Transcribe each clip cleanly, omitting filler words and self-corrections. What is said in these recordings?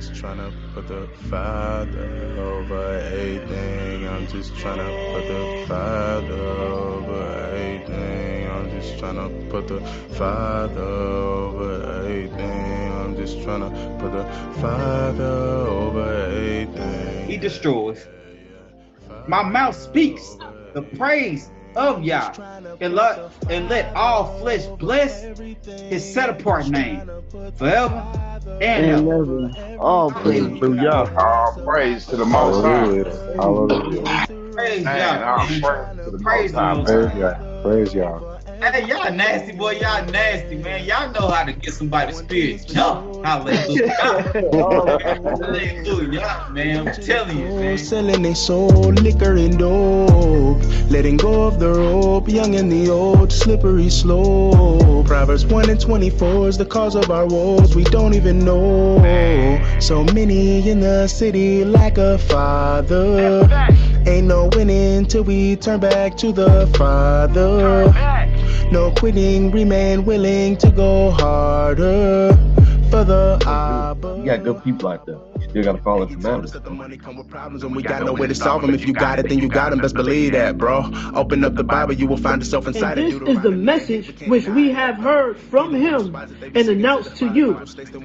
just trying to put the Father over everything. I'm just trying to put the Father over everything. I'm just trying to put the Father over everything. I'm just trying to put the Father over everything. He destroys. My mouth speaks the praise of Yah, and let all flesh bless his set apart name forever and And ever. never. All praise to Hallelujah. God. All praise to the Most High. Hallelujah. Hallelujah. Praise Man, Yah, all man. praise to the Most Praise the High, Most Praise man. High. y'all. Praise y'all. Hey, y'all nasty, boy. Y'all nasty, man. Y'all know how to get somebody's spirit jump. Hallelujah. All Hallelujah, man. I'm telling you, man. Selling they soul, liquor and dope. Letting go of the rope, young and the old, slippery slope. Proverbs 1 and 24 is the cause of our woes. We don't even know. So many in the city lack a father. Ain't no winning till we turn back to the Father. No quitting, remain willing to go harder for the Abba. You got good people out there. You still got to follow the commandments. The money come with problems and we got no way to solve them. If you got it, then you got them. Best believe that, bro. Open up the Bible, you will find yourself And inside it. this is the message which we have heard from him and announced to you,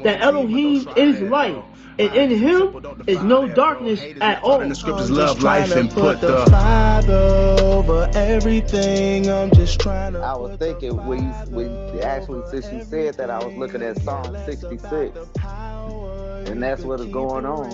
that Elohim is light, and in him is no darkness at Taught in all. the scriptures, love, life, and put the Father over everything. I'm just trying to I was thinking when actually since you said that, I was looking at Psalm 66, and that's what is going on.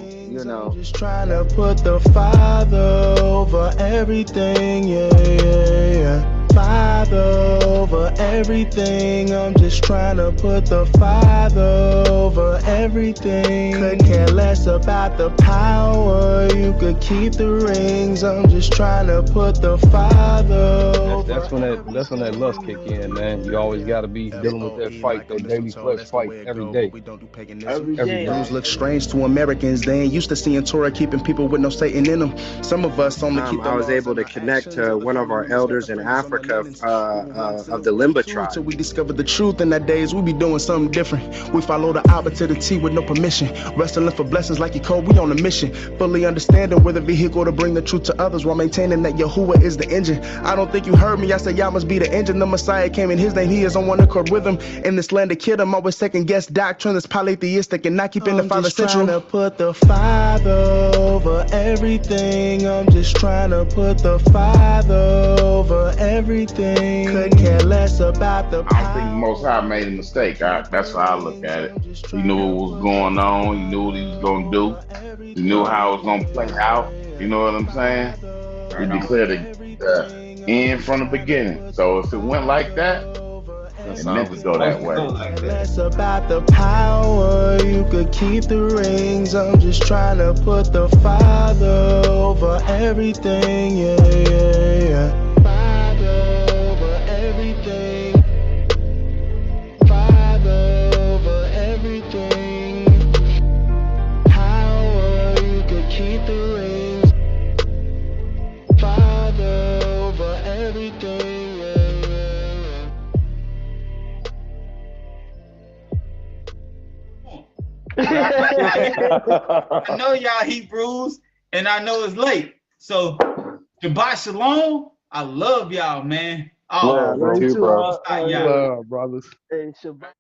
Just trying to put the Father over everything, yeah, yeah, yeah. Father over everything. I'm just trying to put the Father over everything. Could care less about the power. You could keep the rings. I'm just trying to put the Father over. That's when that lust kick in, man. You always got to be dealing with that fight, that daily flesh fight every day, Every every day. day. Rules look strange to Americans. They ain't used to seeing Torah keeping people with no Satan in them. Some of us only keep the I was laws able and to our connect actions, to but one of our following us got elders the in fingers on the Africa buttons. Who wants to of the live Limba true till tribe. we discover the truth? In that days we be doing something different. We follow the Abba to the T with no permission. Wrestling for blessings like Jacob, we on a mission. Fully understanding we're the vehicle to bring the truth to others while maintaining that Yahuwah is the engine. I don't think you heard me. I said y'all must be the engine. The Messiah came in his name. He is on one accord with him. In this land of kid, I'm always second guess doctrine that's polytheistic and not keeping the Father central. I'm just trying to put the Father over everything. I'm just trying to put the Father over everything. Could care less about the I don't think the power. Most High made a mistake. That's how I look at it. He knew what was going on. He knew what he was going to do. He knew how it was going to play out. You know what I'm saying? He Right on. declared the end from the beginning. So if it went like that, That's it meant all. to It's go Supposed that to way. go like that. Less about the power, you could keep the rings. I'm just trying to put the Father over everything, yeah, yeah, yeah. Father over everything. Father over everything. Power, you could keep the rings. Father over everything, yeah, yeah, I know y'all Hebrews, and I know it's late. So Shabbat Shalom. I love y'all, man. All Nah, Love you love praise you too, to the too. bro. Most High, Yeah. Yah. Love, brothers. Hey, Shabbat.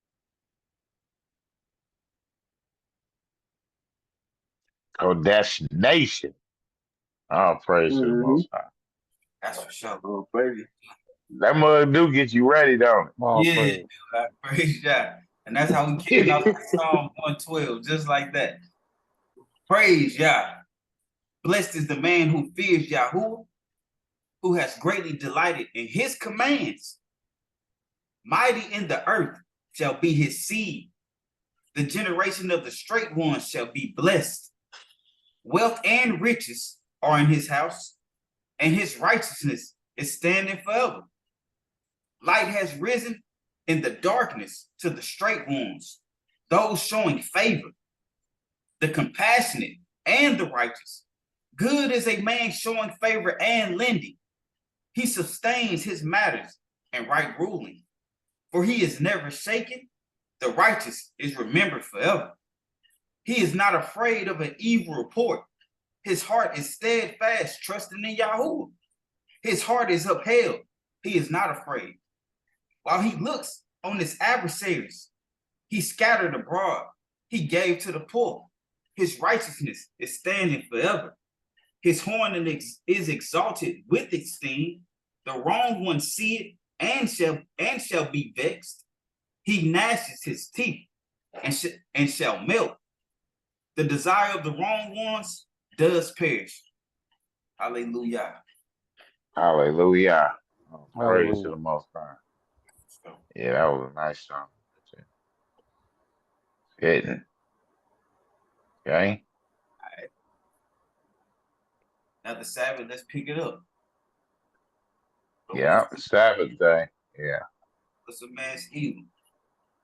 Oh, that's nation. All praise to the Mm-hmm. Most High. That's for sure. Oh, baby. That mug do get you ready, don't it? All Yeah, praise. praise Yah. And that's how we kick off Psalm 112, just like that. Praise Yah. Blessed is the man who fears Yahuwah, who has greatly delighted in his commands. Mighty in the earth shall be his seed. The generation of the straight ones shall be blessed. Wealth and riches are in his house, and his righteousness is standing forever. Light has risen in the darkness to the straight ones, those showing favor, the compassionate and the righteous. Good is a man showing favor and lending. He sustains his matters and right ruling, for he is never shaken. The righteous is remembered forever. He is not afraid of an evil report. His heart is steadfast, trusting in Yahuwah. His heart is upheld. He is not afraid. While he looks on his adversaries, he scattered abroad. He gave to the poor. His righteousness is standing forever. His horn is exalted with esteem. The wrong one see it and shall be vexed. He gnashes his teeth and shall melt. The desire of the wrong ones does perish. Hallelujah. Hallelujah. Oh, praise Hallelujah. to the Most High. Yeah, that was a nice song. Hitting. Okay. All right. Now the Sabbath, let's pick it up. Yeah, Sabbath day. Yeah. What's a man's evil?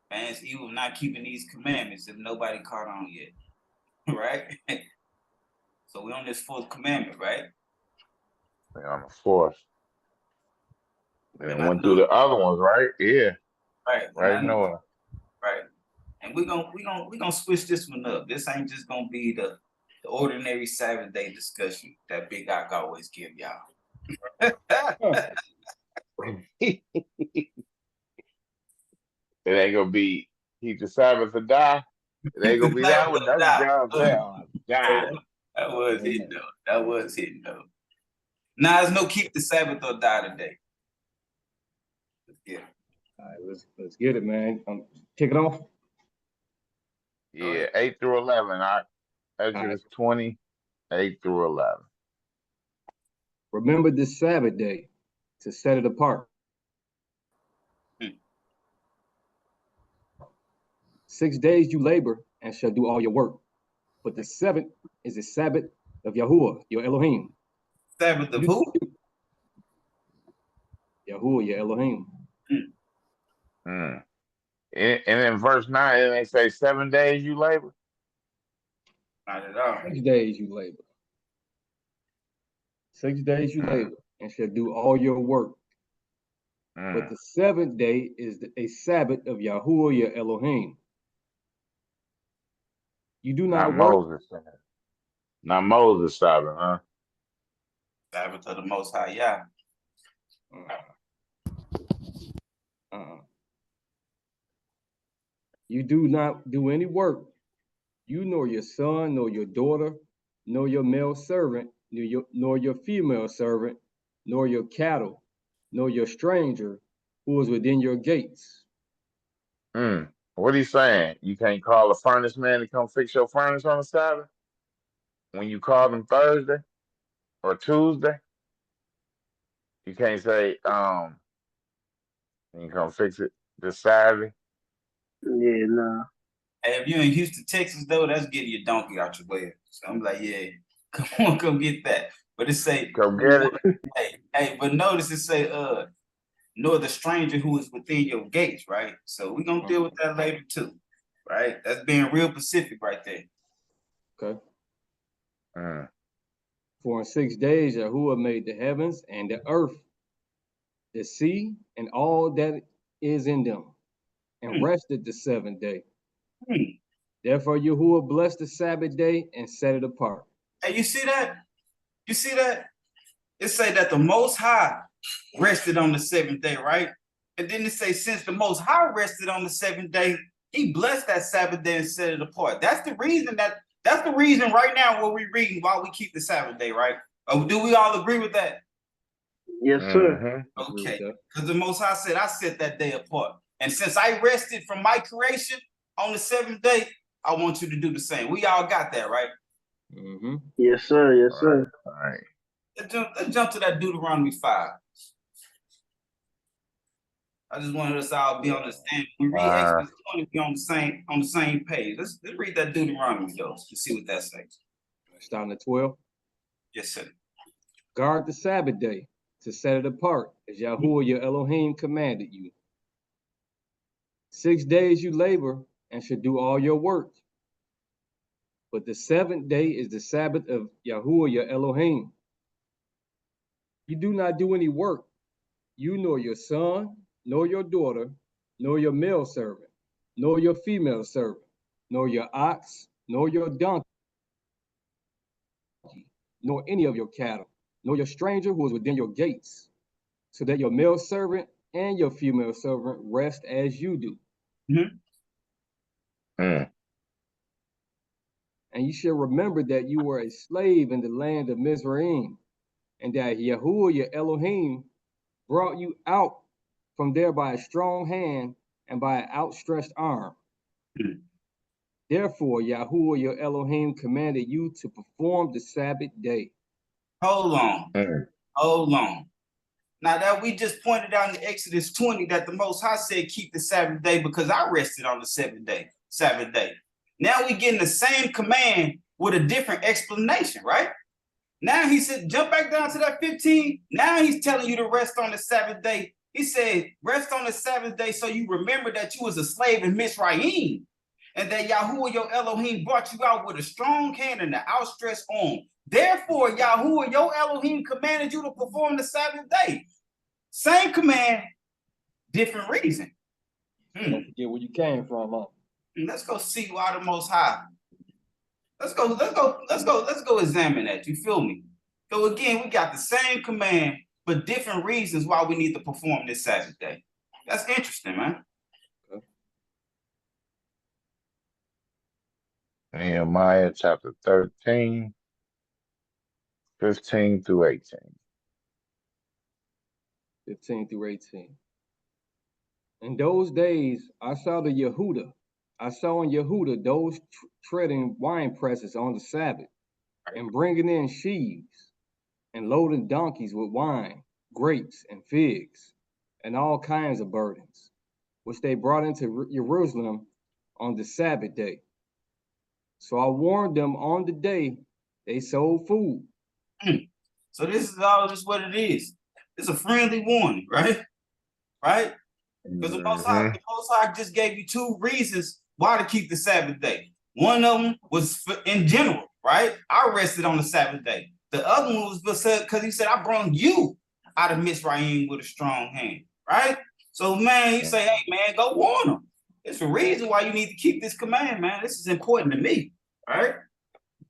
Man's evil not keeping these commandments if nobody caught on yet. Right? So we're on this fourth commandment, right? We're on the fourth. And And I went know, through the other ones, right? Yeah. right. Right, And I know, Noah. right. And we're gonna switch this one up. This ain't just gonna be the ordinary Sabbath day discussion that Big Doc always give y'all. It ain't gonna be keep the Sabbath or die. It ain't gonna be that one. That's what y'all say. Oh, die. That was it though. That was it though. Now there's no keep the Sabbath or die today. Yeah. All right, let's get it, man. Kick it off. Yeah, 8 through 11. All right. Exodus 20, 8 through 11. Remember this Sabbath day to set it apart. 6 days you labor and shall do all your work. But the seventh is the Sabbath of Yahuwah, your Elohim. Sabbath of who? Yahuwah, your Elohim. And in verse 9, it ain't say 7 days you labor. Not at all. 6 days you labor. 6 days you labor and shall do all your work. But the seventh day is a Sabbath of Yahuwah, your Elohim. You do not work. Moses. Not Moses Sabbath, huh? Sabbath of the Most High, yeah. You do not do any work. You nor your son, nor your daughter, nor your male servant, nor your female servant, nor your cattle, nor your stranger who is within your gates. What are you saying? You can't call a furnace man to come fix your furnace on the Sabbath? When you call them Thursday or Tuesday? You can't say, you come fix it this Saturday? Yeah, nah. Hey, if you're in Houston, Texas, though, that's getting your donkey out your way. So I'm like, yeah, come on, come get that. But it say, Come get it. Hey, but notice it say, nor the stranger who is within your gates, right? So we're gonna deal with that later too, right? That's being real specific right there. Okay. For in 6 days Yahuwah made the heavens and the earth, the sea, and all that is in them, and rested the seventh day. Therefore Yahuwah blessed the Sabbath day and set it apart. Hey, you see that? You see that? It say that the Most High rested on the seventh day, right? And then it say, since the Most High rested on the seventh day, he blessed that Sabbath day and set it apart. That's the reason right now what we're reading why we keep the Sabbath day, right? Oh, do we all agree with that? Yes, sir. Okay, because the Most High said, I set that day apart. And since I rested from my creation on the seventh day, I want you to do the same. We all got that, right? Yes, sir. Yes, sir. All right. Let's jump to that Deuteronomy 5. I just wanted us all to be on the same. We read Exodus 20, be on the same page. Let's read that Deuteronomy, though, to see what that says. Starting at 12. Yes, sir. Guard the Sabbath day to set it apart, as Yahuwah your Elohim commanded you. 6 days you labor and should do all your work. But the seventh day is the Sabbath of Yahuwah your Elohim. You do not do any work, you nor your son, nor your daughter, nor your male servant, nor your female servant, nor your ox, nor your donkey, nor any of your cattle, nor your stranger who is within your gates, so that your male servant and your female servant rest as you do. Mhm. Mm. And you shall remember that you were a slave in the land of Mizraim, and that Yahuwah your Elohim brought you out from there by a strong hand and by an outstretched arm. Mhm. Therefore, Yahuwah your Elohim commanded you to perform the Sabbath day. Hold on. Mm. Hold on. Now that we just pointed out in Exodus 20 that the Most High said keep the Sabbath day because I rested on the Sabbath day. Now we getting the same command with a different explanation, right? Now he said, jump back down to that 15. Now he's telling you to rest on the Sabbath day. He said, rest on the Sabbath day so you remember that you was a slave in Mizraim and that Yahuwah your Elohim brought you out with a strong hand and an outstretched arm. Therefore, Yahuwah your Elohim commanded you to perform the Sabbath day. Same command, different reason. Don't forget where you came from, huh? Let's go see why the Most High. Let's go examine that. You feel me? So again, we got the same command, but different reasons why we need to perform this Sabbath day. That's interesting, man. Nehemiah chapter 13, 15 through 18. 15 through 18. In those days, I saw in Yehuda those treading wine presses on the Sabbath, and bringing in sheaves, and loading donkeys with wine, grapes, and figs, and all kinds of burdens, which they brought into Jerusalem on the Sabbath day. So I warned them on the day they sold food. So this is all just what it is. It's a friendly warning, right? Right? Because the Most High just gave you two reasons why to keep the Sabbath day. One of them was in general, right? I rested on the Sabbath day. The other one was because he said, I brought you out of Mizraim with a strong hand, right? So, man, you say, hey, man, go warn them. It's a reason why you need to keep this command, man. This is important to me, right?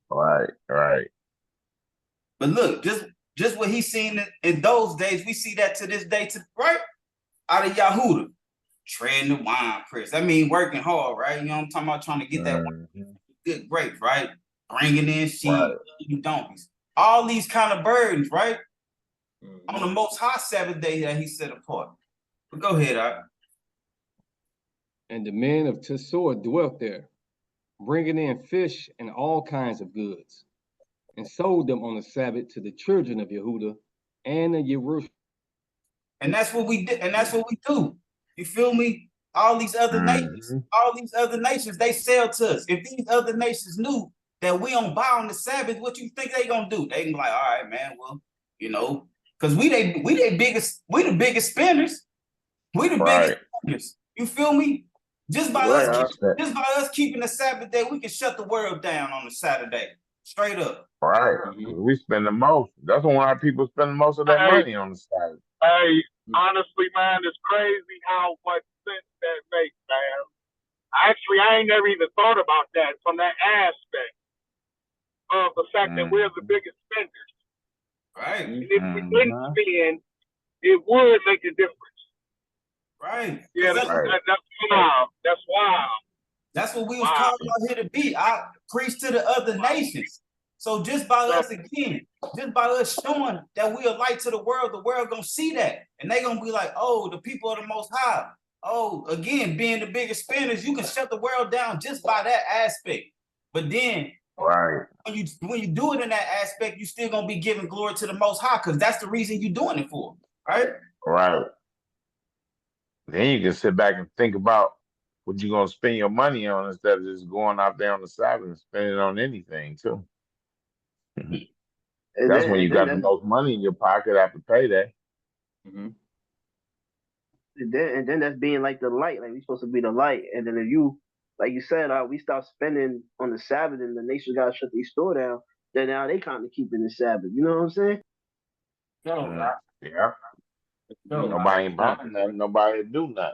Right. But look, just what he's seen in those days, we see that to this day, right? Out of Yahuda. Treading the wine press. That means working hard, right? You know what I'm talking about? Trying to get that good grapes, right? Bringing in sheep, donkeys. All these kind of burdens, right? On the Most High Sabbath day that he set apart. But go ahead, Art. And the men of Tesor dwelt there, bringing in fish and all kinds of goods, and sold them on the Sabbath to the children of Yehuda and of Jerusalem. And that's what we did, and that's what we do. You feel me? All these other nations, they sell to us. If these other nations knew that we don't buy on the Sabbath, what you think they gonna do? They can be like, all right, man, well, you know, because we the biggest spenders. We the biggest spenders. You feel me? Just by us keeping the Sabbath day, we can shut the world down on the Saturday. Straight up. Right. We spend the most. That's when our people spend most of their money on the Sabbath. Hey, honestly, man, it's crazy how much sense that makes, man. Actually, I ain't never even thought about that from that aspect of the fact that we're the biggest spenders. Right. And if we didn't spend, it would make a difference. Right. Yeah, that's wild. That's wild. That's what we was called out here to be. I preach to the other nations. So just by us showing that we are light to the world gonna see that. And they gonna be like, oh, the people of the Most High. Oh, again, being the biggest spenders, you can shut the world down just by that aspect. But then when you do it in that aspect, you still gonna be giving glory to the Most High, because that's the reason you're doing it for, right? Right. Then you can sit back and think about what you're gonna spend your money on instead of just going out there on the Sabbath and spending it on anything too. That's when you got the most money in your pocket after payday. And then that's being like the light, like we're supposed to be the light. And then if you, like you said, we start spending on the Sabbath and the nation got to shut their store down, then now they kind of keeping the Sabbath. You know what I'm saying? Yeah. Nobody ain't buying nothing. Nobody do nothing.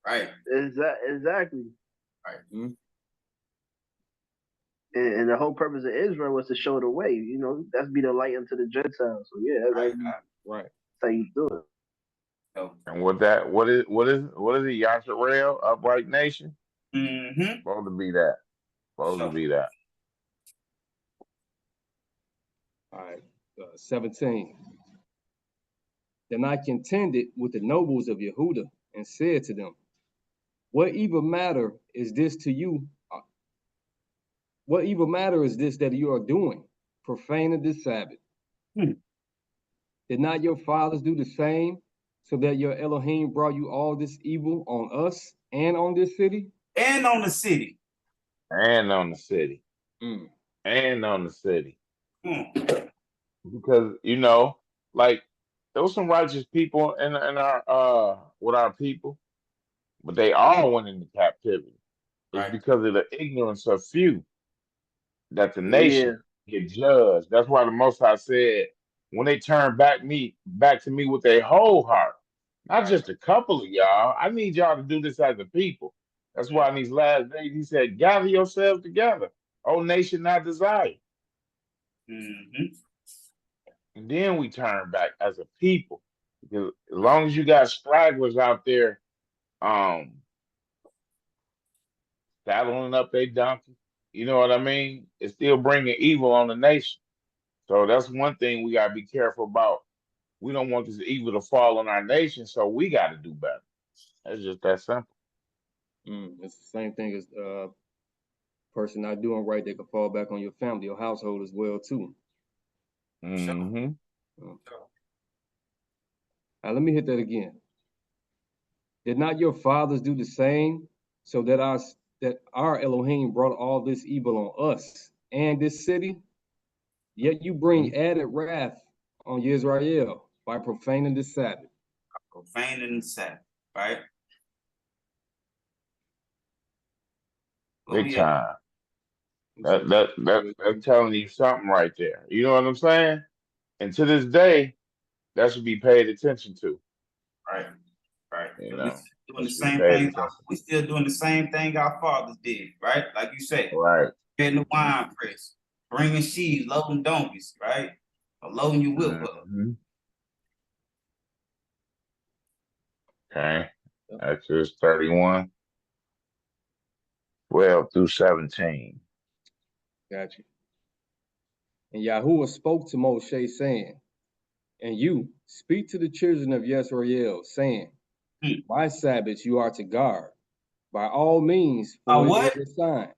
Right. Exactly. Right. And the whole purpose of Israel was to show the way. You know, that's be the light unto the Gentiles. So yeah, Right. Right. that's how you do it. So, And with that, what is it? Yasharel, upright nation. mm-hmm. Supposed to be that. Supposed to So, be that. All right. 17. Then I contended with the nobles of Yehuda and said to them, what evil matter is this to you? What evil matter is this that you are doing, profaning the Sabbath? Did not your fathers do the same, so that your Elohim brought you all this evil on us and on this city? And on the city. And on the city. And on the city. Because, you know, like, there was some righteous people in our with our people, but they all went into captivity. It's Right. because of the ignorance of few that the Yeah. nation get judged. That's why the Most High said, when they turn back to me with their whole heart, not just a couple of y'all. I need y'all to do this as a people. That's why in these last days he said, gather yourselves together, O nation not desire. Mm-hmm. And then we turn back as a people. Because as long as you got stragglers out there saddling up their donkey, you know what I mean? It's still bringing evil on the nation. So that's one thing we got to be careful about. We don't want this evil to fall on our nation, so we got to do better. It's just that simple. It's the same thing as person not doing right, they can fall back on your family, your household as well too. Mm-hmm. Now let me hit that again. Did not your fathers do the same, so that our Elohim brought all this evil on us and this city? Yet you bring added wrath on Yisrael by profaning the Sabbath. Profaning the Sabbath, right? Big time. That's telling you something right there. You know what I'm saying? And to this day, that should be paid attention to. Right. You We know, doing the should be same paid thing. attention. We still doing the same thing our fathers did, right? Like you said, Right. getting the wine press, bringing sheaves, loading donkeys, right? Or loading your whip up. Mm-hmm. Okay. Exodus 31, 12 through 17. Gotcha. And Yahuwah spoke to Moshe, saying, and you speak to the children of Yisrael, saying, my Sabbaths you are to guard, by all means, for it is a sign.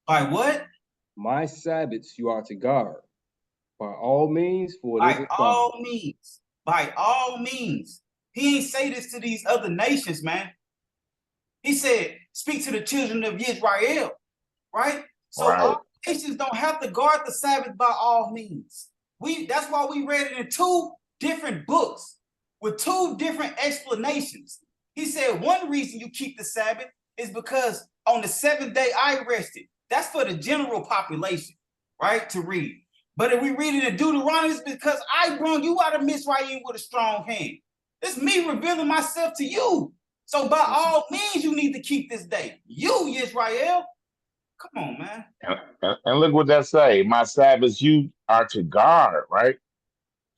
By what? My Sabbaths you are to guard, by all means, for it is a sign. By all means. By all means. He ain't say this to these other nations, man. He said, speak to the children of Israel, right? So all nations don't have to guard the Sabbath by all means. That's why we read it in two different books with two different explanations. He said one reason you keep the Sabbath is because on the seventh day I rested. That's for the general population, right, to read. But if we read it in Deuteronomy, it's because I brought you out of Mizraim with a strong hand. It's me revealing myself to you. So by all means, you need to keep this day. You, Israel. Come on, man. And look what that say. My Sabbaths you are to guard, right?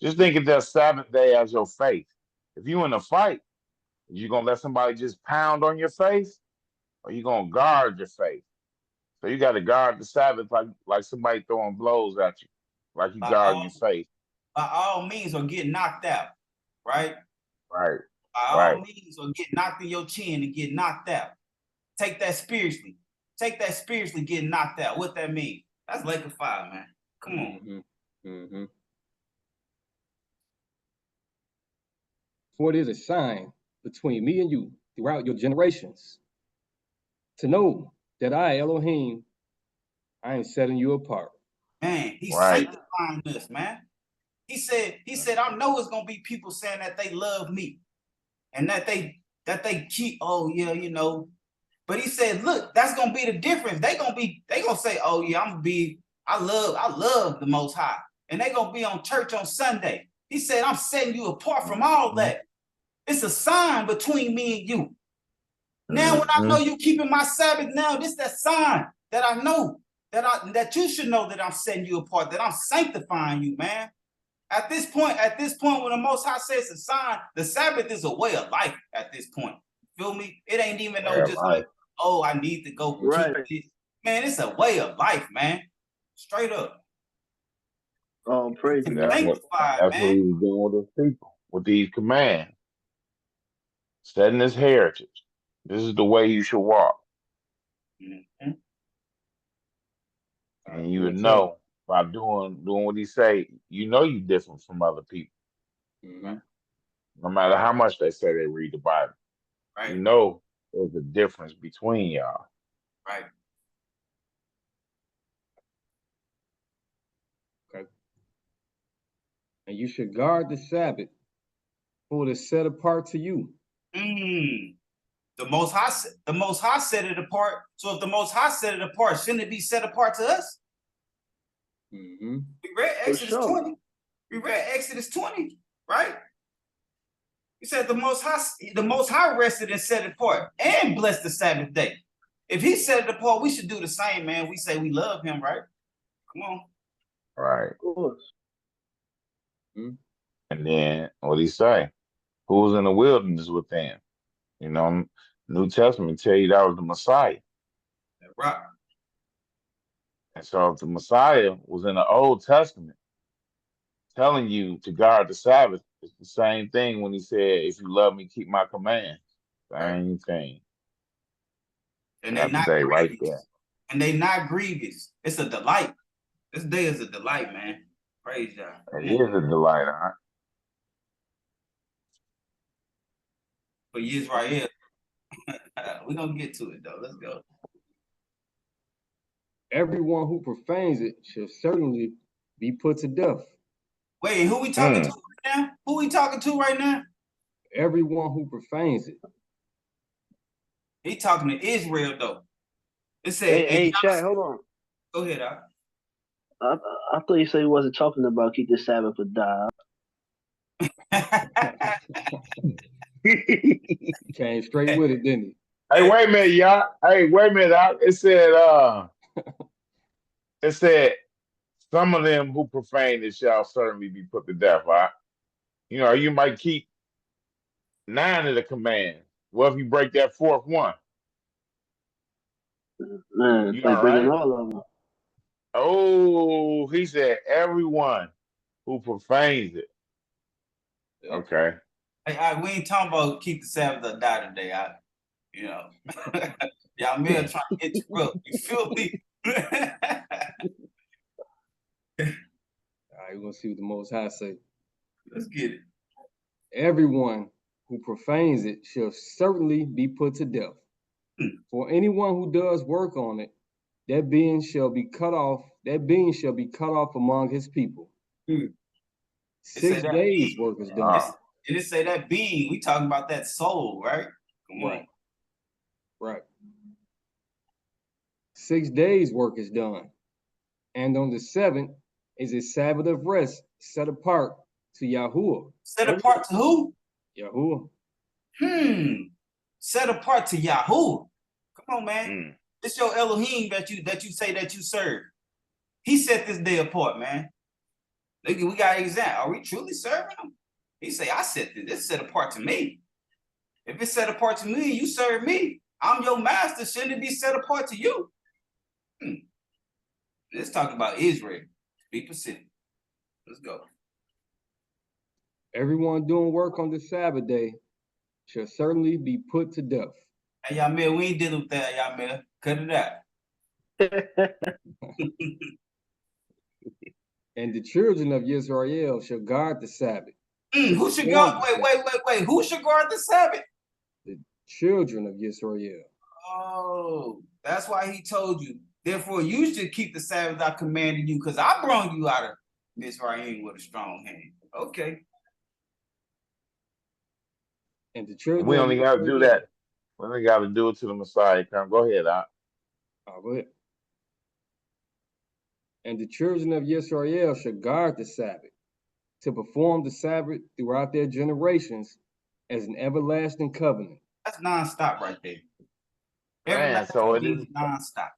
Just think of that Sabbath day as your faith. If you in a fight, you gonna let somebody just pound on your face, or you gonna guard your faith? So you got to guard the Sabbath like somebody throwing blows at you, like you guarding your faith. By all means, or get knocked out, right? Right. By all means, or get knocked in your chin and get knocked out. Take that spiritually. Take that spiritually, getting knocked out. What that mean? That's Lake of Fire, man. Come on. Mm-hmm. For it is a sign between me and you throughout your generations, to know that I, Elohim, I am setting you apart. Man, he's sanctifying us, man. He said, I know it's gonna be people saying that they love me and that they keep, oh yeah, you know. But he said, look, that's gonna be the difference. They gonna say, oh yeah, I love the Most High, and they gonna be on church on Sunday. He said, I'm setting you apart from all that. It's a sign between me and you. Now, when I know you keeping my Sabbath, now this that sign that I know that you should know that I'm setting you apart, that I'm sanctifying you, man. At this point, when the Most High says a sign, the Sabbath is a way of life at this point. Feel me? It ain't even no just like, oh, I need to go keep this. Man, it's a way of life, man. Straight up. Oh, praise And God. that's what he was doing with his people, with these commands. Setting his heritage. This is the way you should walk. Mm-hmm. And you would know by doing what he say, you know you different from other people. Mm-hmm. No matter how much they say they read the Bible. Right. You know there's a difference between y'all. Right. Okay. And you should guard the Sabbath, for it is set apart to you. The Most High set it apart. So if the Most High set it apart, shouldn't it be set apart to us? Mm-hmm. We read Exodus 20. We read Exodus 20, right? He said the Most High rested and set it apart and blessed the Sabbath day. If he set it apart, we should do the same, man. We say we love him, right? Come on. Right. Of course. Mm-hmm. And then what he say? Who was in the wilderness with them? You know, New Testament tell you that was the Messiah. Right. And so if the Messiah was in the Old Testament telling you to guard the Sabbath, it's the same thing when he said, if you love me, keep my commands. Same thing. And Sabbath day right there. And they not grievous. It's a delight. This day is a delight, man. Praise God. It is a delight, huh? For Israel. We're going to get to it, though. Let's go. Everyone who profanes it shall certainly be put to death. Wait, who we talking to right now? Who we talking to right now? Everyone who profanes it. He talking to Israel, though. It said, hey, Shaq, hold on. Go ahead, I thought you said he wasn't talking about keep the Sabbath or die. Came straight with it, didn't he? Hey, wait a minute, y'all. Hey, wait a minute. It said, some of them who profane it shall certainly be put to death, right? You know, you might keep 9 of the commands. Well, if you break that 4th one, man, you like breaking right? all of them. Oh, he said everyone who profanes it. Okay. Hey, we ain't talking about keep the Sabbath or die today. Y'all may have trying to interrupt. You feel me? All right, we're gonna see what the Most High say. Let's get it. Everyone who profanes it shall certainly be put to death. For anyone who does work on it, that being shall be cut off. That being shall be cut off among his people. 6 days work is done. Did it say that being? We talking about that soul, right? Come on. Right. 6 days work is done. And on the 7th is a Sabbath of rest set apart to Yahuwah. Set apart to who? Yahuwah. Set apart to Yahuwah. Come on, man. It's your Elohim that you say that you serve. He set this day apart, man. Look, we got an example. Are we truly serving him? He say, I set this. This set apart to me. If it's set apart to me, you serve me. I'm your master. Shouldn't it be set apart to you? Let's talk about Israel. Be specific. Let's go. Everyone doing work on the Sabbath day shall certainly be put to death. Hey, Yamil, we ain't dealing with that, Yamil. Cut it out. And the children of Israel shall guard the Sabbath. Who should guard? Wait. Who should guard the Sabbath? The children of Israel. Oh, that's why he told you. Therefore, you should keep the Sabbath I commanded you, because I brought you out of Mizraim with a strong hand. Okay. And the children. We only got to do that. We only got to do it to the Messiah come. Go ahead, Doc. Go ahead. And the children of Israel shall guard the Sabbath, to perform the Sabbath throughout their generations as an everlasting covenant. That's nonstop right there. Man, so it is nonstop.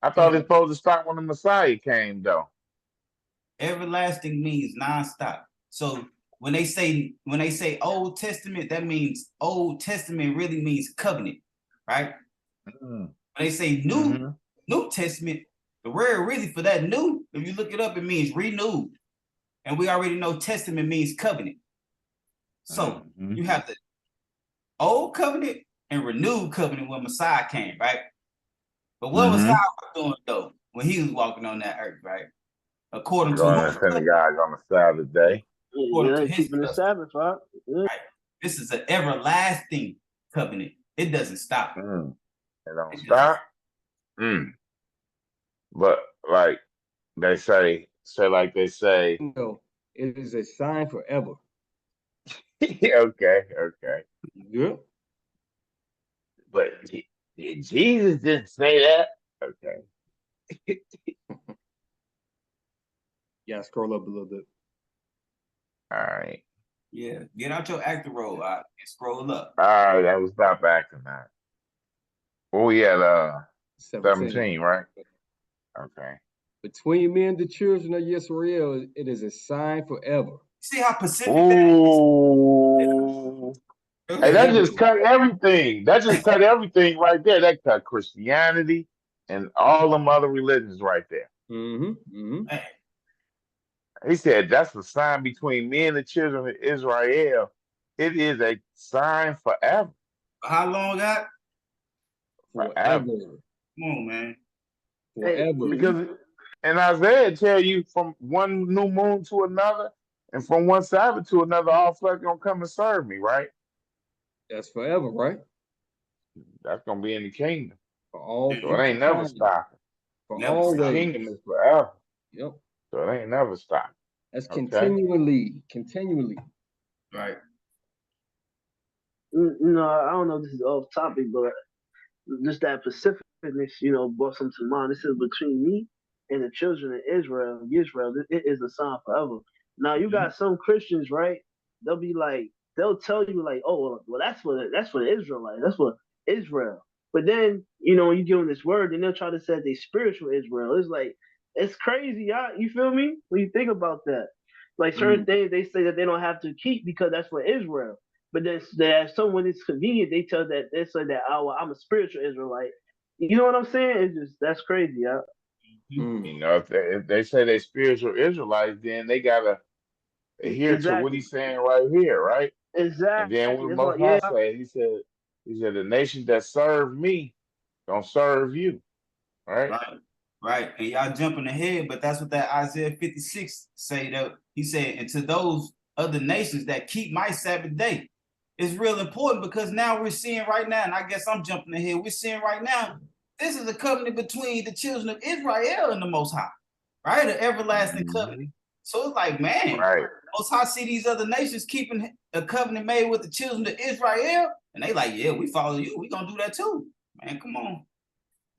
I thought it's supposed to stop when the Messiah came, though. Everlasting means nonstop. So when they say Old Testament, that means Old Testament really means covenant, right? Mm. When they say New Testament, the word really for that new, if you look it up, it means renewed. And we already know Testament means covenant. So you have the Old Covenant and renewed covenant when Messiah came, right? But what was Messiah doing though when he was walking on that earth, right? According to Going who? to the synagogue on the Sabbath day. According to his keeping the Sabbath, right? Yeah. Right. This is an everlasting covenant. It doesn't stop. It don't stop. But like they say like they say. No, it is a sign forever. Okay. Yeah. But Jesus didn't say that. Okay. Yeah, scroll up a little bit. All right. Yeah, get out your actor role and scroll up. All right, I will stop acting that. Oh, yeah, 17, right? Okay. Between me and the children of Israel, it is a sign forever. See how Pacific Ooh. Hey, that just cut everything. That just cut everything right there. That cut Christianity and all them other religions right there. He said that's the sign between me and the children of Israel. It is a sign forever. How long that? Forever. Come on, man. Forever. Because in Isaiah tell you from one new moon to another, and from one Sabbath to another, all flesh gonna come and serve me, right? That's forever, right? That's gonna be in the kingdom. For all so it ain't never stopping. For The always. kingdom is forever. Yep. So it ain't never stopping. That's continually. Right. No, I don't know if this is off topic, but just that pacificness, brought something to mind. This is between me and the children of Israel. It is a sign forever. Now you got some Christians, right? They'll tell you like, oh, well, that's for the Israelites. That's for Israel. But then, when you give them this word, then they'll try to say they spiritual Israel. It's like, it's crazy, y'all. You feel me? When you think about that, like certain things they say that they don't have to keep because that's for Israel. But then when it's convenient, they say that I'm a spiritual Israelite. You know what I'm saying? It's just that's crazy, yeah. If they say they spiritual Israelites, then they gotta adhere to what he's saying right here, right? Exactly. And then what Most High say, he said the nations that serve me don't serve you, right? Right. And y'all jumping ahead, but that's what that Isaiah 56 say. That he said, and to those other nations that keep my Sabbath day. It's real important because now we're seeing right now, and I guess I'm jumping ahead. We're seeing right now, this is a covenant between the children of Israel and the Most High, right? An everlasting covenant. So it's like, man, Most High see these other nations keeping a covenant made with the children of Israel, and they like, yeah, we follow you. We gonna do that too, man. Come on.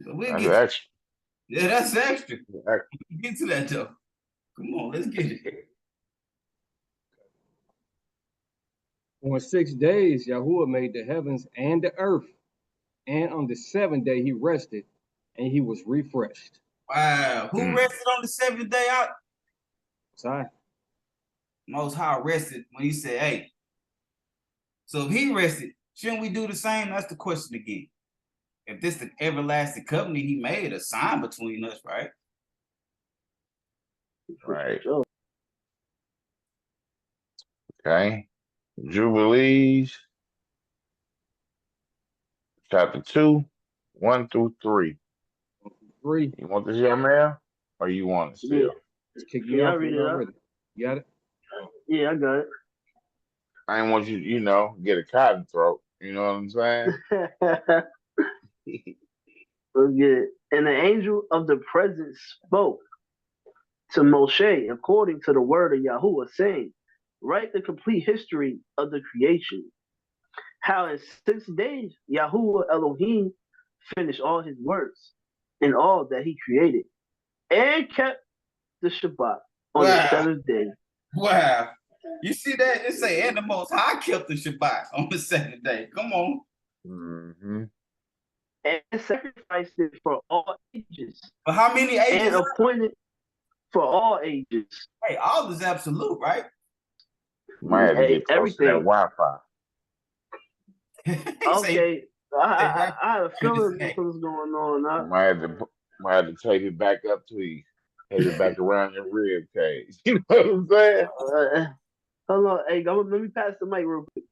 So that's extra. Yeah, that's extra. Get to that though. Come on, let's get it. On 6 days, Yahuwah made the heavens and the earth, and on the 7th day he rested, and he was refreshed. Wow. Who rested on the 7th day out? Sorry. Most High rested when he said, hey. So if he rested, shouldn't we do the same? That's the question again. If this the everlasting covenant he made, a sign between us, right? Right. Okay. Jubilees, chapter 2, 1 through 3. 3. You want this young man, or you want it still? Just kick me off already. You got it? Yeah, I got it. I didn't want you, get a cotton throat. You know what I'm saying? Good. And the angel of the presence spoke to Moshe according to the word of Yahuwah, saying, write the complete history of the creation. How in 6 days Yahuwah Elohim finished all his works and all that he created, and kept the Shabbat on the 7th day. Wow. You see that? It say, and the Most High kept the Shabbat on the 7th day. Come on. and sacrificed it for all ages, But how many and ages? appointed for all ages. Hey, all is absolute, right? Might have to Hey, get close to that everything. Wi-Fi. He say, Okay, right I had a in his feeling neck. this was going on. Might have to take it back up to you. Take it back around your rib cage. You know what I'm saying? Hold on, hey, let me pass the mic real quick.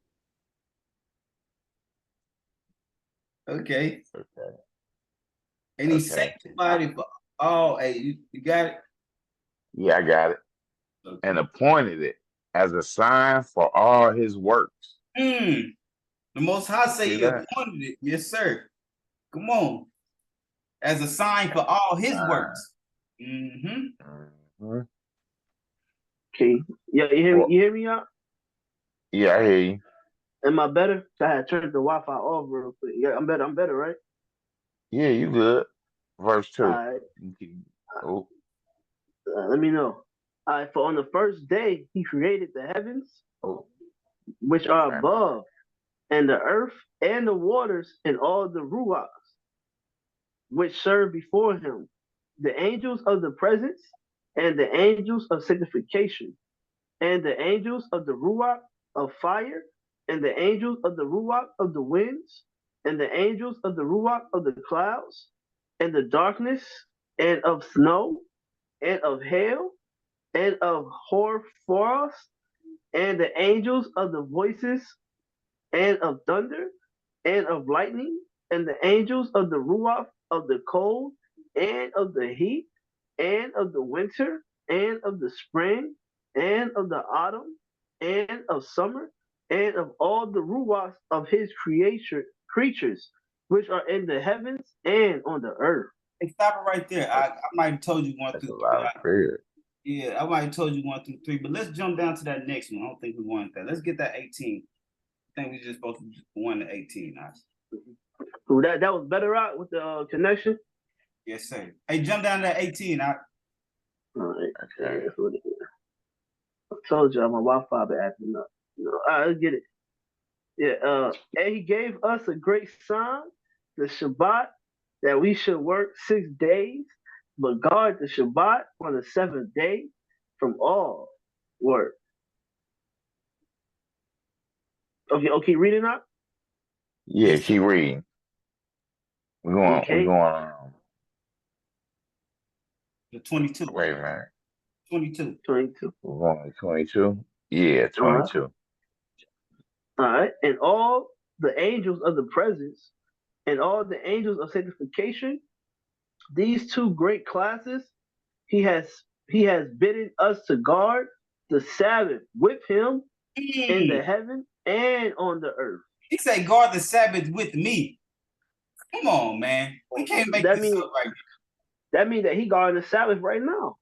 Okay. Okay. And he Okay. sanctified it for all. Hey, you got it? Yeah, I got it. Okay. And appointed it as a sign for all his works. The Most High say See he that? appointed it. Yes, sir. Come on. As a sign for all his works. Mm-hmm. Okay, yeah, you hear me out? Yeah, I hear you. Am I better? I had turned the Wi-Fi off real quick. Yeah, I'm better, right? Yeah, you good. Verse 2. All right. Oh, Let me know. All right, for on the first day he created the heavens, which are okay. above, and the earth, and the waters, and all the ruachs, which serve before him, the angels of the presence, and the angels of sanctification, and the angels of the ruach of fire, and the angels of the ruach of the winds, and the angels of the ruach of the clouds, and the darkness, and of snow, and of hail, and of hoarfrost, and the angels of the voices, and of thunder, and of lightning, and the angels of the ruach of the cold, and of the heat, and of the winter, and of the spring, and of the autumn, and of summer, and of all the ruachs of his creatures, which are in the heavens and on the earth. Hey, stop it right there. I might have told you 1 That's a through lot 3. of spirit. Yeah, I might have told you 1 through 3, but let's jump down to that next one. I don't think we wanted that. Let's get that 18. I think we just supposed to 1 to 18. So that was better out with the connection. Yes, sir. Hey, jump down to that 18. All right. Okay. I told y'all my Wi-Fi been acting up. All right, let's get it. Yeah. And he gave us a great sign, the Shabbat, that we should work 6 days, but guard the Shabbat on the 7th day from all work. Okay, reading up. Yeah, Yes, keep reading. We're going. Okay. We're going. the 22. Wait a minute. 22. 22. We're going to 22. Yeah, 22. All right. And all the angels of the presence and all the angels of sanctification, these two great classes, he has bidden us to guard the Sabbath with him in the heaven and on the earth. He said, guard the Sabbath with me. Come on, man. We can't make this up right now. That means that he guarding the Sabbath right now.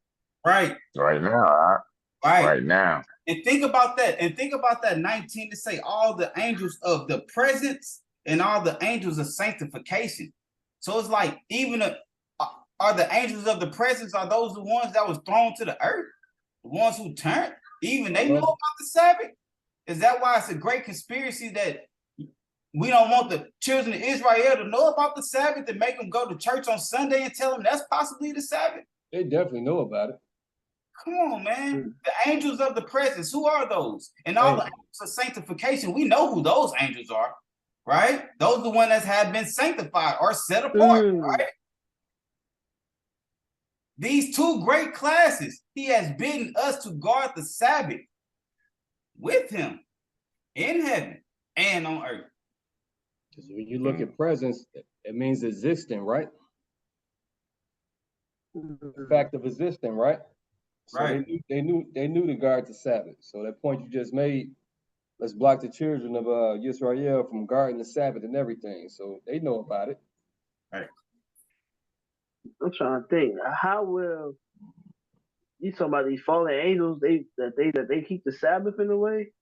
Right. Right now. Right now. And think about that. And think about that 19 to say all the angels of the presence and all the angels of sanctification. So it's like even are the angels of the presence, are those the ones that was thrown to the earth? The ones who turned? Even they know about the Sabbath? Is that why it's a great conspiracy that we don't want the children of Israel to know about the Sabbath and make them go to church on Sunday and tell them that's possibly the Sabbath? They definitely know about it. Come on, man. The angels of the presence, who are those? And all the angels of sanctification, we know who those angels are, right? Those are the ones that have been sanctified or set apart, right? These two great classes, he has bidden us to guard the Sabbath with him in heaven and on earth. Because when you look at presence, it means existing, right? The fact of existing, right? So right. They knew to guard the Sabbath. So that point you just made, let's block the children of Yisrael from guarding the Sabbath and everything. So they know about it. Right. I'm trying to think. How will you talking about these fallen angels? They keep the Sabbath in a way.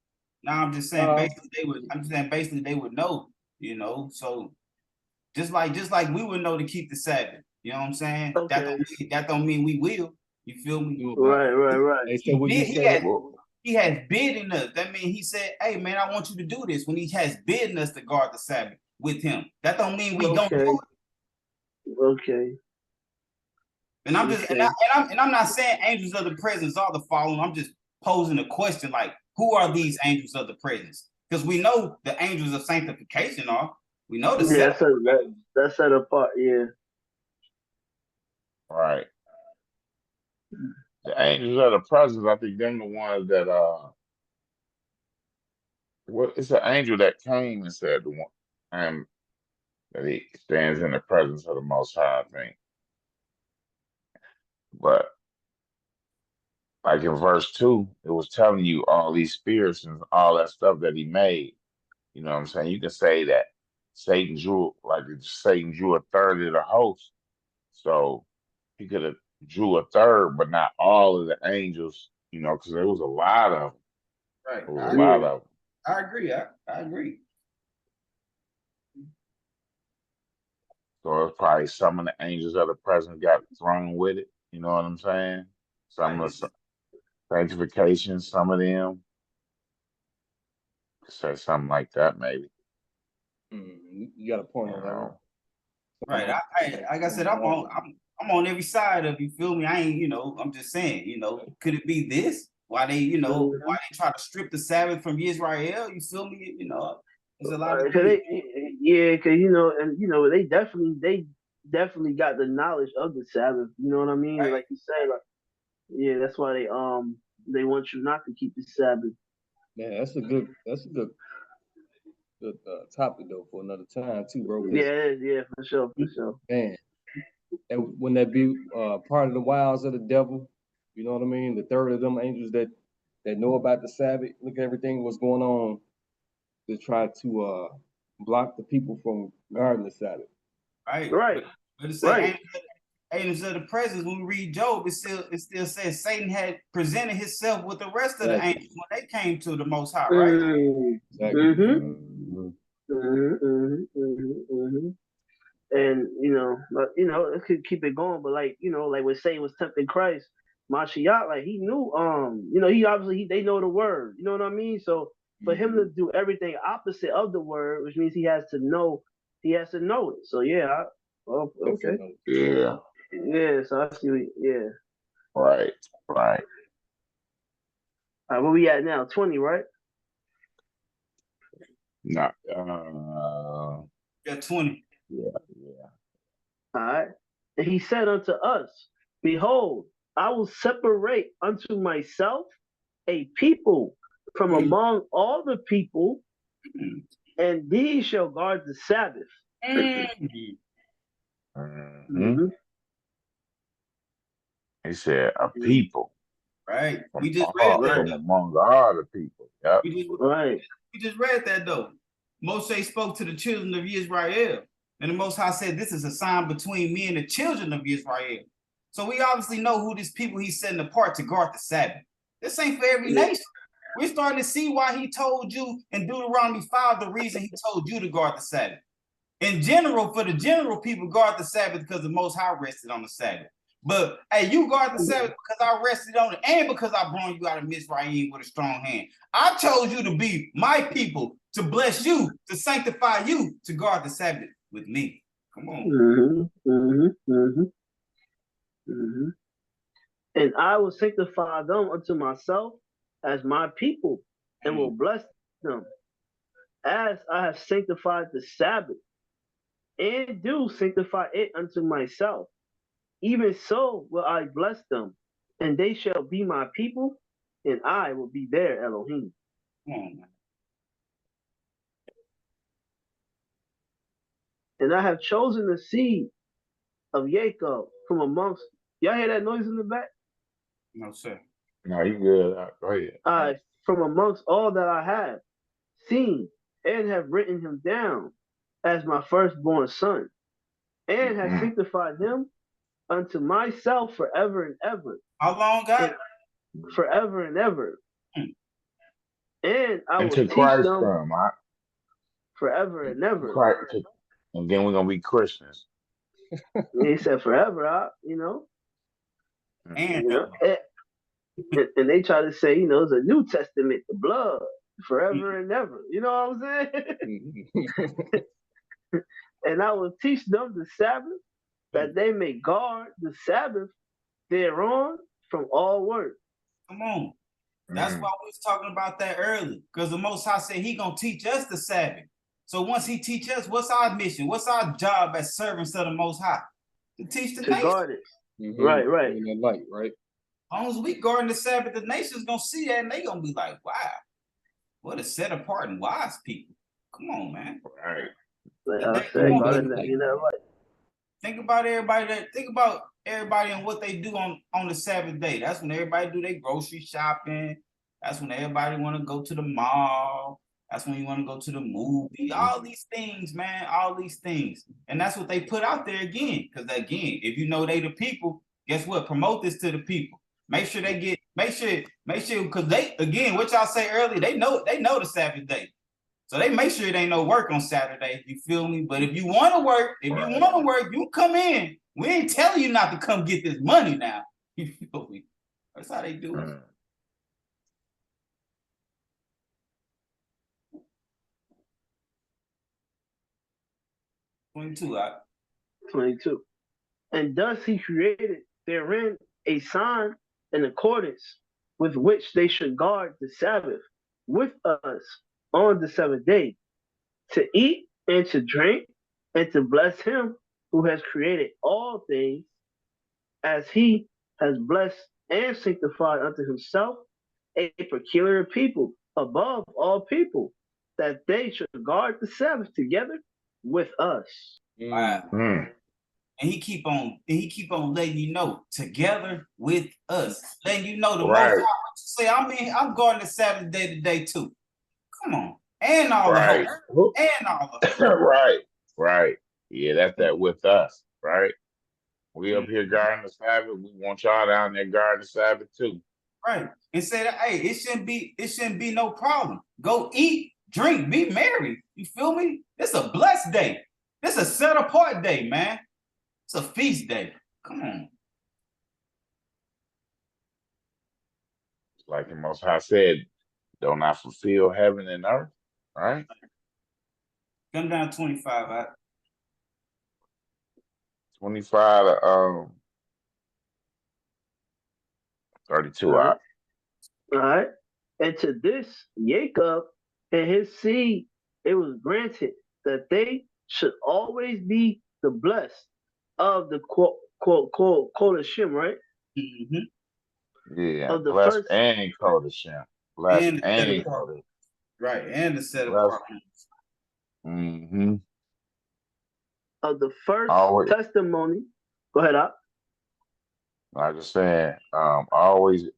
No, I'm just saying basically they would know, you know. So just like we would know to keep the Sabbath. You know what I'm saying? Okay. That don't mean we will. You feel me? Right. Hey, so he has bidden us. That means he said, "Hey, man, I want you to do this." When he has bidden us to guard the Sabbath with him, that don't mean we don't do it. Okay. And I'm just and I'm not saying angels of the presence are the following. I'm just posing a question like, who are these angels of the presence? Because we know the angels of sanctification are. We know the that's set apart. Yeah. Right. The angels of the presence, I think them the ones that what it's an angel that came and said the one that he stands in the presence of the Most High, I think. But like in verse 2, it was telling you all these spirits and all that stuff that he made. You know what I'm saying? You can say that Satan drew a third of the host. So he could have drew a third, but not all of the angels, because there was a lot of them. Right. There was a lot of them. I agree. I agree. So it's probably some of the angels of the presence got thrown with it. You know what I'm saying? Some of the sanctification, some of them. Say something like that, maybe. You got a point on that one. Right. Like I said, I'm on every side of, you feel me? I ain't, I'm just saying, could it be this? Why they try to strip the Sabbath from Israel? You feel me? There's a lot of because they definitely got the knowledge of the Sabbath. You know what I mean? Right. Like you said, that's why they want you not to keep the Sabbath. Yeah, that's a good topic though for another time too, bro. Yeah, for sure. Man, and wouldn't that be part of the wiles of the devil? You know what I mean? The third of them angels that know about the Sabbath, look at everything what's going on to try to block the people from guarding the Sabbath. Right. But it says angels of the presence. When we read Job, it still says Satan had presented himself with the rest of the angels when they came to the Most High, right? Exactly. And it could keep it going, but like when Satan was tempting Christ, Mashiach, like he knew, he obviously they know the word, you know what I mean? So for him to do everything opposite of the word, which means he has to know it. So yeah, okay, yeah, so I see, right. All right, where we at now? 20, right? Not, yeah, 20. Yeah. All right. And he said unto us, behold, I will separate unto myself a people from among all the people, and these shall guard the Sabbath. He said, a people. Right. From We just read that. From among all the people. Yep. We just read that though. Moshe spoke to the children of Israel. And the Most High said, this is a sign between me and the children of Israel. So we obviously know who these people he's setting apart to guard the Sabbath. This ain't for every nation. We're starting to see why he told you in Deuteronomy 5, the reason he told you to guard the Sabbath. In general, for the general people, guard the Sabbath because the Most High rested on the Sabbath. But hey, you guard the Sabbath because I rested on it and because I brought you out of Mizraim with a strong hand. I chose you to be my people, to bless you, to sanctify you, to guard the Sabbath with me. Come on. And I will sanctify them unto myself as my people, and will bless them, as I have sanctified the Sabbath, and do sanctify it unto myself. Even so will I bless them, and they shall be my people, and I will be their Elohim. And I have chosen the seed of Jacob from amongst. Y'all hear that noise in the back? No, sir. No, you good. Go ahead. From amongst all that I have seen, and have written him down as my firstborn son, and have sanctified him unto myself forever and ever. How long, God? Forever and ever. And I will teach Christ them forever and ever. And then we're gonna be Christians. He said forever, And they try to say, it's a New Testament, the blood, forever and ever. You know what I'm saying? And I will teach them the Sabbath, that they may guard the Sabbath thereon from all work. Come on. That's why we was talking about that earlier. Because the Most High said he gonna teach us the Sabbath. So once he teach us, what's our mission? What's our job as servants of the Most High? To teach the nation. Guard it. Right. In the light, right? As long as we guarding the Sabbath, the nation's gonna see that and they gonna be like, wow, what a set apart and wise people. Come on, man. Right. Think about everybody and what they do on the Sabbath day. That's when everybody do their grocery shopping. That's when everybody want to go to the mall. That's when you want to go to the movie. All these things, man. All these things. And that's what they put out there again. Because again, if you know they the people, guess what? Promote this to the people. Make sure, because they, again, what y'all say earlier, they know the Sabbath day. So they make sure it ain't no work on Saturday. You feel me? But if you want to work, you come in. We ain't telling you not to come get this money now. You feel me? That's how they do it. 22. 22. And thus he created therein a sign in accordance with which they should guard the Sabbath with us on the seventh day, to eat and to drink and to bless him who has created all things, as he has blessed and sanctified unto himself a peculiar people above all people, that they should guard the Sabbath together with us. And he keep on letting you know, together with us, letting you know the most high. Say, I'm guarding the Sabbath day today too. Come on, and all the hope, and all the right. Yeah, that's that with us, right? We up here guarding the Sabbath. We want y'all down there guarding the Sabbath too. Right, and say that, hey, it shouldn't be no problem. Go eat, drink, be merry. You feel me? It's a blessed day. It's a set apart day, man. It's a feast day. Come on. Like the Most High said, don't I fulfill heaven and earth, right? Come down 25, 25 to 32. All right. And to this Jacob and his seed, it was granted that they should always be the blessed of the quote Hashem, right? Yeah, of the blessed first and Kodashim. Blessed and Kodashim. Right, and the set apart. Of the first testimony. Go ahead, Op. Like I said, always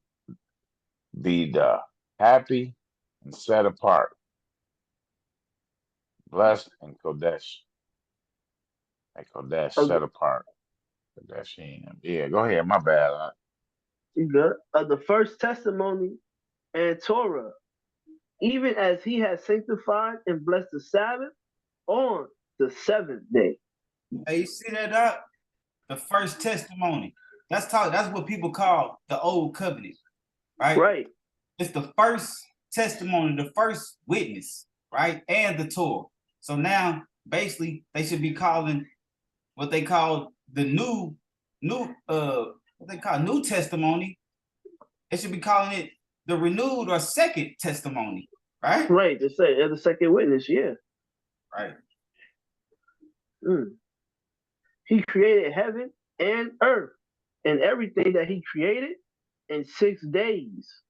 be the happy and set apart. Blessed and Kodesh. Like Kodesh, set apart. Kodeshim. Yeah, go ahead. My bad. You good? Of the first testimony and Torah, even as he has sanctified and blessed the Sabbath on the seventh day. Hey, you see that up? The first testimony. That's what people call the old covenant, right? Right. It's the first testimony, the first witness, right? And the Torah. So now, basically, they should be calling what they call the new testimony. They should be calling it the renewed or second testimony, right? Right. They say they're the second witness. Yeah. Right. He created heaven and earth and everything that he created in 6 days.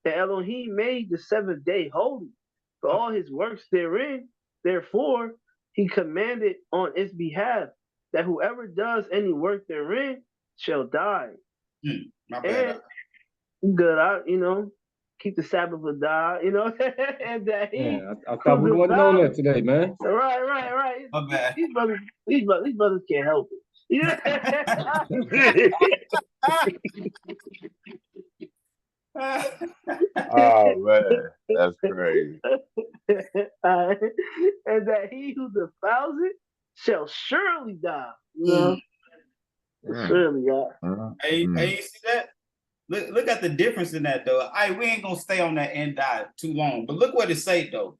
And Elohim made the seventh day holy for all his works therein. Therefore, he commanded on its behalf that whoever does any work therein shall die. My bad. And good, keep the Sabbath a die, and that he. I thought we wasn't on that today, man. Right. My bad. These brothers can't help it. Oh man, that's crazy. And that he who defiles it shall surely die. Surely die. Hey, you see that? Look at the difference in that though. We ain't gonna stay on that and die too long. But look what it say though.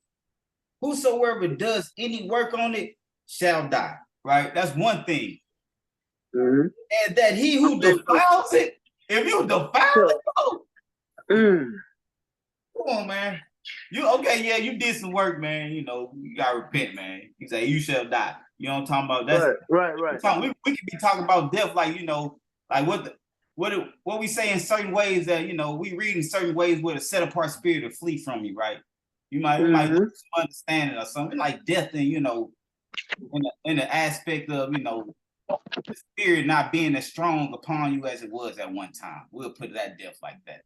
Whosoever does any work on it shall die. Right? That's one thing. and that he who defiles it, if you defile it, come on, man. You okay? Yeah, you did some work, man. You know, you gotta repent, man. He said, "You shall die." You know what I'm talking about? That's right. We could be talking about death, like like what we say in certain ways that we read in certain ways with a set apart spirit to flee from you, right? You might lose some understanding or something like death, and in the aspect of the spirit not being as strong upon you as it was at one time. We'll put that death like that.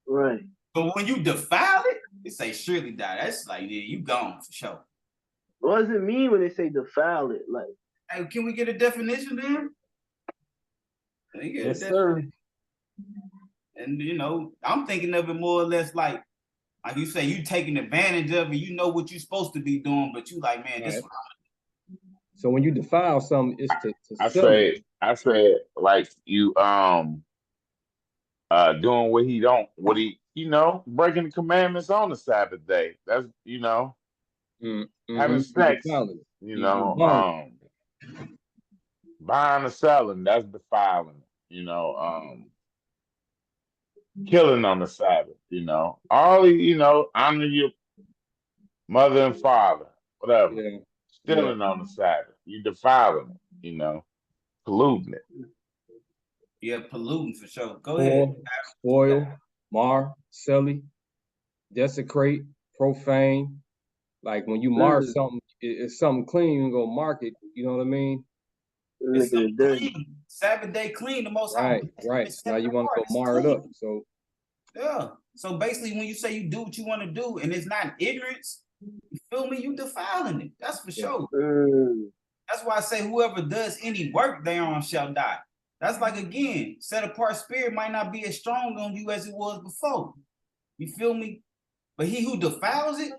Right. But when you defile it, it say surely die. That's like, yeah, you gone for sure. What does it mean when they say defile it? Like, hey, can we get a definition then? Yes, sir. And I'm thinking of it more or less like you say, you taking advantage of it. You know what you're supposed to be doing, but you like, man, this. So when you defile something, it's to I sell say like you doing what he breaking the commandments on the Sabbath day. That's having sex, buying or selling, that's defiling. Killing on the Sabbath, all honor your mother and father, whatever. Yeah. Stealing on the Sabbath, you defiling it, polluting it. Yeah, polluting for sure. Go ahead. Spoil, mar, sully, desecrate, profane. Like when you mark something, it's something clean, you can go mark it. You know what I mean? It's something clean. Sabbath day clean, the most right. Now you want to go mar it up. So yeah. So basically, when you say you do what you want to do, and it's not ignorance, you feel me? You defiling it. That's for sure. That's why I say whoever does any work thereon shall die. That's like, again, set apart spirit might not be as strong on you as it was before. You feel me? But he who defiles it,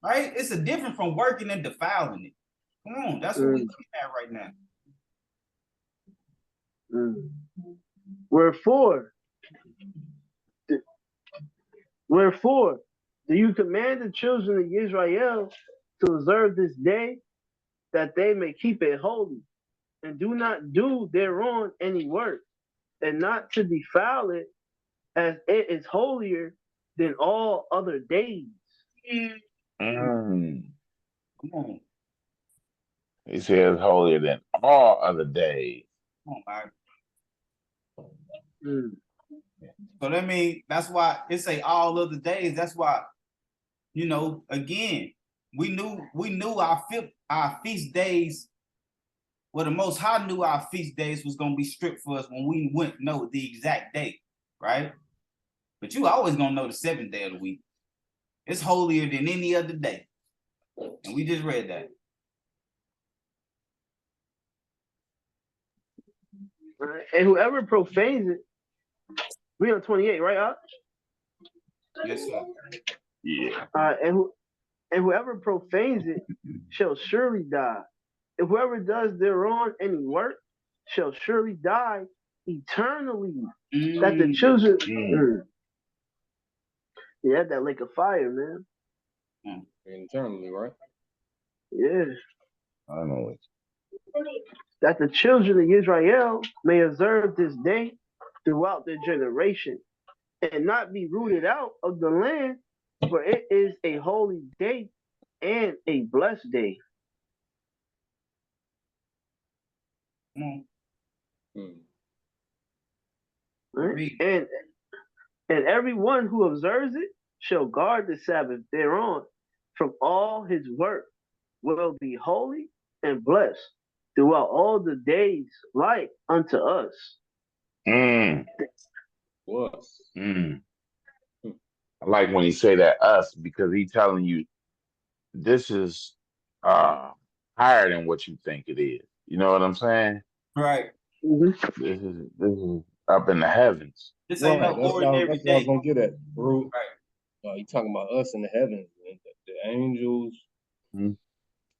right? It's a different from working and defiling it. Come on, that's what we're looking at right now. Wherefore, do you command the children of Israel to observe this day, that they may keep it holy, and do not do thereon any work, and not to defile it, as it is holier than all other days? Come on. He says holier than all other days. Come on, man. So that means that's why it say all other days. That's why, again, we knew our feast days. Well, the Most High knew our feast days was gonna be strict for us when we wouldn't know the exact date, right? But you always gonna know the 7th day of the week. It's holier than any other day, and we just read that. And whoever profanes it, we on 28, right? Yes, sir. Yeah. And whoever profanes it shall surely die. And whoever does thereon any work shall surely die eternally. That the children, yeah, that lake of fire, man. Eternally, right? Yeah. I know it. That the children of Israel may observe this day throughout their generation, and not be rooted out of the land, for it is a holy day and a blessed day. Right? And everyone who observes it shall guard the Sabbath thereon from all his work, will be holy and blessed throughout all the days, like unto us. I like when he say that us, because he telling you this is higher than what you think it is. You know what I'm saying? Right. This is up in the heavens. This ain't no ordinary that's day. What I was gonna get at, bro. Right. You talking about us in the heavens, the angels,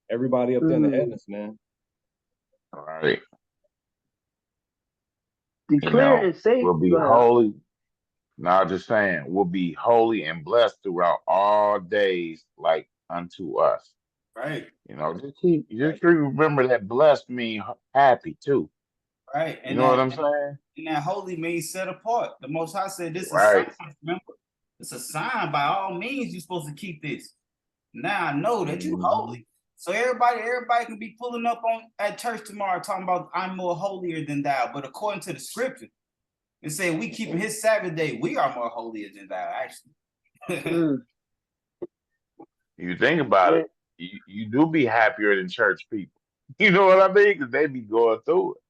everybody up there in the heavens, man. All right. Declare and say, we'll be holy. Now, just saying, we'll be holy and blessed throughout all days, like unto us. Right. Just remember that blessed mean happy too. Right. You know what I'm saying? And that holy means set apart. The Most High said this is a Right. sign. Remember, it's a sign. By all means, you're supposed to keep this. Now I know that you holy. So everybody can be pulling up at church tomorrow talking about I'm more holier than thou. But according to the scripture, it said we keeping his Sabbath day. We are more holier than thou, actually. You think about it, you do be happier than church people. You know what I mean? Because they be going through it.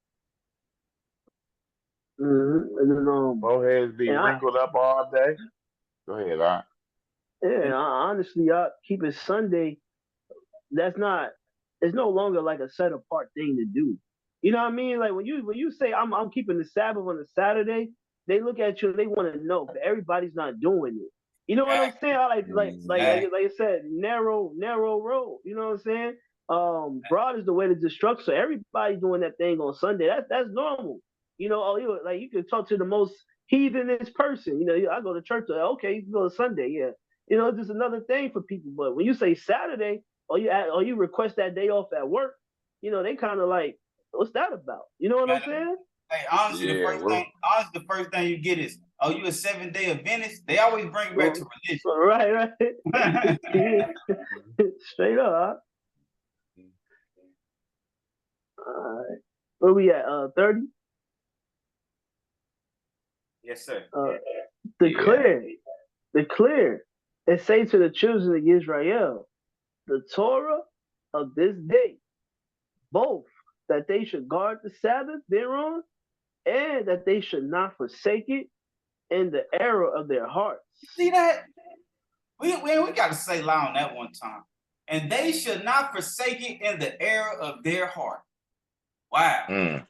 And then, foreheads be wrinkled up all day. Go ahead, honestly, keeping Sunday, it's no longer like a set apart thing to do. You know what I mean? Like when you say I'm keeping the Sabbath on a Saturday, they look at you and they want to know, but everybody's not doing it. You know what I'm saying? Like I said, narrow road. You know what I'm saying? Broad is the way to destruction. So everybody's doing that thing on Sunday. That's normal. You know, you can talk to the most heathenist person. You know, I go to church. Okay, you can go to Sunday. Yeah. You know, it's just another thing for people. But when you say Saturday, or you request that day off at work, you know, they kind of like, what's that about? You know what I'm saying? Hey, honestly, the first thing you get is, oh, you a 7-day Adventist? They always bring you back to religion. Right. Straight up. All right. Where we at? 30? Yes, sir. Declare, and say to the children of Israel, the Torah of this day, both that they should guard the Sabbath thereon, and that they should not forsake it in the error of their hearts. See that? We got to say loud on that one time. And they should not forsake it in the error of their heart. Wow.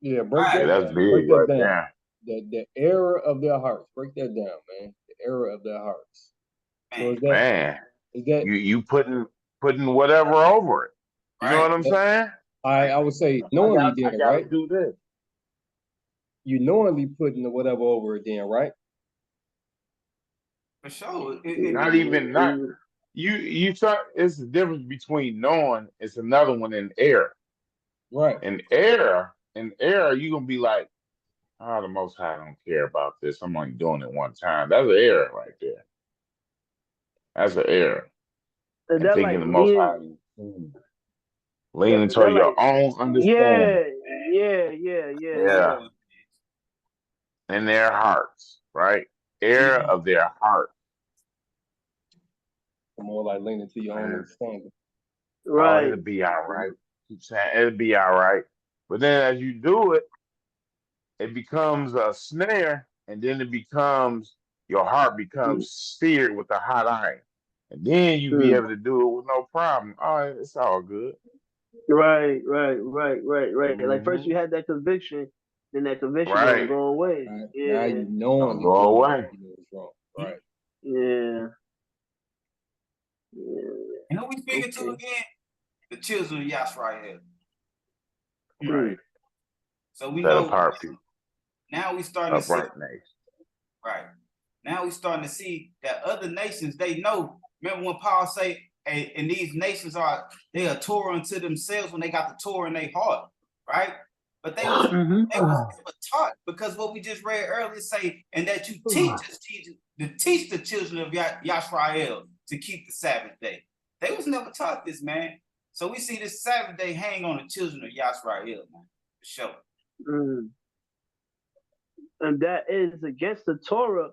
Yeah, break that down. The error of their hearts. Break that down, man. The error of their hearts. So is that you putting whatever over it. You know what I'm saying? I would say knowingly then, right? Do this. You knowingly putting whatever over it then, right? For sure. You try. It's the difference between knowing. It's another one in error. Right. In error, you gonna be like, oh, the Most High don't care about this. I'm only doing it one time. That's an error right there. That's an error. And thinking the Most High, leaning toward your own understanding. Yeah. In their hearts, right? Error of their heart. More like leaning to your own understanding. Right. Oh, it'll be all right. Keep saying it'll be all right. But then as you do it, it becomes a snare, and then your heart becomes seared with a hot iron. And then you be able to do it with no problem. Oh, it's all good. Right. Like first you had that conviction, then that conviction will go away. Right. Yeah. Now you knowing go away. It's wrong. Right. Yeah. And who we speaking to again? The children of Yashrael. Right. So we that know apart people. Now we starting to see. Nation. Right. Now we starting to see that other nations, they know. Remember when Paul say, hey, and these nations are Torah unto themselves when they got the Torah in their heart, right? But they was never taught, because what we just read earlier say, and that you teach the children of Yashrael to keep the Sabbath day. They was never taught this, man. So we see this Sabbath day hang on the children of Yashrael, man, for sure. And that is against the Torah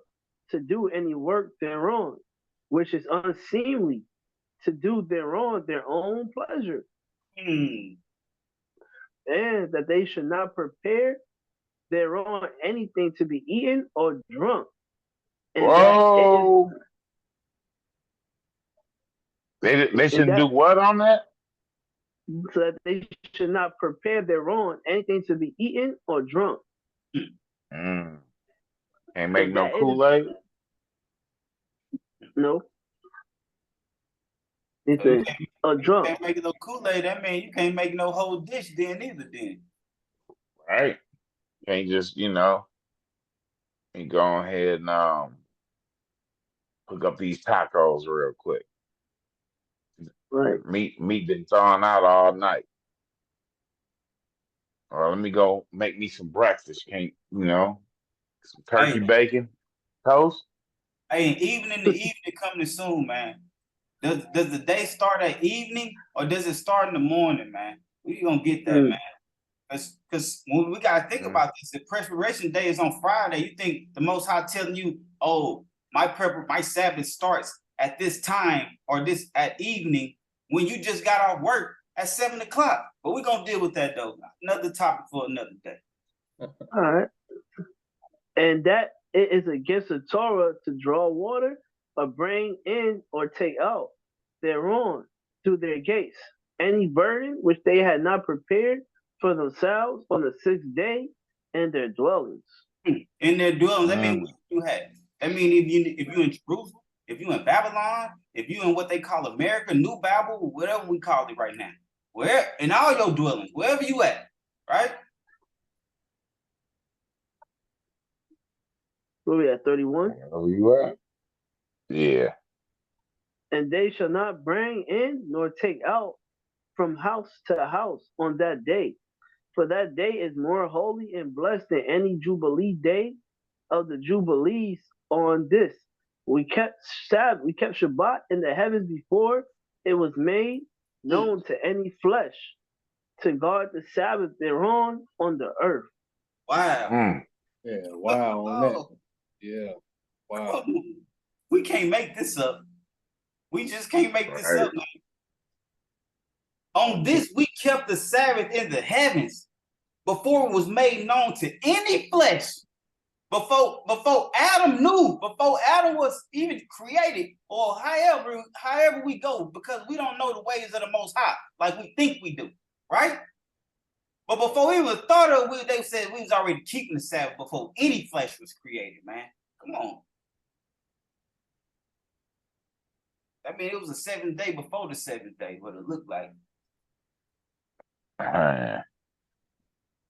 to do any work thereon, which is unseemly to do thereon their own pleasure. And that they should not prepare thereon anything to be eaten or drunk. And whoa! They shouldn't do what on that? So that they should not prepare thereon anything to be eaten or drunk. Can't make no Kool-Aid? No. It's a drunk. You can't make no Kool-Aid. That means you can't make no whole dish then either then. Right. Can't just, and go ahead and hook up these tacos real quick. Right. Meat been thawing out all night. Or let me go make me some breakfast. Can't, some turkey, Hey, bacon, toast. hey, the evening coming soon, man. Does the day start at evening or does it start in the morning, man? We gonna get that, man. Because when we gotta think about this, the preparation day is on Friday. You think the Most High telling you, oh, my Sabbath starts at this time or this at evening when you just got off work at 7 o'clock. But we're gonna deal with that though. Another topic for another day. All right. And that it is against the Torah to draw water or bring in or take out thereon through their gates any burden which they had not prepared for themselves on the 6th day in their dwellings. In their dwellings, that means you had. That means if you in Jerusalem, if you in Babylon, if you in what they call America, New Babel, whatever we call it right now, where in all your dwellings, wherever you at, right? Where we at 31? Where you at? Yeah. And they shall not bring in nor take out from house to house on that day. For that day is more holy and blessed than any Jubilee day of the Jubilees on this. We kept Shabbat in the heavens before it was made known to any flesh, to guard the Sabbath thereon on the earth. Wow. Yeah, wow on that. Yeah, wow. We can't make this up. We just can't make this up, man. On this, we kept the Sabbath in the heavens before it was made known to any flesh. Before Adam knew, before Adam was even created, or however we go, because we don't know the ways of the Most High like we think we do, right? But before we even thought of it, they said we was already keeping the Sabbath before any flesh was created, man. Come on. I mean, it was the 7th day before the 7th day, what it looked like.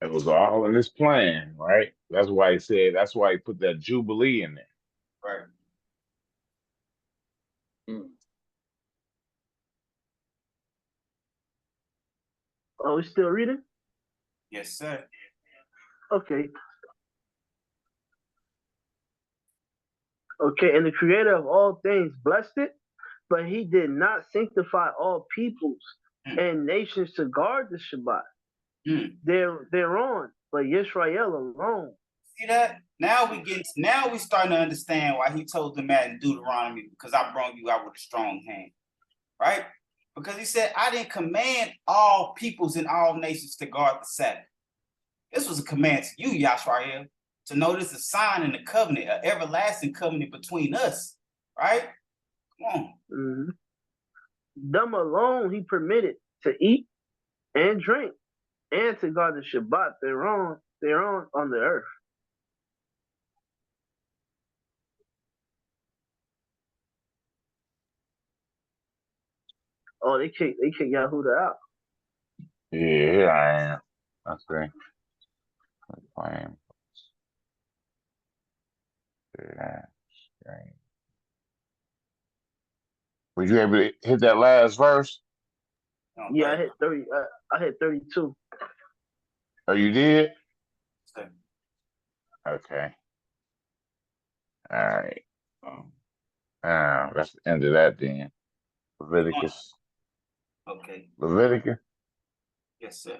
It was all in his plan, right? That's why he put that Jubilee in there. Right. Oh, we still reading? Yes, sir. Okay. Okay, and the creator of all things blessed it, but he did not sanctify all peoples and nations to guard the Shabbat. Thereon, but Yisrael alone. See that? Now we starting to understand why he told them that in Deuteronomy, because I brought you out with a strong hand, right? Because he said, I didn't command all peoples and all nations to guard the Sabbath. This was a command to you, Yisrael, to know this is a sign in the covenant, an everlasting covenant between us, right? Come on. Mm-hmm. Them alone he permitted to eat and drink and to guard the Shabbat thereon on the earth. Oh, they kicked Yahuda out. Yeah, here I am. That's great. Were you able to hit that last verse? Yeah, I hit 30. I hit 32. Oh, you did? Okay. All right. That's the end of that then. Leviticus. Okay. Leviticus? Yes, sir.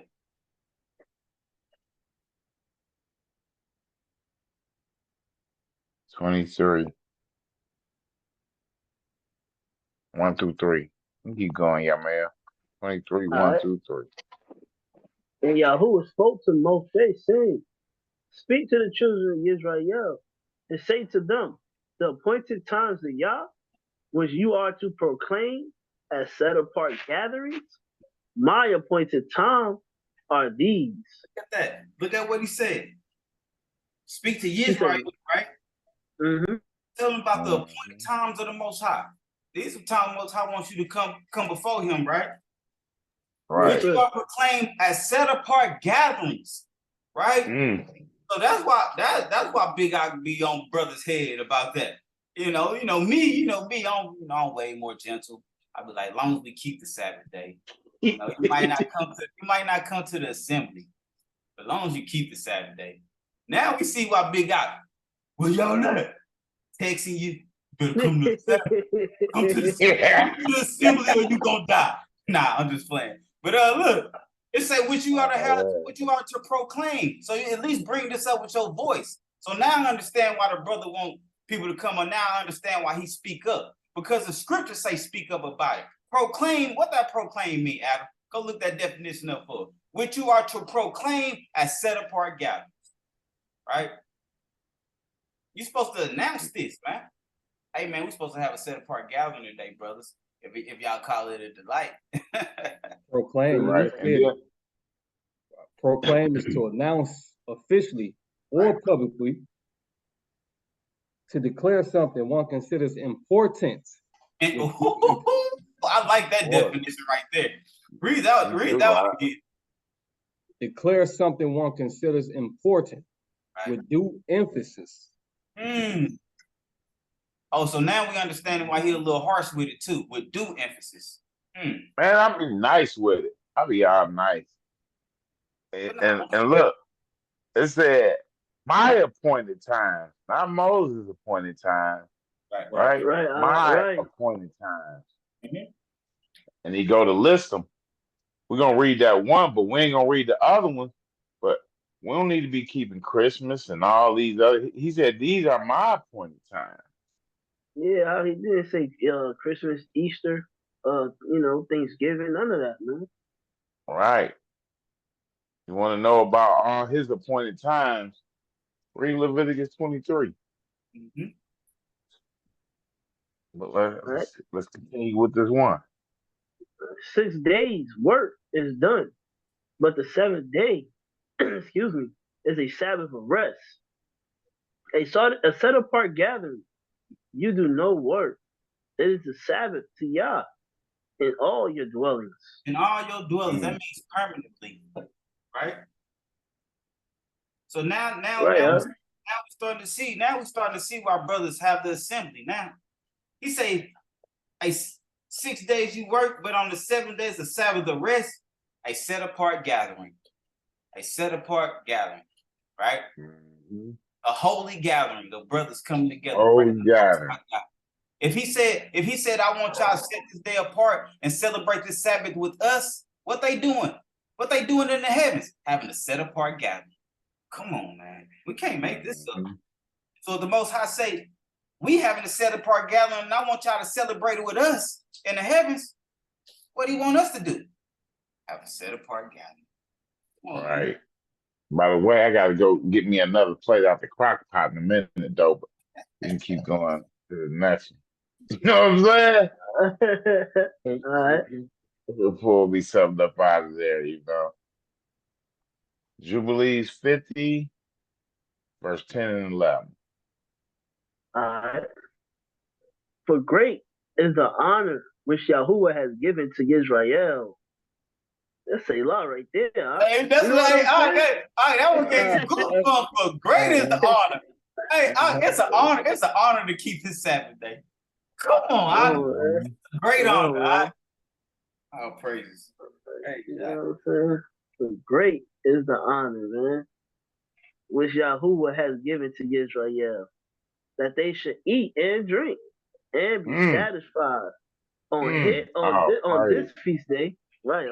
(23) 1 through 3. You keep going, Yamael. 23, 1 through 3. And Yahuwah spoke to Moshe, saying, speak to the children of Israel and say to them, the appointed times of Yah, which you are to proclaim as set apart gatherings, my appointed time are these. Look at that. Look at what he said. Speak to Israel, right? Mm-hmm. Tell them about the appointed times of the Most High. These are times the Most High wants you to come before him, right? Right. Which you are proclaimed as set apart gatherings, right? So that's why Big I be on brother's head about that. Me, I'm way more gentle. I be like, as long as we keep the Sabbath day, you might not come to the assembly. as long as you keep the Sabbath day. Now we see why Big Out. Well, y'all not texting you. Better come to the Sabbath. Come to the assembly or you gonna die. Nah, I'm just playing. But look, it say what you ought to proclaim. So you at least bring this up with your voice. So now I understand why the brother want people to come on. Now I understand why he speak up. Because the scriptures say speak up about it. Proclaim, what that proclaim mean, Adam? Go look that definition up for. Which you are to proclaim as set apart gatherings. Right? You're supposed to announce this, man. Hey, man, we're supposed to have a set apart gathering today, brothers. If y'all call it a delight. Proclaim, right. proclaim is to announce officially or publicly, to declare something one considers important. And, I like that definition right there. Read that one again. Declare something one considers important with due emphasis. Oh, so now we understand why he's a little harsh with it too, with due emphasis. Man, I be nice with it. I be all nice. And look, it said my appointed time, not Moses' appointed time. Right? My appointed times. And he go to list them. We're gonna read that one, but we ain't gonna read the other one. But we don't need to be keeping Christmas and all these other. He said these are my appointed times. Yeah, how he didn't say Christmas, Easter, Thanksgiving, none of that, man. Right. You want to know about all his appointed times? Read Leviticus 23. But let's continue with this one. 6 days work is done, but the seventh day, excuse me, is a Sabbath of rest. A set apart gathering. You do no work. It is the Sabbath to Yah in all your dwellings. In all your dwellings, that means permanently, right? So now we're starting to see. Now we're starting to see why brothers have the assembly. Now he say, 6 days you work, but on the 7th day is the Sabbath of rest. A set apart gathering. A set apart gathering, right? A holy gathering of brothers coming together. Holy gathering. If he said, I want y'all to set this day apart and celebrate this Sabbath with us, what they doing? What they doing in the heavens? Having a set apart gathering. Come on, man. We can't make this up. So the Most High say, we having a set apart gathering, and I want y'all to celebrate it with us in the heavens. What do you want us to do? Have a set apart gathering. All right. By the way, I gotta go get me another plate out the crock pot in a minute, though. But we can keep going to the next one. You know what I'm saying? All right. Before we summed up out of there, Jubilees 50, verse 10 and 11. All right. For great is the honor which Yahuwah has given to Israel. That's a lot right there. Huh? Hey, that's that one gave you goosebumps. For great is the honor. Hey, it's an honor. It's an honor to keep this Sabbath day. Come on, great honor. Oh, praises. Hey, you know what I'm saying? For great is the honor, man, which Yahuwah has given to Israel, that they should eat and drink and be satisfied on this feast day. Right.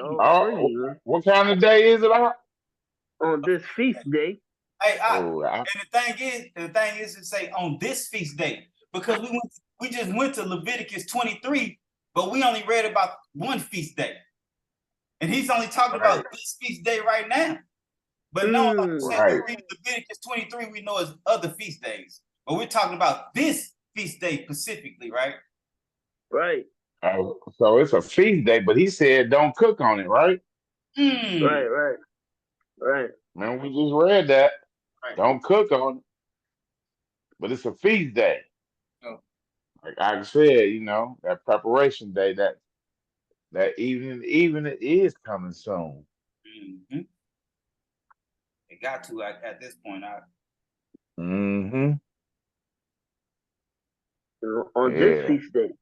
What kind of day is it on this feast day? Hey, and the thing is to say on this feast day, because we just went to Leviticus 23, but we only read about one feast day. And he's only talking about this feast day right now. But no, like you said, we read Leviticus 23, we know it's other feast days. But we're talking about this feast day specifically, right? Right. So it's a feast day, but he said don't cook on it, right? Right. Man, we just read that. Right. Don't cook on it. But it's a feast day. Oh. Like I said, that preparation day, that evening it is coming soon. It got to at this point. On this feast day.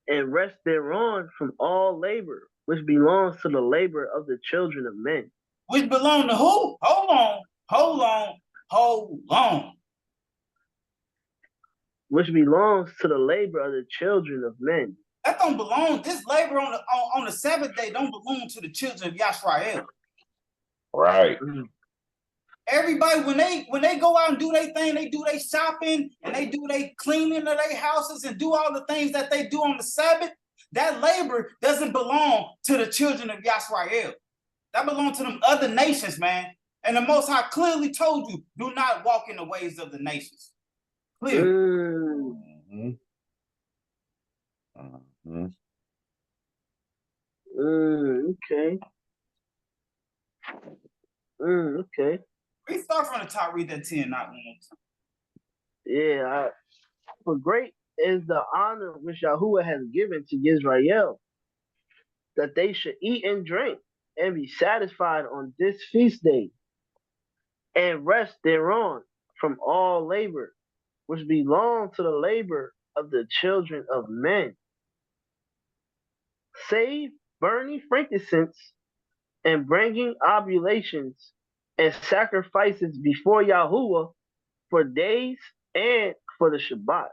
And rest thereon from all labor, which belongs to the labor of the children of men. which belong to who? Hold on. Which belongs to the labor of the children of men. That don't belong. This labor on the Sabbath day don't belong to the children of Yisrael. Right. Everybody, when they go out and do their thing, they do their shopping and they do their cleaning of their houses and do all the things that they do on the Sabbath. That labor doesn't belong to the children of Yisrael. That belongs to them other nations, man. And the Most High clearly told you, do not walk in the ways of the nations. Clearly. Okay. Okay. We start from the top, read that 10, not one more time. Yeah. For great is the honor which Yahuwah has given to Israel, that they should eat and drink and be satisfied on this feast day, and rest thereon from all labor, which belong to the labor of the children of men, save burning frankincense and bringing oblations and sacrifices before Yahuwah for days and for the Shabbat.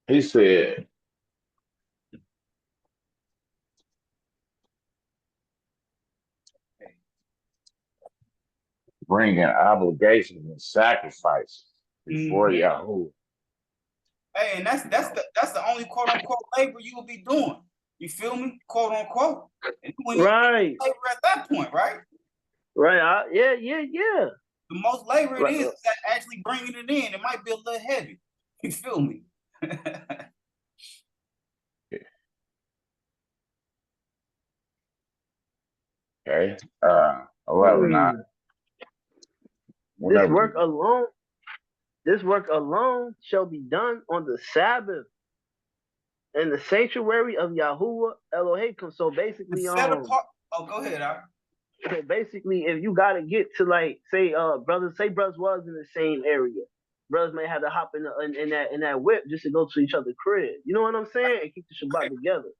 He said, bringing obligations and sacrifices before Yahuwah. Hey, and that's the only quote unquote labor you will be doing. You feel me? Quote unquote. And when right. You labor at that point, right? Right. Yeah. The most labor it is actually bringing it in. It might be a little heavy. You feel me? Okay. 11. This work alone shall be done on the Sabbath in the sanctuary of Yahuwah Elohim. So basically, go ahead, So basically, if you gotta get to brothers was in the same area, brothers may have to hop in that whip just to go to each other's crib. You know what I'm saying? And keep the Shabbat together.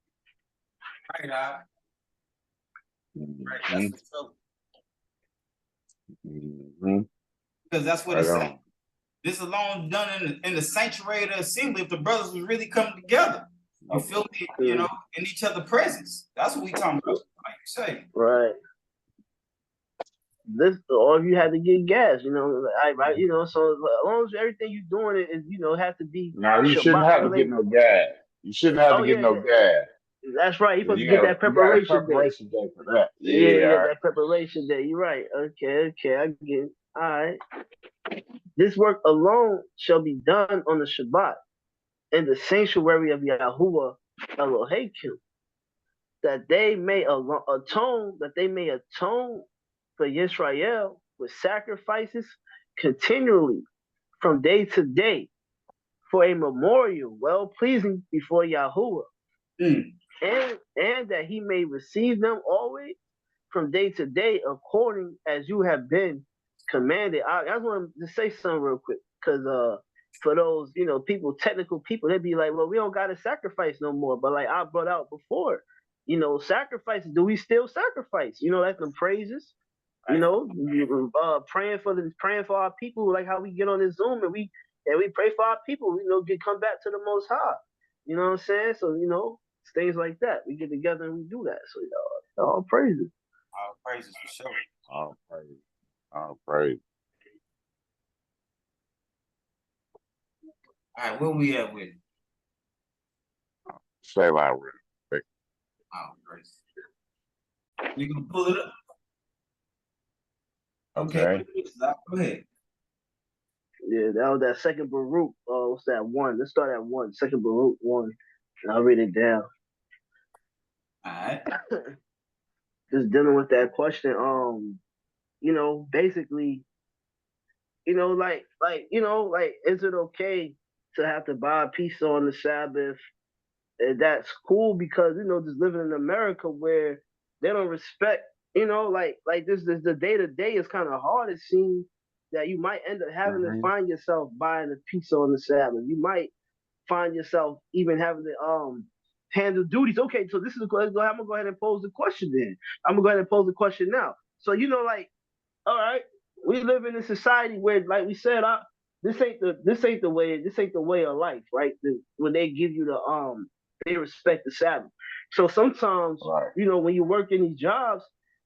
Right. Because that's what it's saying. This alone done in the sanctuary of the assembly. If the brothers was really coming together, you feel me? You know, in each other's presence. That's what we talking about. Like you say. Right. This, or if you had to get gas, you know, right? You know, so as long as everything you're doing is, you know, have to be. No, you shouldn't have to get no gas. You shouldn't have to get no gas. That's right. You're supposed to get that preparation day for that. Yeah, that preparation day. You're right. Okay, I get it. All right. This work alone shall be done on the Shabbat in the sanctuary of Yahuwah Elohim, that they may atone for Yisrael with sacrifices continually from day to day, for a memorial well pleasing before Yahuwah, and that he may receive them always from day to day according as you have been commanded. I just want to say something real quick, because for those, you know, technical people, they'd be like, well, we don't got to sacrifice no more. But like I brought out before, you know, sacrifices, do we still sacrifice? You know, like them praises, you know, praying for our people, like how we get on this Zoom and we pray for our people, you know, come back to the Most High. You know what I'm saying? So, you know, things like that. We get together and we do that. So, all praises. All praises for sure. All praises. All praise. All right, where we at with it? Say that real quick. All praise. You gonna pull it up? Okay. Go ahead. Yeah, that was that second Baruch. What's that one? Let's start at 1. Second Baruch 1. And I'll read it down. All right. Just dealing with that question. You know, basically, you know, like, is it okay to have to buy a pizza on the Sabbath? And that's cool because, you know, just living in America where they don't respect, you know, like this the day to day is kind of hard. It seems that you might end up having to find yourself buying a pizza on the Sabbath. You might find yourself even having to handle duties. Okay, so this is I'm gonna go ahead and pose the question then. I'm gonna go ahead and pose the question now. So like, all right, we live in a society where, like we said, this ain't the way of life, right? When they give you they respect the Sabbath. So sometimes, Right. when you work in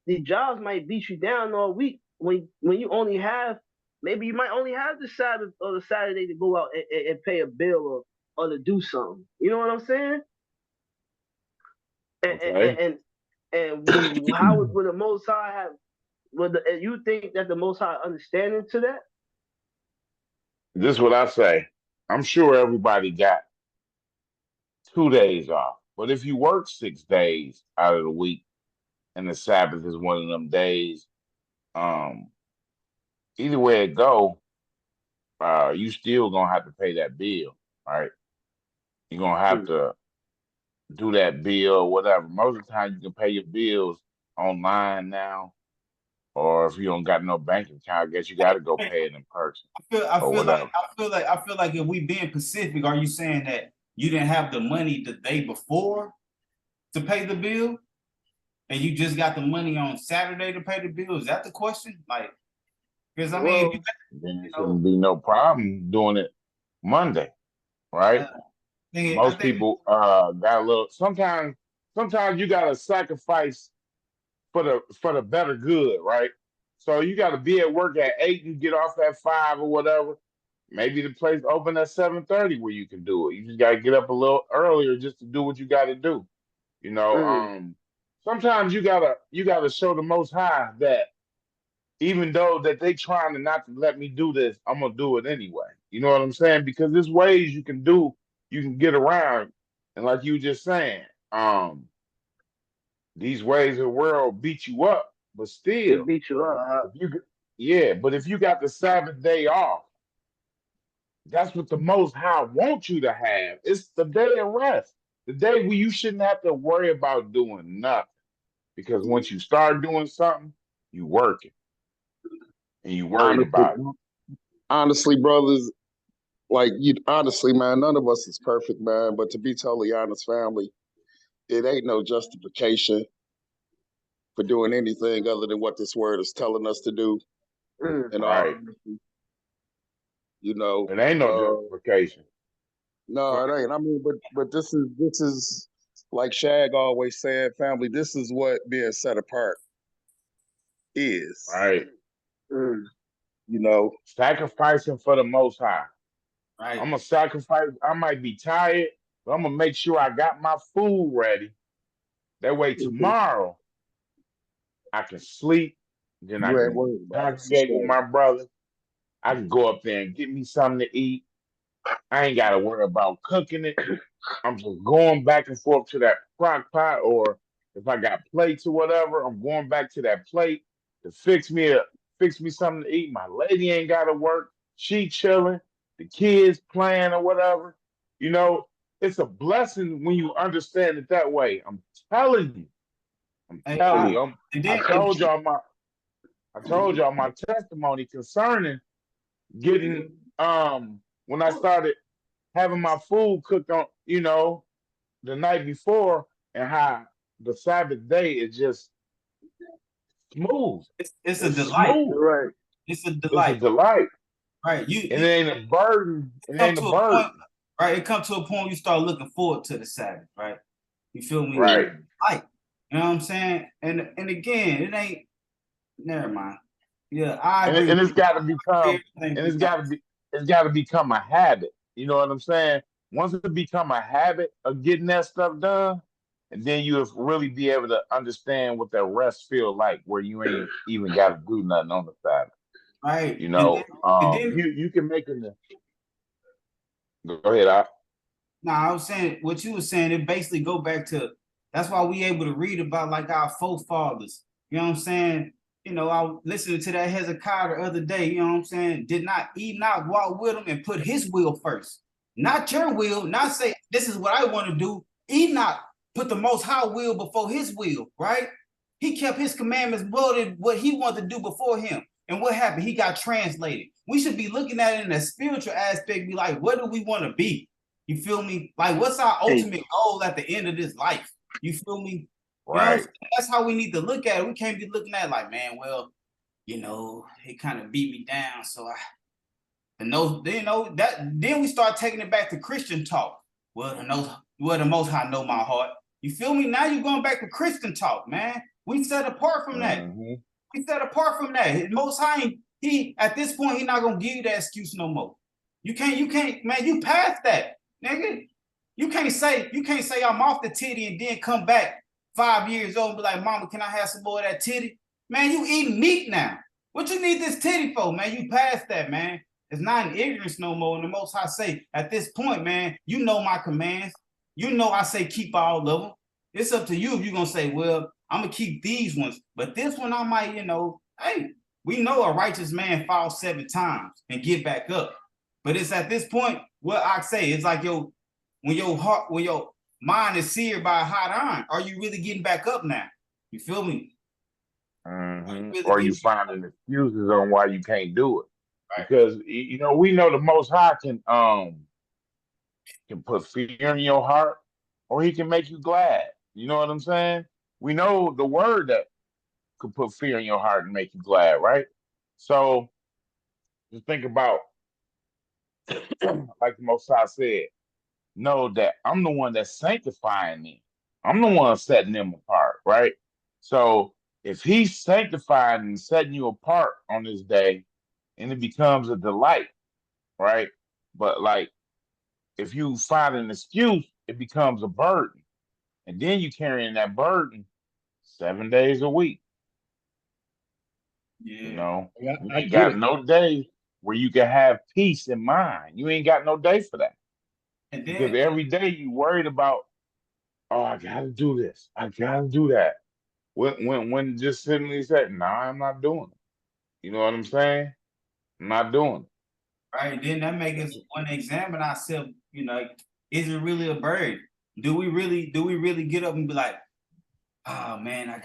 these jobs might beat you down all week. When you only have, maybe you might only have the Sabbath or the Saturday to go out and pay a bill or to do something. You know what I'm saying? Okay. And how would the Most High have? You think that the Most High understanding to that? This is what I say. I'm sure everybody got 2 days off, but if you work 6 days out of the week and the Sabbath is one of them days, um, either way it go, you still gonna have to pay that bill, right? You're gonna have Mm. to do that bill or whatever. Most of the time, you can pay your bills online now, or if you don't got no bank account, I guess you got to go pay it in person or whatever. I feel like if we being Pacific, are you saying that you didn't have the money the day before to pay the bill, and you just got the money on Saturday to pay the bill? Is that the question? Like, because I mean, Well, Then there shouldn't be no problem doing it Monday, uh, right? I Most think people got a little. Sometimes you got to sacrifice for the better good, right? So you got to be at work at 8, you get off at 5 or whatever. Maybe the place open at 7:30 where you can do it. You just got to get up a little earlier just to do what you got to do. You know, mm, sometimes you gotta show the Most High that even though that they trying to not to let me do this, I'm gonna do it anyway. You know what I'm saying? Because there's ways you can get around, and like you just saying, these ways of the world beat you up, but it still, beat you up. if you yeah, but if you got the Sabbath day off, that's what the Most High wants you to have. It's the day of rest, the day where you shouldn't have to worry about doing nothing. Because once you start doing something, you working and you worried Honestly, about it. honestly, brothers, like you, honestly, man, none of us is perfect, man. But to be totally honest, family, it ain't no justification for doing anything other than what this word is telling us to do. Mm. And Right. you know, It ain't no justification. no, it ain't. I mean, but this is like Shag always said, family. This is what being set apart is. Right. Mm. You know, Sacrificing for the Most High. right. I'm gonna sacrifice. I might be tired, but I'm gonna make sure I got my food ready. That way Mhm. tomorrow I can sleep. Then I you ain't can worried about it. congregate with my brothers. I can go up there and get me something to eat. I ain't gotta worry about cooking it. I'm just going back and forth to that crock pot, or if I got plates or whatever, I'm going back to that plate to fix me something to eat. My lady ain't gotta work. She chilling, the kids playing or whatever. You know, it's a blessing when you understand it that way. I'm telling you. I'm Hey, telling you. and I then told y'all my testimony concerning getting when I started having my food cooked on, the night before, and how the Sabbath day is just smooth. it's a It's delight. smooth. Right. It's a It's a delight, delight. right? And it ain't a burden. It Come ain't a to a point, burden. right? It comes to a point you start looking forward to the Sabbath, right? You feel me? Right. Like, you know what I'm saying? And again, it ain't. Never mind. Yeah, I agree And with it's gotta become everything and you got. it's gotta become a habit. You know what I'm saying? Once it become a habit of getting that stuff done, and then you'll really be able to understand what that rest feel like, where you ain't even gotta do nothing on the Sabbath. Right. You And know, then you can make it. Go ahead. I was saying what you were saying, it basically go back to that's why we able to read about like our forefathers. You know what I'm saying? I was listening to that Hezekiah the other day, you know what I'm saying? Did not Enoch walk with him and put his will first, not your will, not say this is what I want to do. Enoch put the most high will before his will, right? He kept his commandments more than what he wanted to do before him. And what happened? He got translated. We should be looking at it in a spiritual aspect, be like, what do we want to be? You feel me? Like, what's our ultimate goal at the end of this life? You feel me? Right. You know, that's how we need to look at it. We can't be looking at it like, man, well, you know, he kind of beat me down. So then we start taking it back to Christian talk. Well, the Most High know my heart. You feel me? Now you're going back to Christian talk, man. We set apart from that. We set apart from that. The Most High, he at this point, he's not gonna give you that excuse no more. You can't, man. You past that, nigga. You can't say I'm off the titty and then come back 5 years old and be like, Mama, can I have some more of that titty? Man, you eating meat now. What you need this titty for, man? You past that, man. It's not in ignorance no more. And the Most High say, at this point, man, you know my commands. You know I say keep all of them. It's up to you if you're gonna say, well, I'm gonna keep these ones, but this one I might, you know, hey, we know a righteous man falls 7 times and get back up. But it's at this point, what I say, it's like when your mind is seared by a hot iron, are you really getting back up now? You feel me? Or you finding excuses on why you can't do it. Right. Because you know, we know the Most High can put fear in your heart, or he can make you glad. You know what I'm saying? We know the word that could put fear in your heart and make you glad, right? So just think about, like the Most High said, know that I'm the one that's sanctifying them. I'm the one setting them apart, right? So if he's sanctifying and setting you apart on this day, and it becomes a delight, right? But like, if you find an excuse, it becomes a burden. And then you carrying that burden 7 days a week. Yeah. You know, Yeah, you I ain't get got it. no day where you can have peace in mind. You ain't got no day for that. And Because then every day you worried about, oh, I gotta do this. I gotta do that. When just simply said, nah, I'm not doing it. You know what I'm saying? I'm not doing it. right, then that makes us want to examine ourselves, you know, is it really a bird? Do we really get up and be like, oh man, I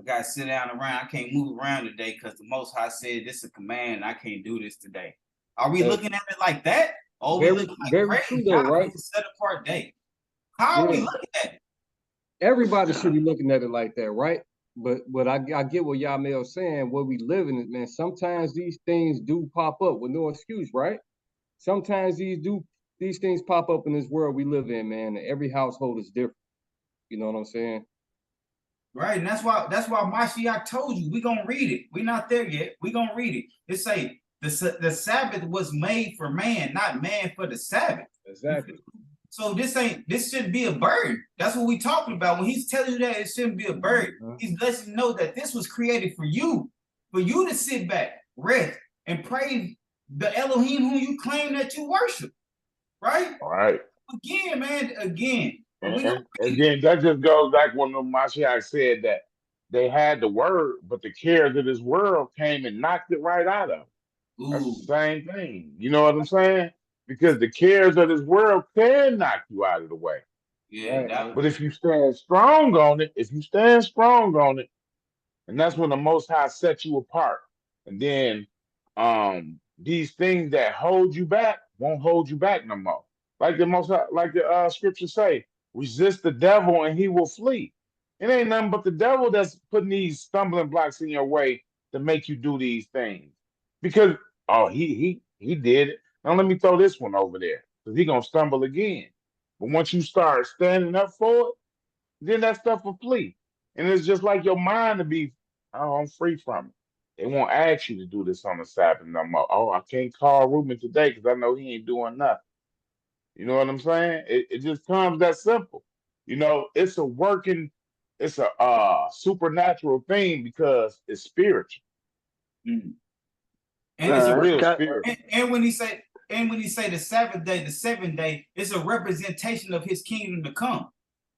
gotta sit down around. I can't move around today because the Most High said this is a command. I can't do this today. Are we looking at it like that? Or are we looking like, very true though, right? It's a set apart day. How are we looking at it? Everybody should be looking at it like that, right? But I get what Yamel saying. Where we live in it, man. Sometimes these things do pop up with no excuse, right? Sometimes these things pop up in this world we live in, man. Every household is different. You know what I'm saying? Right, and that's why Mashiach told you we're gonna read it. We're not there yet. We're gonna read it. It say the Sabbath was made for man, not man for the Sabbath. Exactly. So this shouldn't be a burden. That's what we talking about. When he's telling you that it shouldn't be a burden, he's letting you know that this was created for you to sit back, rest, and praise the Elohim whom you claim that you worship. Right? All right. Again, man, again. And then that just goes back when the Mashiach said that they had the word, but the cares of this world came and knocked it right out of them. That's the same thing. You know what I'm saying? Because the cares of this world can knock you out of the way. Yeah. But if you stand strong on it, and that's when the Most High set you apart. And then these things that hold you back won't hold you back no more. Like the scriptures say, resist the devil and he will flee. It ain't nothing but the devil that's putting these stumbling blocks in your way to make you do these things. Because he did it. Now let me throw this one over there, because he gonna stumble again. But once you start standing up for it, then that stuff will flee. And it's just like your mind to be, oh, I'm free from it. They won't ask you to do this on the Sabbath no more. Oh, I can't call Ruben today because I know he ain't doing nothing. You know what I'm saying? It just comes that simple. You know, it's a supernatural thing because it's spiritual. And it's real spiritual. And when he say the Sabbath day, the 7th day, it's a representation of his kingdom to come.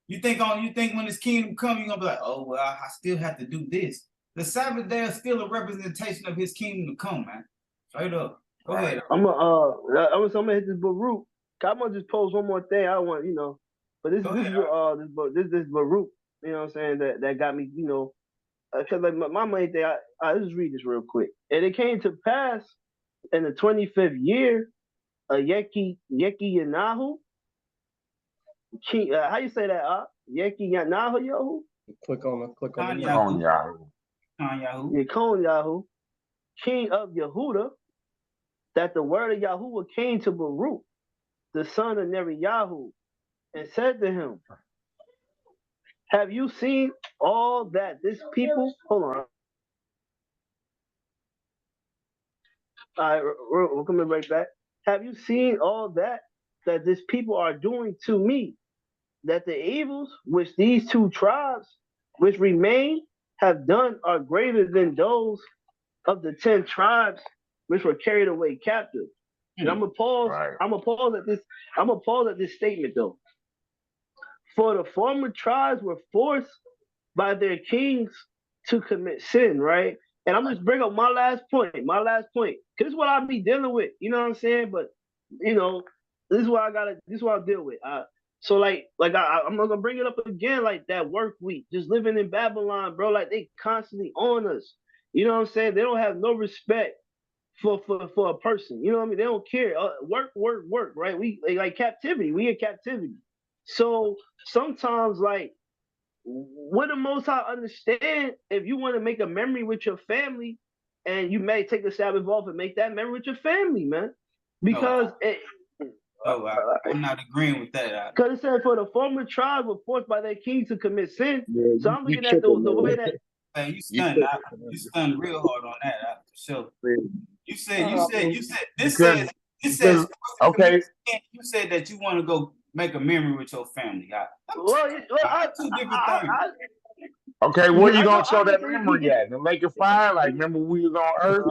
You think when his kingdom come, you're gonna be like, oh well, I still have to do this. The Sabbath day is still a representation of his kingdom to come, man. Straight up. Go ahead. I'm gonna hit this Baruch. I'm gonna just post one more thing. I want, but this Baruch, you know what I'm saying, that got me, because like my main thing, I just read this real quick. And it came to pass in the 25th year of Yeki Yanahu, King, how you say that? Yankee Yahoo? Click on the Khan link. On Yahoo. Yahoo. Khan Yahoo. Yekon Yahoo, king of Yehuda, that the word of Yahuwah came to Baruch, the son of Neriyahu, and said to him, have you seen all that this people, hold on, all right, we're coming right back. Have you seen all that this people are doing to me? That the evils which these two tribes which remain have done are greater than those of the 10 tribes which were carried away captive. And I'm gonna pause. Right. I'm gonna pause at this. I'm gonna pause at this statement though. For the former tribes were forced by their kings to commit sin, right? And I'm just bring up my last point. My last point, because this is what I be dealing with. You know what I'm saying? But you know, this is what I gotta. This is what I deal with. So I'm not gonna bring it up again. Like that work week, just living in Babylon, bro. Like they constantly on us. You know what I'm saying? They don't have no respect for a person. You know what I mean? They don't care. Work, right? We like captivity. We in captivity. So sometimes like what the most I understand if you want to make a memory with your family and you may take the Sabbath off and make that memory with your family, man. Because I'm not agreeing with that. Because it said for the former tribes were forced by their king to commit sin. Yeah, So I'm looking at tripping, the way man. that Hey, you stunned real hard on that, for sure. You said Okay. you said that you want to go make a memory with your family. Two different things. Okay, where you gonna show that memory at? The lake of fire? Like, remember we was on Earth?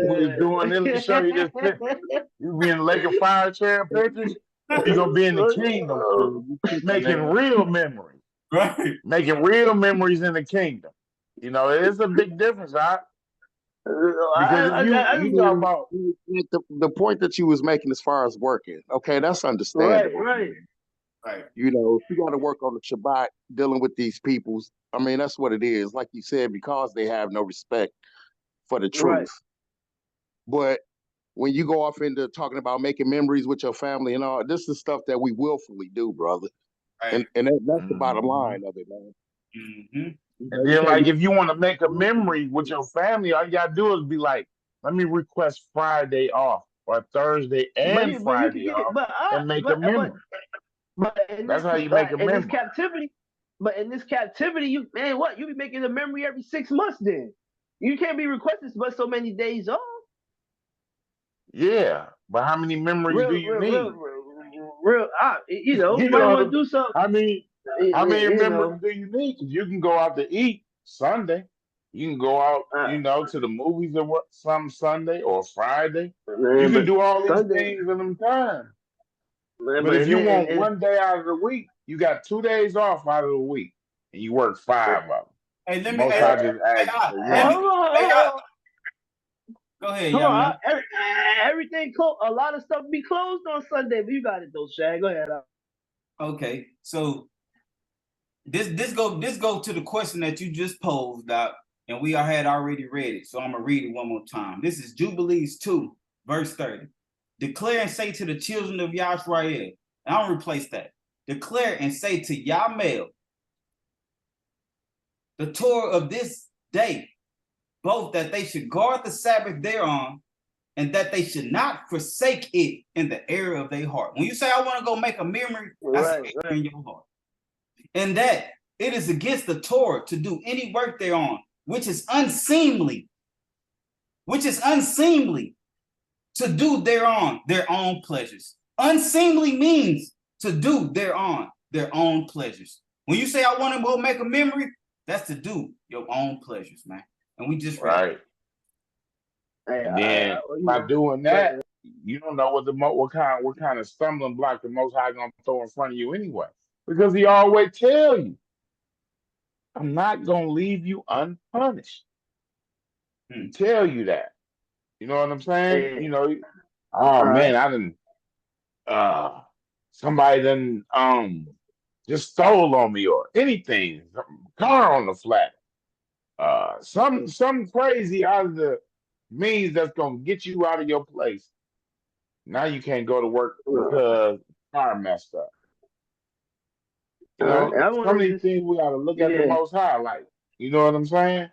We was doing this to show you this picture. You be in the lake of fire sharing pictures? You gonna be in the kingdom, making real memories. Right. Making real memories in the kingdom. You know, it's a big difference, right? Because if you talk about the point that you was making as far as working, okay, that's understandable. Right. You know, if you got to work on the Shabbat dealing with these peoples, I mean, that's what it is. Like you said, because they have no respect for the truth. Right. But when you go off into talking about making memories with your family and all, this is stuff that we willfully do, brother. Right. And that's the bottom line of it, man. Mm-hmm. And then, like, if you want to make a memory with your family, all you gotta do is be like, let me request Friday off or Thursday and Friday off and make a memory. That's how you make a memory. In this captivity, you be making a memory every 6 months then. You can't be requesting but so many days off. Yeah, but how many memories do you need? You might want to do something. How many memories do you need? Because you can go out to eat Sunday. You can go out, to the movies or some Sunday or Friday. You can do all these things in them times. But if you want one day out of the week, you got 2 days off out of the week, and you work 5 of them. Hey, let me. Most I just ask. Go ahead, everything closed. A lot of stuff be closed on Sunday, but you got it though, Shag. Go ahead. Okay, so this go to the question that you just posed, Doc, and we had already read it. So I'm gonna read it one more time. This is Jubilees 2, verse 30. Declare and say to the children of Yashrael, and I'll replace that. Declare and say to Yamel, the Torah of this day, both that they should guard the Sabbath thereon, and that they should not forsake it in the area of their heart. When you say, I want to go make a memory, that's in your heart. And that it is against the Torah to do any work thereon, which is unseemly to do thereon their own pleasures. Unseemly means to do thereon their own pleasures. When you say, I want to go make a memory, that's to do your own pleasures, man. And we just right. And then by doing that, you don't know what kind of stumbling block the Most High gonna throw in front of you anyway, because He always tell you, I'm not gonna leave you unpunished. Tell you that. You know what I'm saying? You know, man, I didn't. Somebody done just stole on me or anything. Car on the flat. Some crazy out of the means that's gonna get you out of your place. Now you can't go to work because the car messed up. You know, I some want of to these just things we gotta look at the yeah. Most High, like, you know what I'm saying?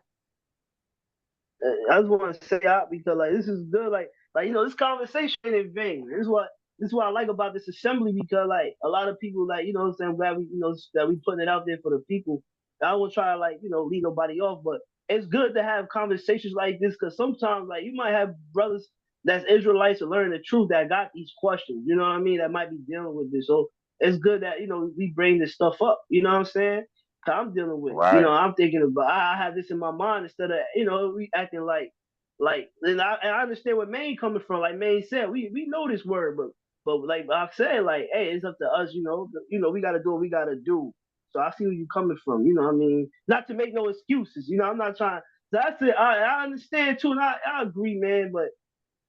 I just want to say out because like this is good. Like this conversation ain't in vain. This is what I like about this assembly because like a lot of people like what I'm saying. I'm glad we that we putting it out there for the people. I don't want to try to like lead nobody off, but it's good to have conversations like this because sometimes like you might have brothers that's Israelites and learning the truth that got these questions. You know what I mean? That might be dealing with this. So it's good that we bring this stuff up. You know what I'm saying? I'm dealing with. Right. I'm thinking about. I have this in my mind instead of we acting like. And I understand where Maine coming from. Like Maine said, we know this word, but like I said, like hey, it's up to us. We got to do what we got to do. So I see where you coming from. You know what I mean? Not to make no excuses. I'm not trying. That's it. I understand too, and I agree, man. But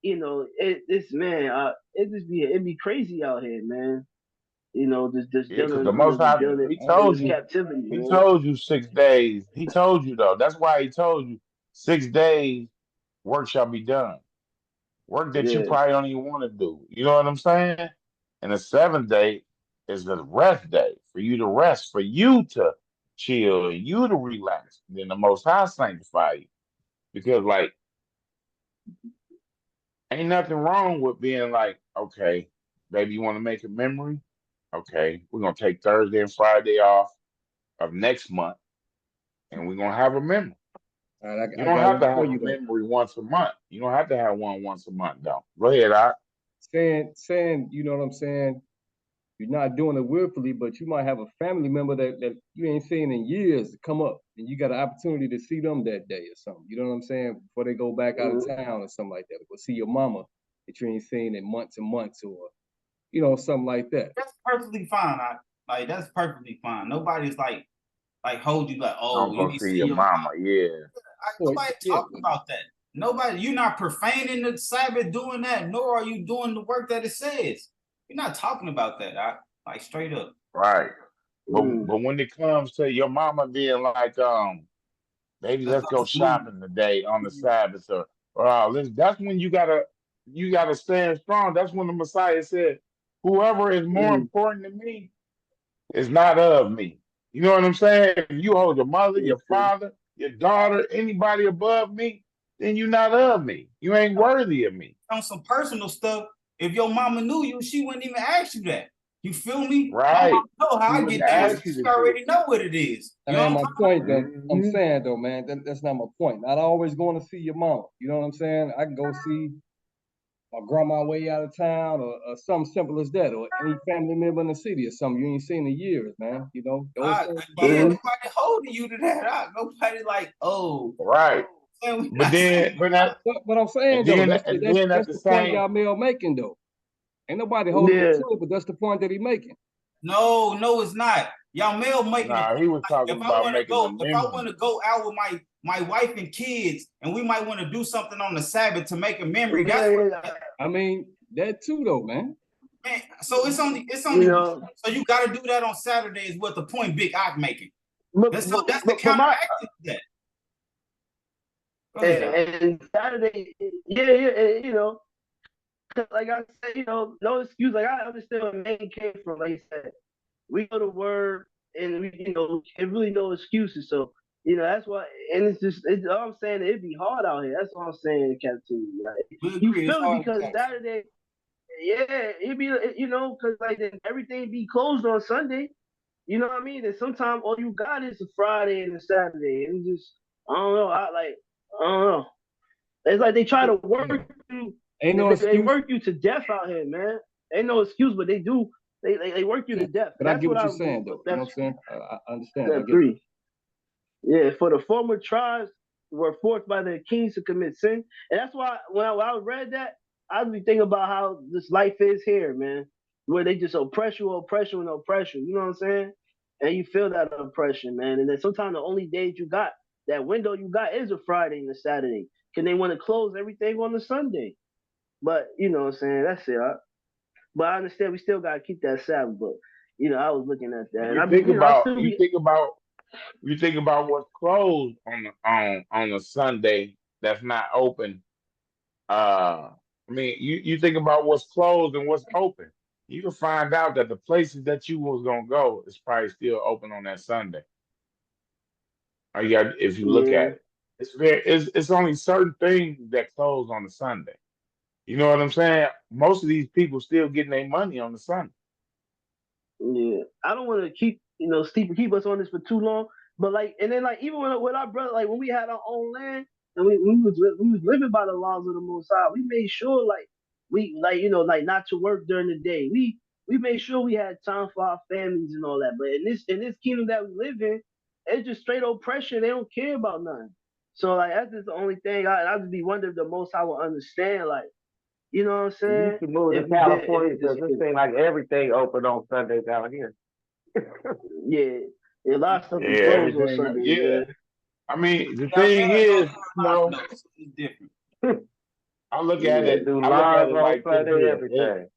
it's man, it'd be crazy out here, man. Just Yeah, because dealing, the Most just High, dealing he in told this you, captivity, he man. told you 6 days. He told you though. That's why he told you 6 days work shall be done. Work that you Yeah. probably don't even want to do. You know what I'm saying? And the seventh day is the rest day for you to rest, for you to chill, you to relax. And then the Most High sanctify you. Because like ain't nothing wrong with being like, okay, baby, you want to make a memory? Okay, we're gonna take Thursday and Friday off of next month, and we're gonna have a memory. All right, You I don't got have one to for have a you though. memory once a month. You don't have to have one once a month, though. Go ahead, I. Saying, you know what I'm saying? You're not doing it willfully, but you might have a family member that you ain't seen in years come up, and you got an opportunity to see them that day or something. You know what I'm saying? Before they go back out of Mhm. town or something like that, or see your mama that you ain't seen in months and months, or something like that. That's perfectly fine. Like that's perfectly fine. Nobody's like hold you like, oh, I'm you gonna need to see see your your mom. mama. Yeah, Or Nobody yeah, talking about that. Nobody, you're not profaning the Sabbath doing that, nor are you doing the work that it says. You're not talking about that. Like straight up. right. Mm. But when it comes to your mama being like, baby, Let's let's go go smooth. shopping today on the Sabbath, or that's when you gotta stand strong. That's when the Messiah said, whoever is more Mm. important to me is not of me. You know what I'm saying? If you hold your mother, Yes, your sir. father, your daughter, anybody above me, then you're not of me. You ain't worthy of me. On some personal stuff, if your mama knew you, she wouldn't even ask you that. You feel me? My Right. mom know how She I wouldn't get down. ask She you to do already know what it is. that You know ain't what I'm my talking point. it. That I'm Hmm. saying though, man, that's not my point. Not always going to see your mama. You know what I'm saying? I can go see my grandma way out of town, or something simple as that, or any family member in the city or something you ain't seen in years, man. Those things about Again, Mm-hmm. that. nobody holding you to that. Nobody like, oh, Right. man, we But not saying then, but that, But I'm saying and though, then, that's and then at that's the the point same, y'all Mel making though. Ain't nobody holding you Yeah. to it, but that's the point that he making. no, it's not. Y'all male making a nah, point. he was Like, talking about making a if I memory. want to go out with my wife and kids, and we might want to do something on the Sabbath to make a memory. That's Yeah, what. yeah. I mean, that too though, man. Man, so it's You only know, so you got to do that on Saturday is what the point Big Ock making. but That's but that's the but, but my counteraction to that. Go ahead, y'all. and Saturday, yeah, yeah, and, 'cause like I said, no excuse. Like I understand where man came from. Like he said, we know the word, and it really no excuses. So that's why, and it's all I'm saying. It'd be hard out here. That's all I'm saying, Captain. Like, We you agree. It's feel it hard. because Saturday, yeah, it'd be because like then everything be closed on Sunday. You know what I mean? And sometimes all you got is a Friday and a Saturday, and just I don't know. I don't know. It's like they try to Yeah. work you. Ain't no They excuse. work you to death out here, man. Ain't no excuse, but they do. They work you Yeah. to death. But I That's get what what I you're agree saying with. though. You know That's what I'm saying? I understand. I that get it. three. Yeah, for the former tribes were forced by their kings to commit sin, and that's why when I read that, I was thinking about how this life is here, man, where they just oppression, and oppression. You know what I'm saying? And you feel that oppression, man. And then sometimes the only days you got, that window you got, is a Friday and a Saturday. Can they want to close everything on the Sunday? But you know what I'm saying? That's it. But I understand we still gotta keep that Sabbath. But I was looking at that, And and I be, I still you be. think about what's closed on a Sunday that's not open. I mean, you think about what's closed and what's open. you can find out that the places that you was gonna go is probably still open on that Sunday. Or you got, if you look Yeah, at it, it's only certain things that close on the Sunday. You know what I'm saying? Most of these people still getting their money on the Sunday. yeah. I don't want to keep us on this for too long. But like, and then like, even with our brother, like when we had our own land and we was living by the laws of the Most High, we made sure like we like like not to work during the day. We made sure we had time for our families and all that. But in this kingdom that we live in, it's just straight oppression. They don't care about nothing. So like that's just the only thing I just be wondering if the Most High will understand. Like, you know what I'm You saying? should move to If California we just because it seems like everything open on Sundays out here. yeah, a lot of stuff Yeah, be closed on everything. Sundays, Yeah, man. I mean, the Y'all thing better go is, to the hospital. It's different. Yeah, do I look at live it on like this Sunday, here. everything.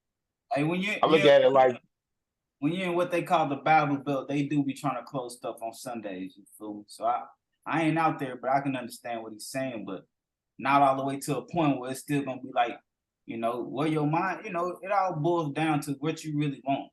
Hey, I look at it like, when you're in what they call the Bible Belt, they do be trying to close stuff on Sundays. You fool. So I ain't out there, but I can understand what he's saying, but not all the way to a point where it's still gonna be like, where your mind, it all boils down to what you really want.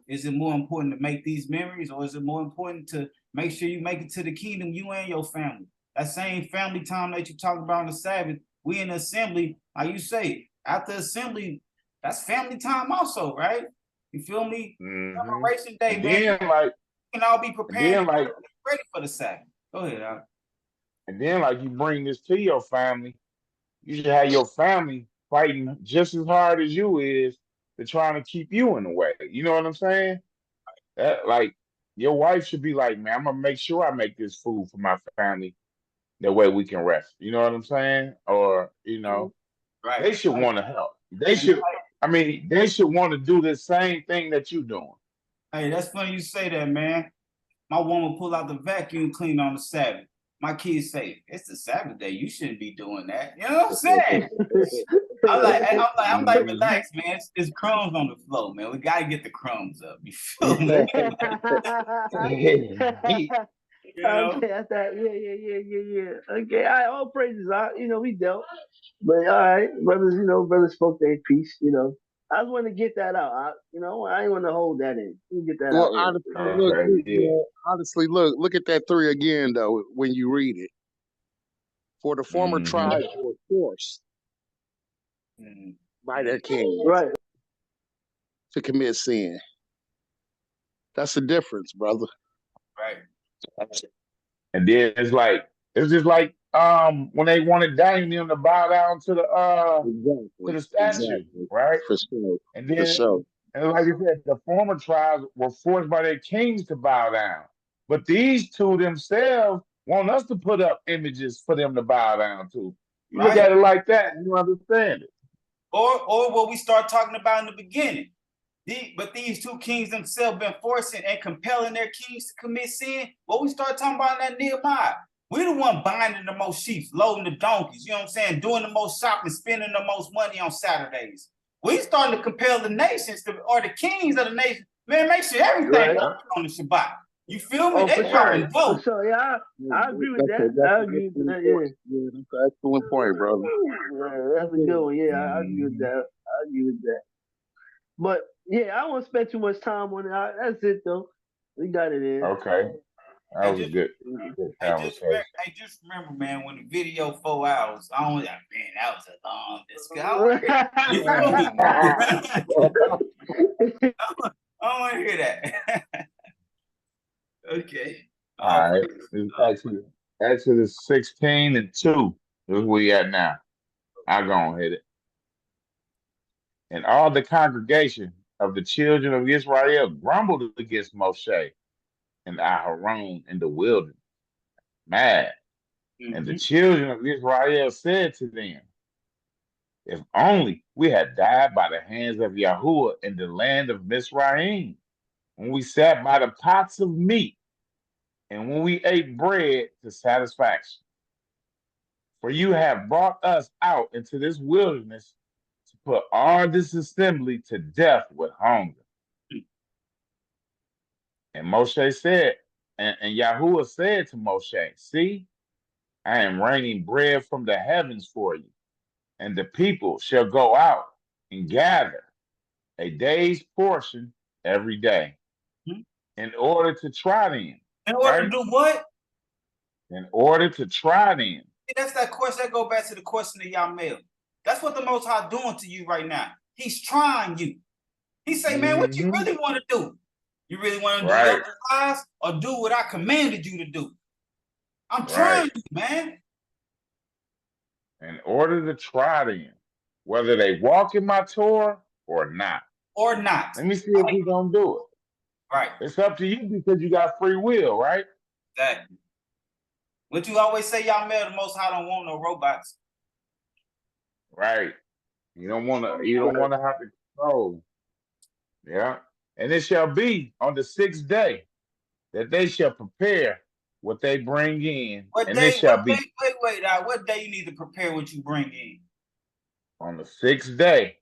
Is it more important to make these memories, or is it more important to make sure you make it to the kingdom, you and your family? That same family time that you talked about on the Sabbath, we in the assembly, like you say, after assembly, that's family time also, right? You feel me? hmm Celebration day, and man. then like, We can all be and prepared then and like, ready for the Sabbath. Go ahead, Al. and then like, you bring this to your family. You should have your family fighting just as hard as you is to trying to keep you in the way. You know what I'm saying? That, like, your wife should be like, man, I'm gonna make sure I make this food for my family. That way we can rest. You know what I'm saying? Or Right. they should want to help. They should. I mean, they should want to do the same thing that you doing. Hey, that's funny you say that, man. My woman pull out the vacuum cleaner on the Sabbath. My kids say, it's the Sabbath day. You shouldn't be doing that. You know what I'm saying? I'm like, Mhm. relax, man. It's crumbs on the floor, man. We gotta get the crumbs up. You feel me? You know? Okay, that's that. Yeah. Okay, all right, all praises. We dealt. But all right, brothers, brothers spoke their piece, I just want to get that out. I ain't want to hold that in. You get that Well, out real honestly, quick. Okay, yeah. look at that three again though when you read it. For the former hmm tribes were forced Mhm. by their kings Right. to commit sin. That's the difference, brother. Right. And then it's just like when they wanted Daniel to bow down to Exactly. the statue, Exactly. right? For sure. And For then sure. and like I said, the former tribes were forced by their kings to bow down. But these two themselves want us to put up images for them to bow down to. You look Right. at it like that, and you understand it. Or what we start talking about in the beginning. But these two kings themselves been forcing and compelling their kings to commit sin. What we start talking about in that Nehemiah. We're the one binding the most sheep, loading the donkeys, you know what I'm saying? Doing the most shopping, spending the most money on Saturdays. We starting to compel the nations or the kings of the nation. Man, make sure everything Right. on the Shabbat. You feel me? Oh, They for sure. popping For dope. sure. Yeah, I agree with that. I agree with that. Yeah. That's an excellent point, brother. Yeah, that's a good one. Yeah, I agree with Mhm. that. I agree with that. But yeah, I won't spend too much time on it. That's it though. We got it in. Okay, that Hey, was a just good Hey, conversation. just remember, man, when the video 4 hours, I only man, that was a long discussion. I want to hear you feel me? I want to hear that. Okay. All All right, praise. it's actually Exodus 16:2 is where we at now. I gonna hit it. And all the congregation of the children of Israel grumbled against Moshe and Aharon in the wilderness, mad. And the Mm-hmm. children of Israel said to them, if only we had died by the hands of Yahuwah in the land of Mizraim, when we sat by the pots of meat, and when we ate bread to satisfaction. For you have brought us out into this wilderness to put all this assembly to death with hunger. And Moshe said, and Yahuwah said to Moshe, see, I am raining bread from the heavens for you, and the people shall go out and gather. a day's portion every day Mhm. in order to try them. In order to Right? do what? In order to try them. That's that question. That go back to the question of y'all mail. That's what the Most High doing to you right now. He's trying you. He say, man, what you really want to do? You really want to do Right. exercise or do what I commanded you to do? I'm Right. trying you, man. In order to try them, whether they walk in my Torah or not. Or not. Let me see if he's gonna do it. Right. It's up to you because you got free will, right? Exactly. What you always say, y'all mail, the Most High don't want no robots. Right. You don't want to have to control. Yeah. And it shall be on the 6th day that they shall prepare what they bring in. What And day? it shall be Wait. What day you need to prepare what you bring in? on the 6th day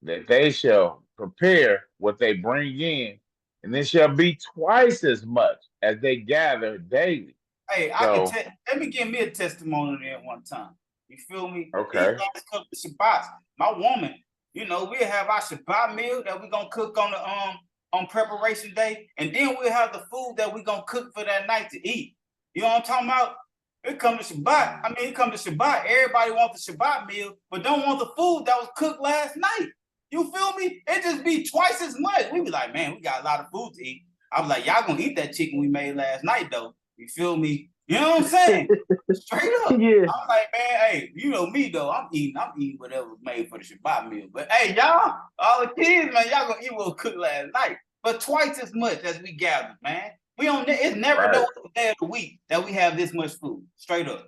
that they shall prepare what they bring in, and it shall be twice as much as they gather daily. Hey, So, let me give me a testimony there one time. You feel me? okay. These last couple of Shabbats, my woman, you know, we'll have our Shabbat meal that we're gonna cook on preparation day, and then we'll have the food that we're gonna cook for that night to eat. You know what I'm talking about? It comes to Shabbat. I mean, it comes to Shabbat. Everybody wants the Shabbat meal, but don't want the food that was cooked last night. You feel me? It just be twice as much. We be like, man, we got a lot of food to eat. I was like, y'all gonna eat that chicken we made last night, though. You feel me? You know what I'm saying? Straight up. Yeah. I'm like, man, hey, you know me though. I'm eating whatever was made for the Shabbat meal. But hey, y'all, all the kids, man, y'all gonna eat what was cooked last night. But twice as much as we gathered, man. It's never Right. no day of the week that we have this much food. Straight up.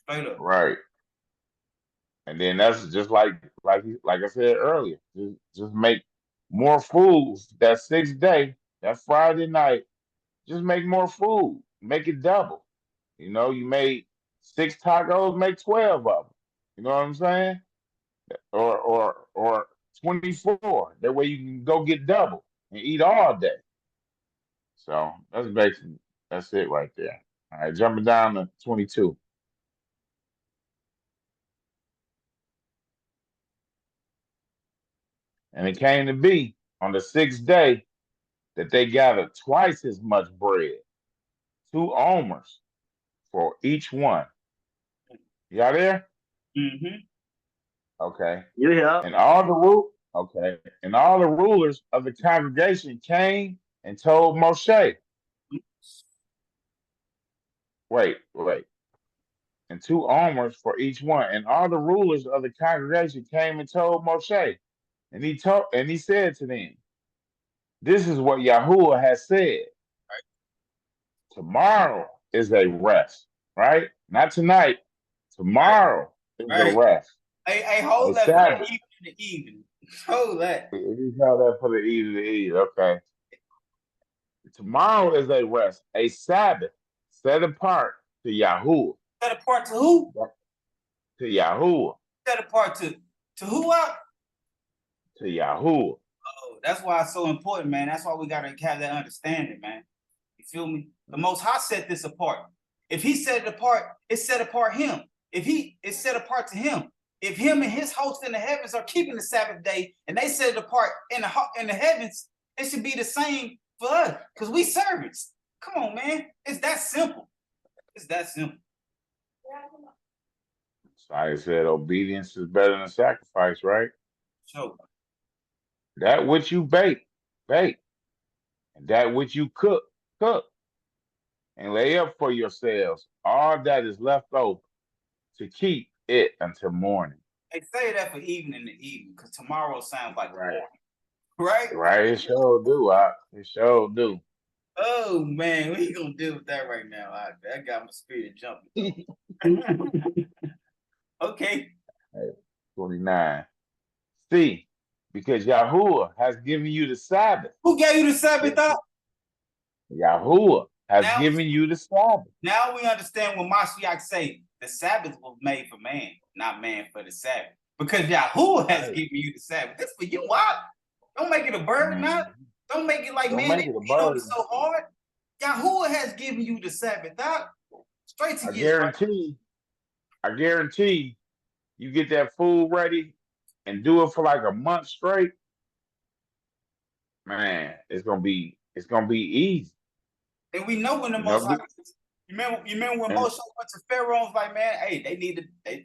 Straight up. Right. And then that's just like I said earlier. Just make more food that 6th day, that Friday night. Just make more food. Make it double. You know, you made 6 tacos, make 12 of them. You know what I'm saying? Or 24. That way you can go get double and eat all day. So that's it right there. All right, jumping down to 22. And it came to be on the 6th day that they gathered twice as much bread, 2 omers for each one. Y'all there? Mm-hmm. Okay. You here? And all the rulers of the congregation came and told Moshe. Wait. And 2 omers for each one. And all the rulers of the congregation came and told Moshe. And he said to them, this is what Yahuwah has said. Tomorrow is a rest, right? Not tonight. Tomorrow is a Right. rest. Hey, hold A that for Sabbath. the evening. Hold that. You tell that for the easy to eat. Okay. Tomorrow is a rest, a Sabbath set apart to Yahuwah. Set apart to who? To Yahuwah. Set apart to who up? To Yahuwah. Oh, that's why it's so important, man. That's why we gotta have that understanding, man. You feel me? The Most High set this apart. If He set it apart, it set apart Him. It's set apart to Him. If Him and His host in the heavens are keeping the Sabbath day and they set it apart in the heavens, it should be the same for us because we servants. Come on, man. It's that simple. It's that simple. So I said obedience is better than sacrifice, right? So That which you bake. And that which you cook. And lay up for yourselves all that is left over to keep it until morning. they say that for evening to evening because tomorrow sounds like Right. morning. Right? Right, it sure do. It sure do. Oh man, we gonna deal with that right now. That got my spirit jumping. Okay. 29. See, because Yahuwah has given you the Sabbath. Who gave you the Sabbath up? Yahuwah has given you the Sabbath. Now we understand when Mashiach say the Sabbath was made for man, not man for the Sabbath. Because Yahuwah has given you the Sabbath. This for you, what? Don't make it a burden now. Don't make it like, man, it so hard. Yahuwah has given you the Sabbath out. Straight to you. I guarantee you get that food ready and do it for like a month straight. man, it's gonna be easy. And we know when the You know, Most High. You remember when and Moshe went to Pharaoh and was like, man, hey,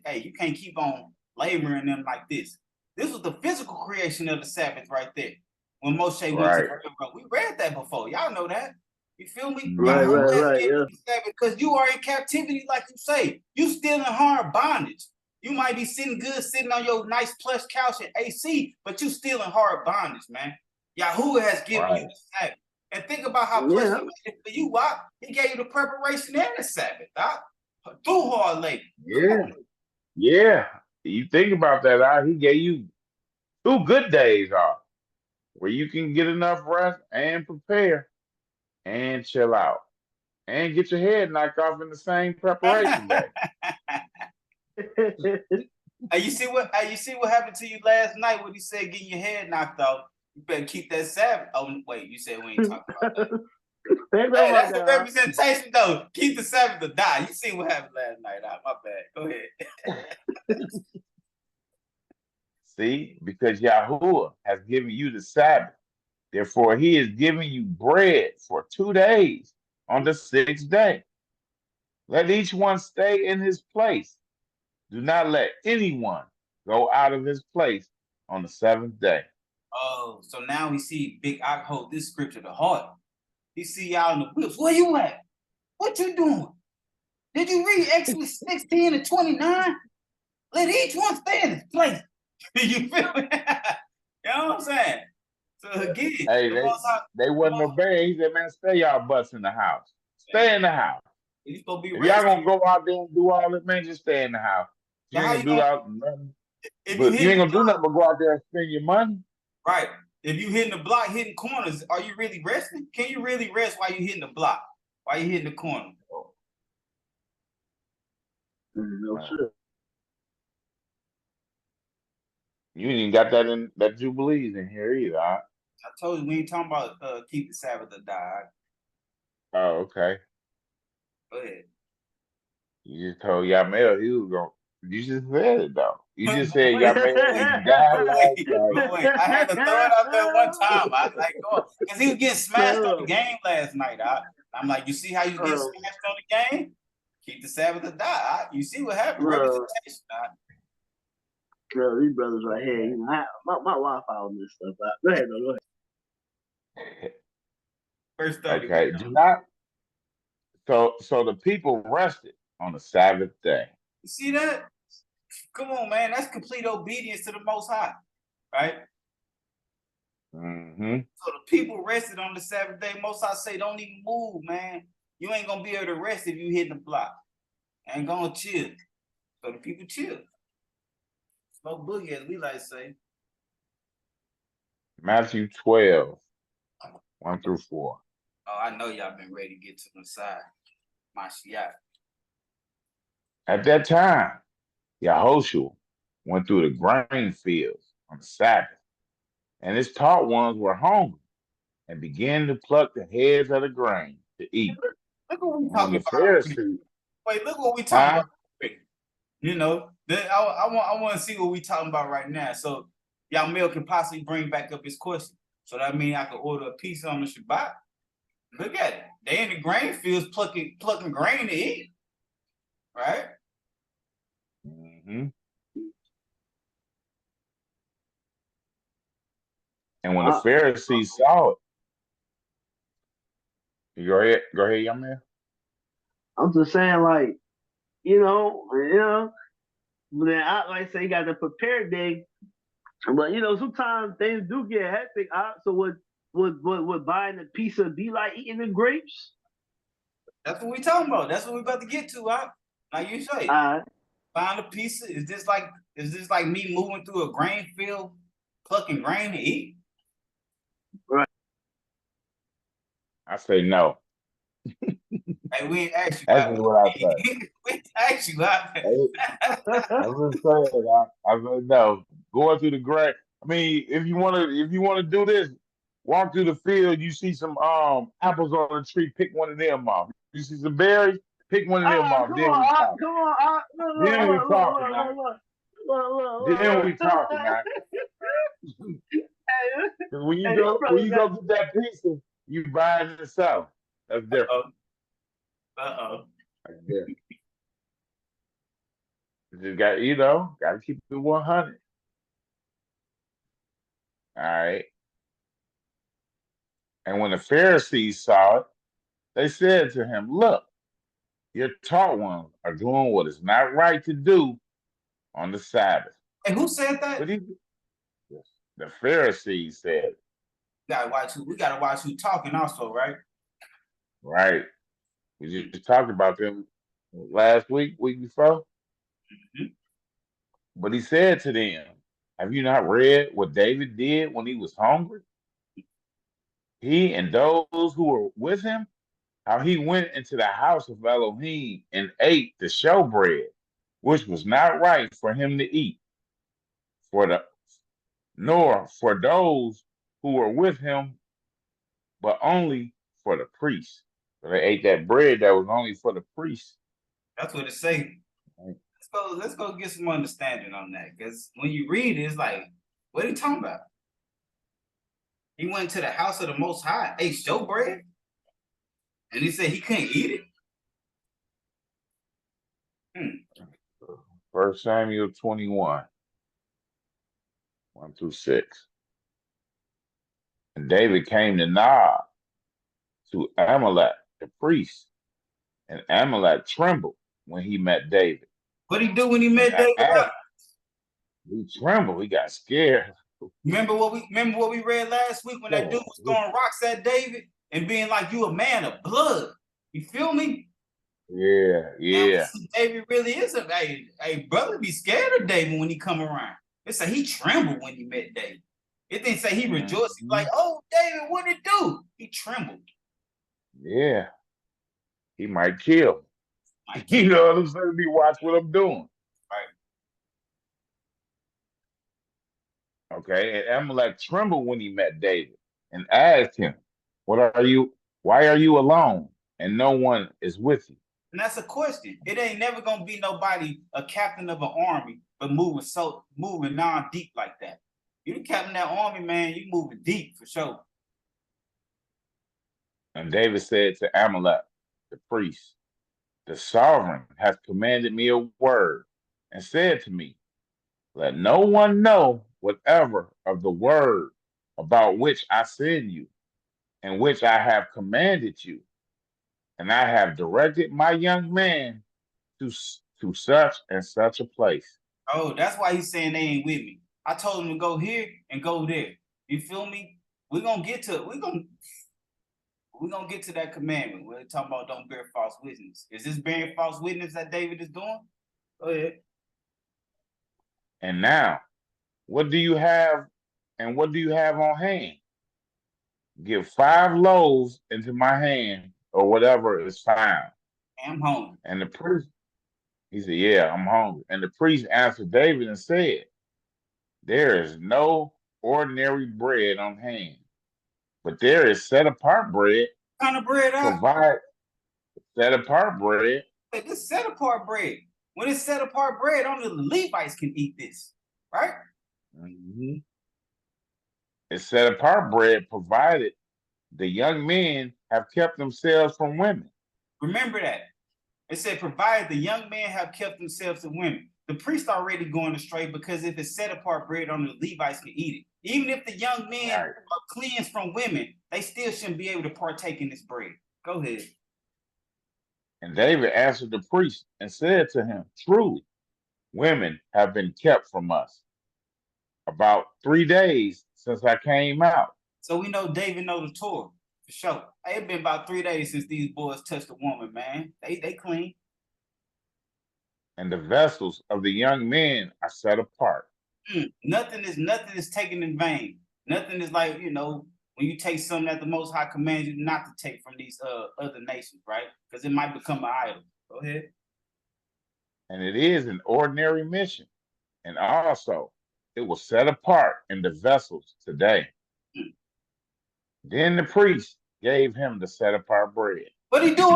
hey, you can't keep on laboring them like this. This was the physical creation of the Sabbath right there. When Moshe went to right, Pharaoh, we read that before. Y'all know that. You feel me? Right, mhm, Yahweh has right, given yeah. you the Sabbath because you are in captivity, like you say. You still in hard bondage. You might be sitting good, sitting on your nice plush couch at AC, but you still in hard bondage, man. Yahuwah has given you right, the Sabbath. And think about how plush Yeah. he made it for you, Doc. He gave you the preparation and the Sabbath, Doc. Through hard labor. Come yeah, on. yeah. You think about that, he gave you 2 good days off where you can get enough rest and prepare and chill out and get your head knocked off in the same preparation day. You see what happened to you last night when he said getting your head knocked off? You better keep that Sabbath. Oh wait, you said we ain't talking about that. Think Hey, about that's the that. representation though. Keep the Sabbath or die. You see what happened last night. My bad. Go ahead. See, because Yahuwah has given you the Sabbath. Therefore, he is giving you bread for 2 days on the 6th day. Let each one stay in his place. Do not let anyone go out of his place on the 7th day. Oh, so now we see Big I hold this scripture to heart. He see y'all in the whips. Where you at? What you doing? Did you read Exodus 16 and 29? Let each one stay in his place. You feel me? You know what I'm saying? So again, Hey, the most high, they wasn't obeying. He said, man, stay y'all butts in the house. Stay in the house. you supposed to be If y'all resting. gonna go out there and do all this, man, just stay in the house. So You ain't how gonna you do gonna nothing. if you But you hitting ain't the gonna do nothing but go out there and spend your money. right? If you hitting the block, hitting corners, are you really resting? Can you really rest while you hitting the block? While you hitting the corner? No shit. You ain't even got that in that Jubilees in here either. Huh? I told you we ain't talking about keep the Sabbath or die. Oh, okay. Go ahead. You just told Yamel he was going. You just said it though. You just But said wait, Yamel he died last night. but wait. I had to throw it out there one time. I like, oh, because he was getting smashed on the game last night. I'm like, you see how you get smashed on the game? Keep the Sabbath or die. You see what happened? Representation. Bro, these brothers right here, you know, my Wi-Fi on this stuff. Go ahead, though. Go ahead. Verse 30. Okay. Do not. So the people rested on the Sabbath day. You see that? Come on, man. That's complete obedience to the Most High, right? Mm-hmm. So the people rested on the Sabbath day. Most High say, don't even move, man. You ain't gonna be able to rest if you hit the block. Ain't gonna chill. So the people chill. Slow boogie, as we like to say. Matthew 12, 1-4. Oh, I know y'all been ready to get to the side. My Shiat. At that time, Yahoshua went through the grain fields on the Sabbath, and his taught ones were hungry and began to pluck the heads of the grain to eat. Look what we And when talking the about. Pharisees, Wait, look what we talking huh? about. You know, I want to see what we talking about right now. So y'all Mill can possibly bring back up his question. So that means I can order a pizza on the Shabbat. Look at it. They in the grain fields plucking grain to eat. Right? Mm-hmm. And when the Pharisees saw it, you go ahead, young man. I'm just saying, like, you know, but then I like say you got the prepared day, but you know, sometimes things do get hectic. So would buying a pizza be like eating the grapes? That's what we talking about. That's what we about to get to, huh? Like you say. Find a pizza. Is this like me moving through a grain field, plucking grain to eat? Right. I say no. Hey, we ain't asked you. That's just what I say. We ain't asked you. I'm just saying. I said no. Going through the grain. I mean, if you wanna do this, walk through the field. You see some apples on the tree. Pick one of them off. You see some berries. Pick one of them off. Come Then we on, talk. come on, Then we talking now. look. Then we talking now. Because when you Hey, this go brother got get that pizza, you buy it in the South. That's different. Uh-oh. Yeah. You just got to keep it 100. All right. And when the Pharisees saw it, they said to him, "Look, your taught ones are doing what is not right to do on the Sabbath." Hey, who said that? But the Pharisees said, We gotta watch who talking also, right? right? We just talked about them last week before. Mm-hmm. But he said to them, "Have you not read what David did when he was hungry? He and those who were with him, how he went into the house of Elohim and ate the showbread, which was not right for him to eat, for the nor for those who were with him, but only for the priests." So they ate that bread that was only for the priests. That's what it say. Let's go get some understanding on that. Because when you read it, it's like, what are you talking about? He went to the house of the Most High, ate showbread, and he said he couldn't eat it. 1 Samuel 21, 1 through 6. And David came to Nob to Amalek, the priest, and Amalek trembled when he met David. What did he do when he And met David? he trembled. He got scared. Remember what we read last week when that dude was throwing rocks at David and being like, "You a man of blood." You feel me? Yeah. David really is a brother. Be scared of David when he come around. It say he trembled when he met David. It didn't say he rejoiced. Mm-hmm. Like, "Oh, David, what did it do?" He trembled. Yeah. He might kill. You know what I'm saying? He watch what I'm doing. Right. Okay. And Amalek trembled when he met David and asked him, why are you alone and no one is with you? And that's a question. It ain't never gonna be nobody a captain of an army, but moving non-deep like that. You the captain of that army, man. You moving deep for sure. And David said to Amalek, the priest, "The sovereign hath commanded me a word and said to me, let no one know whatever of the word about which I send you and which I have commanded you. And I have directed my young man to such and such a place." Oh, that's why he's saying they ain't with me. I told him to go here and go there. You feel me? We're gonna get to that commandment. We're talking about don't bear false witness. Is this bearing false witness that David is doing? Go ahead. And now, what do you have on hand? Give 5 loaves into my hand, or whatever is found. I'm hungry. And the priest, he said, yeah, I'm hungry. And the priest answered David and said, there is no ordinary bread on hand, but there is set apart bread. What kind of bread? Provide set apart bread. This set apart bread. When it's set apart bread, only the Levites can eat this, right? Mm-hmm. It's set apart bread, provided the young men have kept themselves from women. Remember that. It said, provided the young men have kept themselves from women. The priest already going astray, because if it's set apart bread, only the Levites can eat it. Even if the young men are cleansed from women, they still shouldn't be able to partake in this bread. Go ahead. And David answered the priest and said to him, truly, women have been kept from us about 3 days since I came out. So we know David knows the Torah for sure. It's been about 3 days since these boys touched a woman, man. They clean. And the vessels of the young men are set apart. Nothing is taken in vain. Nothing is like, when you take something that the Most High commands you not to take from these other nations, right? Because it might become an idol. Go ahead. And it is an ordinary mission. And also, it was set apart in the vessels today. Then the priest gave him the set apart bread. What did he do?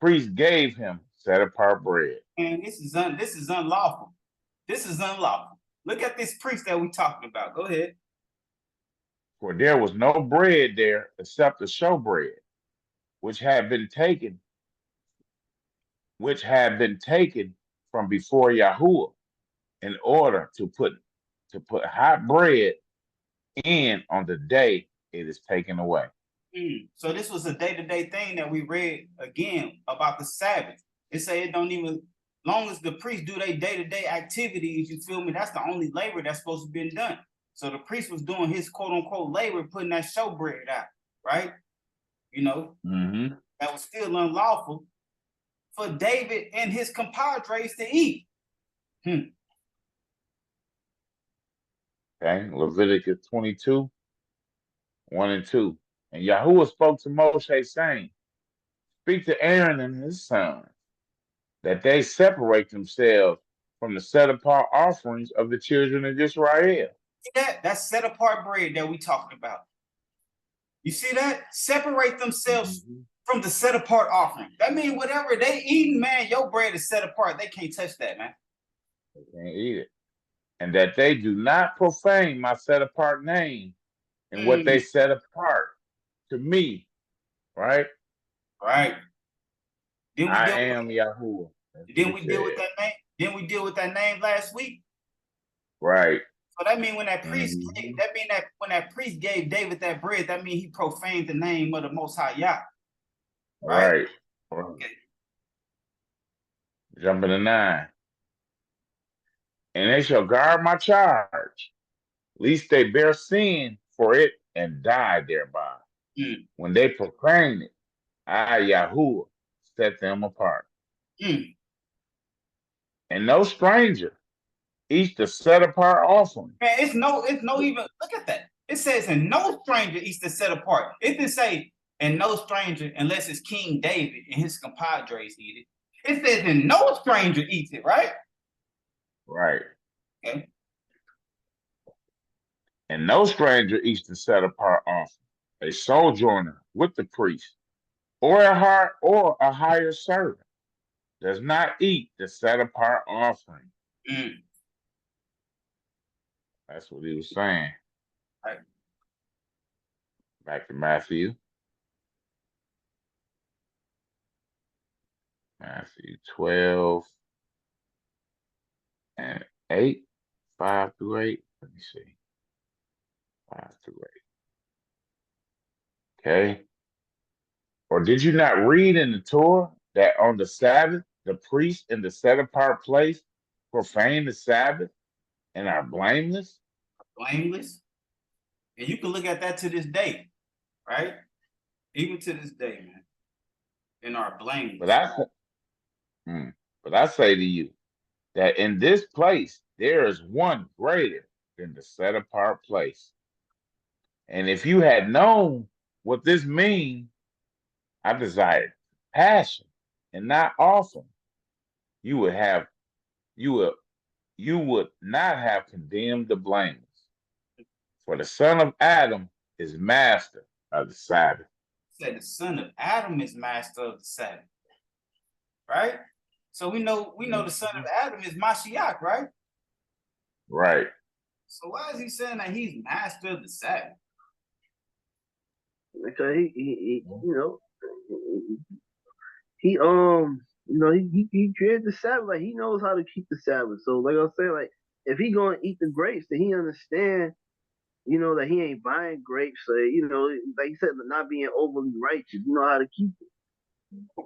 Priest gave him set apart bread. And this is unlawful. This is unlawful. Look at this priest that we talking about. Go ahead. For there was no bread there except the showbread, which had been taken, from before Yahuwah, in order to put hot bread in on the day it is taken away. So this was a day-to-day thing that we read again about the Sabbath. It say it don't even, long as the priests do their day-to-day activities, you feel me? That's the only labor that's supposed to be done. So the priest was doing his quote-unquote labor, putting that showbread out, right? You know, that was still unlawful for David and his compadres to eat. Okay, Leviticus 22, 1 and 2. And Yahuwah spoke to Moshe, saying, speak to Aaron and his sons, that they separate themselves from the set-apart offerings of the children of Israel. See that? That's set-apart bread that we talking about. You see that? Separate themselves from the set-apart offering. That means whatever they eating, man, your bread is set apart. They can't touch that, man. They can't eat it. And that they do not profane my set-apart name and what they set apart to me, right? Right. I am Yahuwah. Didn't we deal with that name? Didn't we deal with that name last week? Right. So that means when that priest when that priest gave David that bread, that means he profaned the name of the Most High Yah. Right. Okay. Jumping to 9. And they shall guard my charge, lest they bear sin for it and die thereby. When they proclaim it, I, Yahuwah, set them apart. And no stranger eats the set apart offering. Man, it's no even, look at that. It says, and no stranger eats the set apart. It didn't say, and no stranger, unless it's King David and his compadres eat it. It says, and no stranger eats it, right? Right. Okay. And no stranger eats the set apart offering. A sojourner with the priest, or a hired servant, does not eat the set apart offering. That's what he was saying. Right. Back to Matthew. Matthew 12 and 8, 5 through 8. Let me see. 5 through 8. Okay. Or did you not read in the Torah that on the Sabbath, the priest in the set apart place profane the Sabbath and are blameless? Blameless. And you can look at that to this day, right? Even to this day, man. And are blameless. But I say to you that in this place there is one greater than the set apart place. And if you had known what this means, I desired passion and not offering, you would not have condemned the blameless. For the son of Adam is master of the Sabbath. Said the son of Adam is master of the Sabbath. Right? So we know the son of Adam is Mashiach, right? Right. So why is he saying that he's master of the Sabbath? Because he created the Sabbath. Like, he knows how to keep the Sabbath. So like I was saying, like, if he gonna eat the grapes, then he understand, that he ain't buying grapes. So, like he said, not being overly righteous. You know how to keep it.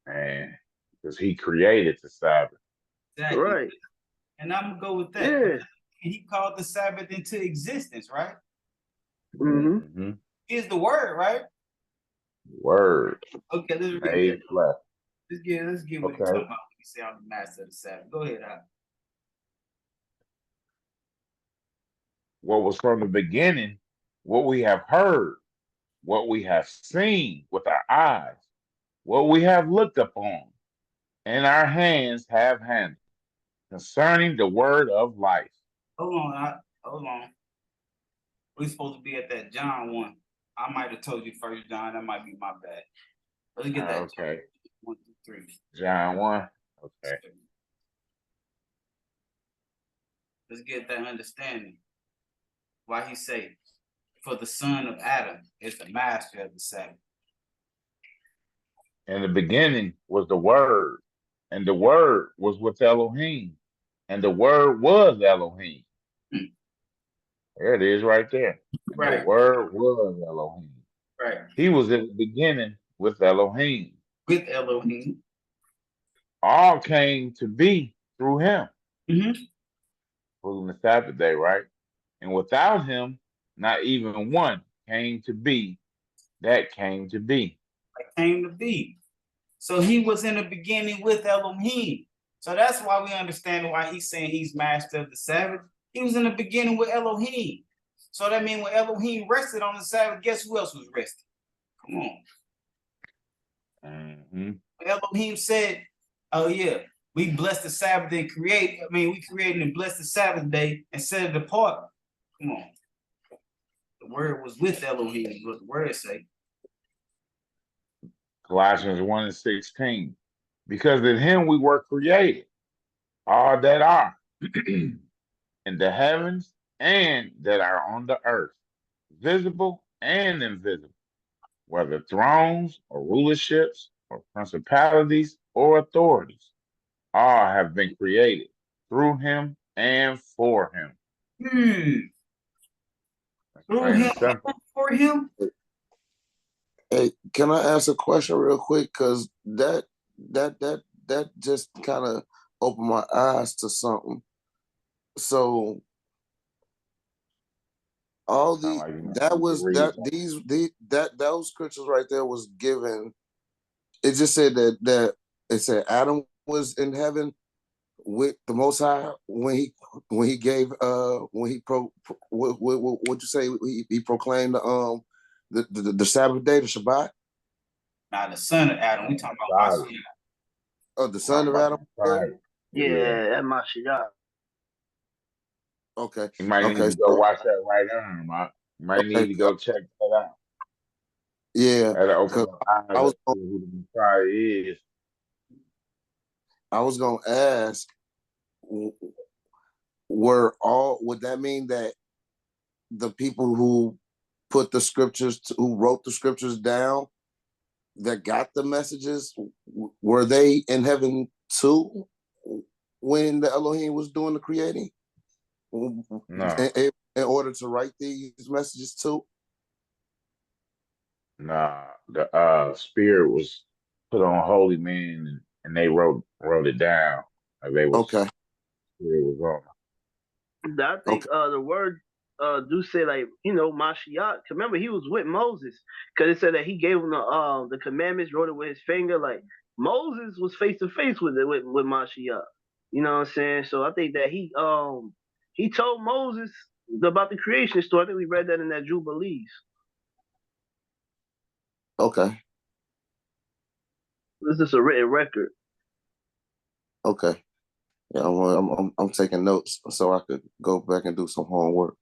And because he created the Sabbath. Exactly. Right. And I'm gonna go with that. Yeah. He called the Sabbath into existence, right? Is the word, right? Word. Okay, let's read it. Let's get what he's talking about when you say I'm the master of the Sabbath. Go ahead, Al. What was from the beginning, what we have heard, what we have seen with our eyes, what we have looked upon, and our hands have handled, concerning the word of life. Hold on. We're supposed to be at that John 1. I might have told you first, John. That might be my bad. Let's get that. Okay. 1 through 3. John 1. Okay. Let's get that understanding. Why he say, for the son of Adam is the master of the Sabbath. In the beginning was the Word, and the Word was with Elohim, and the Word was Elohim. Hmm. There it is right there. And the Right. Word was Elohim. Right. He was in the beginning with Elohim. With Elohim. All came to be through him. Mm-hmm. Including the Sabbath day, right? And without him, not even one came to be that came to be. That came to be. So he was in the beginning with Elohim. So that's why we understand why he's saying he's master of the Sabbath. He was in the beginning with Elohim. So that means when Elohim rested on the Sabbath, guess who else was resting? Come on. Mm-hmm. Elohim said, oh yeah, we bless the Sabbath and we created and blessed the Sabbath day and set it apart. Come on. The word was with Elohim, is what the word say. Colossians 1:16. Because in him we were created, all that are in the heavens and that are on the earth, visible and invisible, whether thrones or rulerships or principalities or authorities, all have been created through him and for him. Through Plain him and simple. and for him. Hey, can I ask a question real quick? Because that just kind of opened my eyes to something. So all Sound the like you might that need to was read that something. those scriptures right there was given. It just said that it said Adam was in heaven with the Most High when he gave what you say he proclaimed the Sabbath day, the Shabbat. Now the son of Adam, we talking about Messiah. Mashiach. Oh, the son of Adam. Messiah. Yeah, that Mashiach. Okay. You might need Okay. to go So watch that right now. You might need okay. to go check that out. Yeah, That'll open because your eyes I up was to who the Messiah is. I was gonna ask, would that mean that the people who put the scriptures, who wrote the scriptures down, that got the messages, were they in heaven too when the Elohim was doing the creating? No, In order to write these messages too? nah. The spirit was put on holy men, and they wrote it down. Like they was Okay. spirit was on I think Okay. the word do say, like, Mashiach. Remember, he was with Moses because it said that he gave him the commandments, wrote it with his finger. Like Moses was face to face with it with Mashiach. You know what I'm saying? So I think that he told Moses about the creation story. I think we read that in that Jubilees. Okay. This is a written record. Okay. Yeah, I'm taking notes so I could go back and do some homework.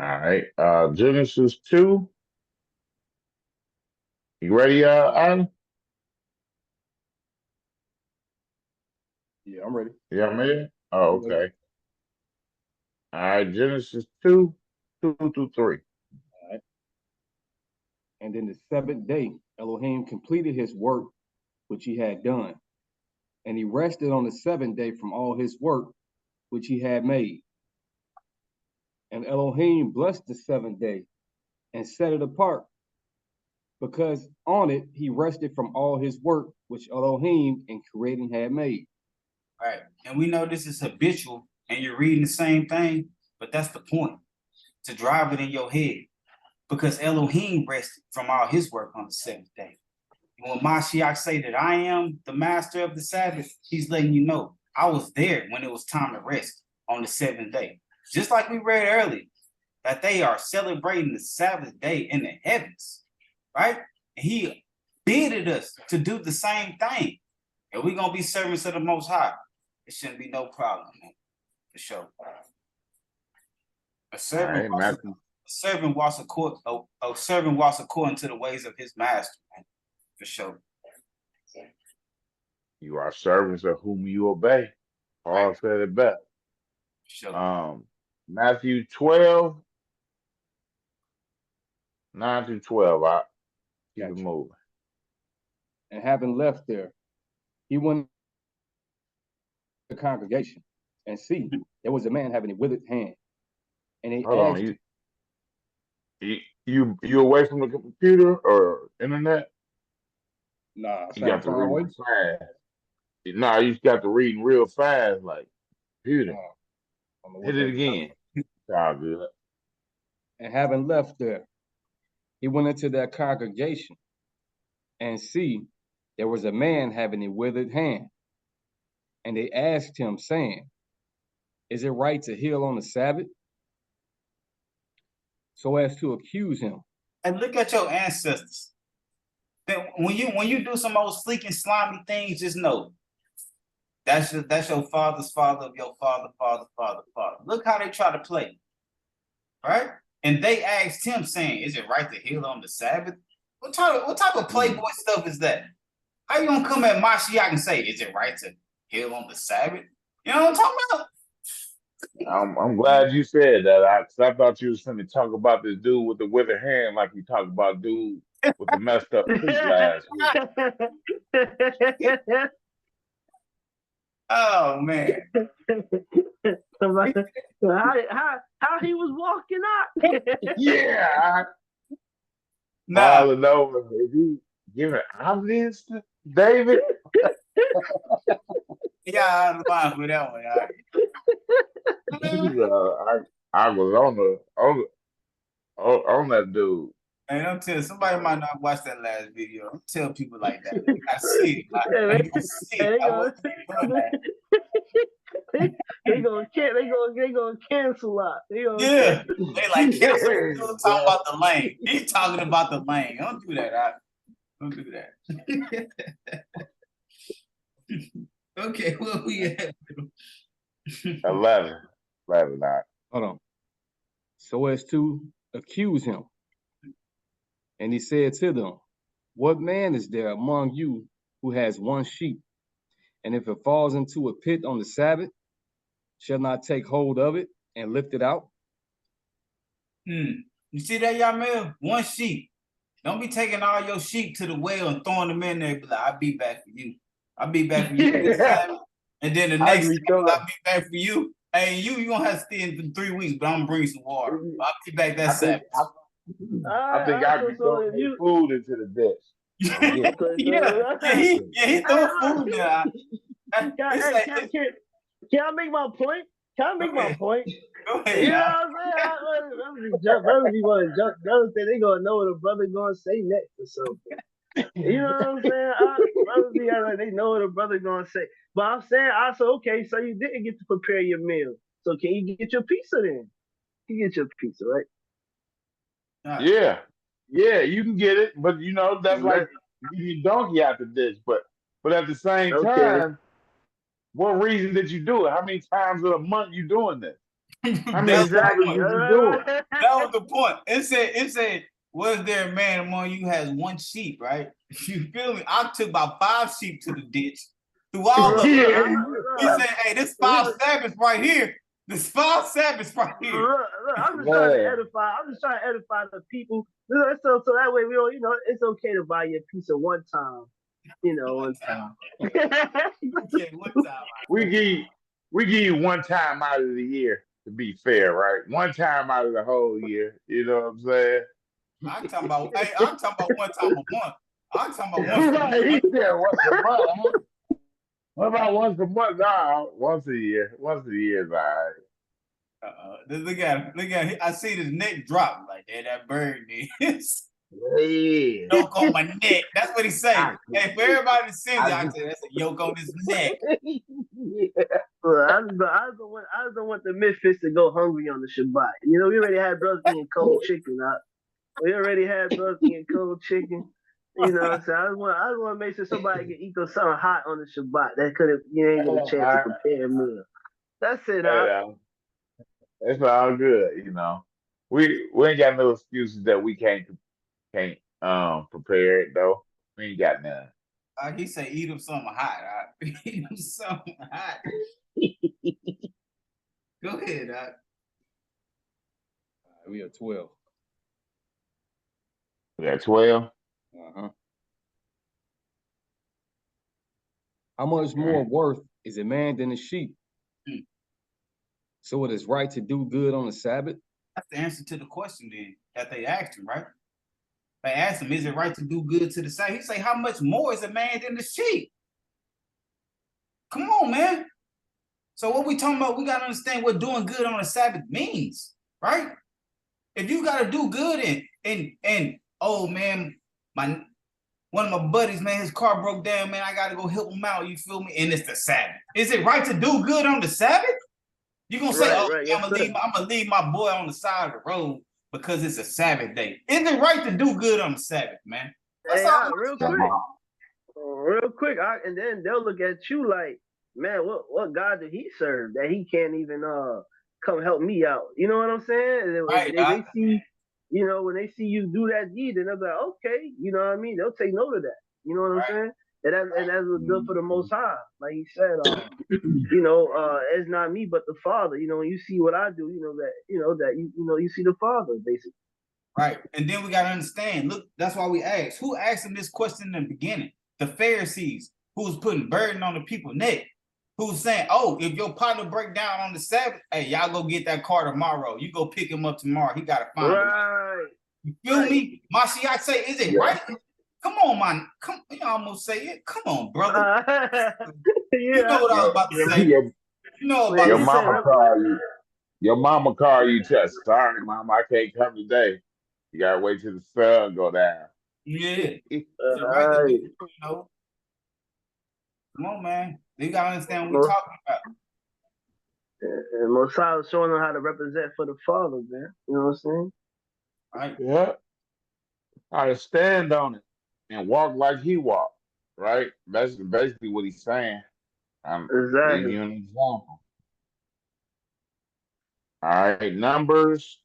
All right. Genesis 2. You ready, Adam? Yeah, I'm ready. Yeah, man. Oh, I'm ready. okay. All right. Genesis 2, 2 through 3. All right. And then the seventh day, Elohim completed his work which he had done, and he rested on the seventh day from all his work which he had made. And Elohim blessed the seventh day and set it apart, because on it he rested from all his work which Elohim in creating had made. Right. And we know this is habitual and you're reading the same thing, but that's the point, to drive it in your head. Because Elohim rested from all his work on the seventh day. And when Mashiach say that I am the master of the Sabbath, he's letting you know I was there when it was time to rest on the seventh day. Just like we read earlier, that they are celebrating the Sabbath day in the heavens, right? And he bidded us to do the same thing. And we're going to be servants of the Most High. It shouldn't be no problem, man, for sure. A All servant right. walks Matthew. a servant walks according to the ways of his master, man, for sure. You are servants of whom you obey. Paul said it best. Sure. Matthew 12, 9 through 12. I keep it moving. And having left there, he went to the congregation, and see, there was a man having a withered hand. And they Hold asked on, you away from the computer or internet? Nah, You got to far away. read fast. Nah, you got to read real fast, like computer. Hit it again. Sound good. And having left there, he went into that congregation, and see, there was a man having a withered hand. And they asked him, saying, is it right to heal on the Sabbath? So as to accuse him. And look at your ancestors. When you do some old sleek and slimy things, just know that's your father's father of your father. Look how they try to play, right? And they asked him, saying, "Is it right to heal on the Sabbath?" What type of playboy stuff is that? How you gonna come at Mashiach and say, "Is it right to heal on the Sabbath?" You know what I'm talking about? I'm glad you said that. Cause I thought you was going to talk about this dude with the withered hand, like you talked about dude with the messed up feet last week. Oh man! how he was walking out? Yeah. Nah. All and over. Is he giving obvious to David? Yeah, I was fine with that one. I was on that dude. Hey, don't tell somebody might not watch that last video. Don't tell people like that. I see it. They gonna cancel out. They like cancel. Talking about the lane. He's talking about the lane. Don't do that. Don't do that. Okay, what we at? 11. Hold on. So as to accuse him. And he said to them, what man is there among you who has one sheep? And if it falls into a pit on the Sabbath, shall not take hold of it and lift it out? You see that, Yamil? One sheep. Don't be taking all your sheep to the well and throwing them in there. Be like, I'll be back for you. I'll be back for you this Sabbath. And then the next Sabbath, I'll be back for you. Hey, you gonna have to stay in for 3 weeks, but I'm gonna bring some water. I'll be back that Sabbath. I think I can throw food into the dish. He threw food there. Can I make my point? Go ahead. You know what I'm saying? Brothers be want to jump. Brothers say they gonna know what a brother gonna say next or something. You know what I'm saying? Brothers be like they know what a brother gonna say. But I'm saying also, okay, so you didn't get to prepare your meal. So can you get your pizza then? You get your pizza, right? Yeah, you can get it, but you know that's like you donkey out the dish. But at the same time, what reason did you do it? How many times a month you doing this? How many times you do it? That was the point. It said, was there a man among you who has one sheep, right? You feel me? I took about 5 sheep to the ditch. Through all of them. He said, hey, this 5 Sabbaths right here. This 5 Sabbaths right here. Look, I'm just trying to edify the people. So that way we don't, it's okay to buy your pizza one time. One time. One time. We give you one time out of the year, to be fair, right? One time out of the whole year. You know what I'm saying? I'm talking about one time a month. I'm talking about once a month. Once a month, huh? What about once a month? Nah, once a year. Once a year is all right. Look at him. I see his neck drop. Like, hey, that bird is. Yeah. Yoke on my neck. That's what he say. Hey, for everybody to see I say that's a yoke on his neck. I just don't want the misfits to go hungry on the Shabbat. We already had brothers eating cold chicken. We already had brothers eating cold chicken. You know what I'm saying? I just want to make sure somebody can eat something hot on the Shabbat. That you ain't get a chance to prepare a meal. That's it. It's all good. We ain't got no excuses that we can't prepare it though. We ain't got none. He say eat him something hot. Eat him something hot. Go ahead, Doc. We are 12. We got 12. How much more worth is a man than a sheep? So it is right to do good on the Sabbath? That's the answer to the question then that they asked him, right? They asked him, is it right to do good to the Sabbath? He say, how much more is a man than the sheep? Come on, man. So what we talking about, we got to understand what doing good on the Sabbath means, right? If you got to do good and oh, man, one of my buddies, man, his car broke down, man, I got to go help him out, you feel me? And it's the Sabbath. Is it right to do good on the Sabbath? You're going to say, yes, I'm going to leave my boy on the side of the road because it's a Sabbath day. Is it right to do good on the Sabbath, man? That's all. Real quick, and then they'll look at you like, man, what God did he serve that he can't even come help me out? You know what I'm saying? Right, they see, you know, when they see you do that deed, then they'll be like, okay, you know what I mean? They'll take note of that. You know what I'm saying? And that's what's good for the Most High. Like he said, you know, it's not me but the Father. You know, when you see what I do, you see the Father basically. Right. And then we got to understand, look, that's why we asked. Who asked him this question in the beginning? The Pharisees, who was putting burden on the people's neck, who's saying, oh, if your partner break down on the Sabbath, hey, y'all go get that car tomorrow. You go pick him up tomorrow. He got to find him. You feel me? Mashiach say, is it right? Come on, man. You almost say it. Come on, brother. You know what I was about to say. You know about your mama call you. Your mama call you. Sorry, mama, I can't come today. You gotta wait till the sun go down. Yeah. Right. You know. Come on, man. You gotta understand what we're talking about. And Mosiah is showing them how to represent for the Father, man. You know what I'm saying? Right. Yeah. How to stand on it and walk like he walked. Right. That's basically what he's saying. I'm giving you an example. All right, Numbers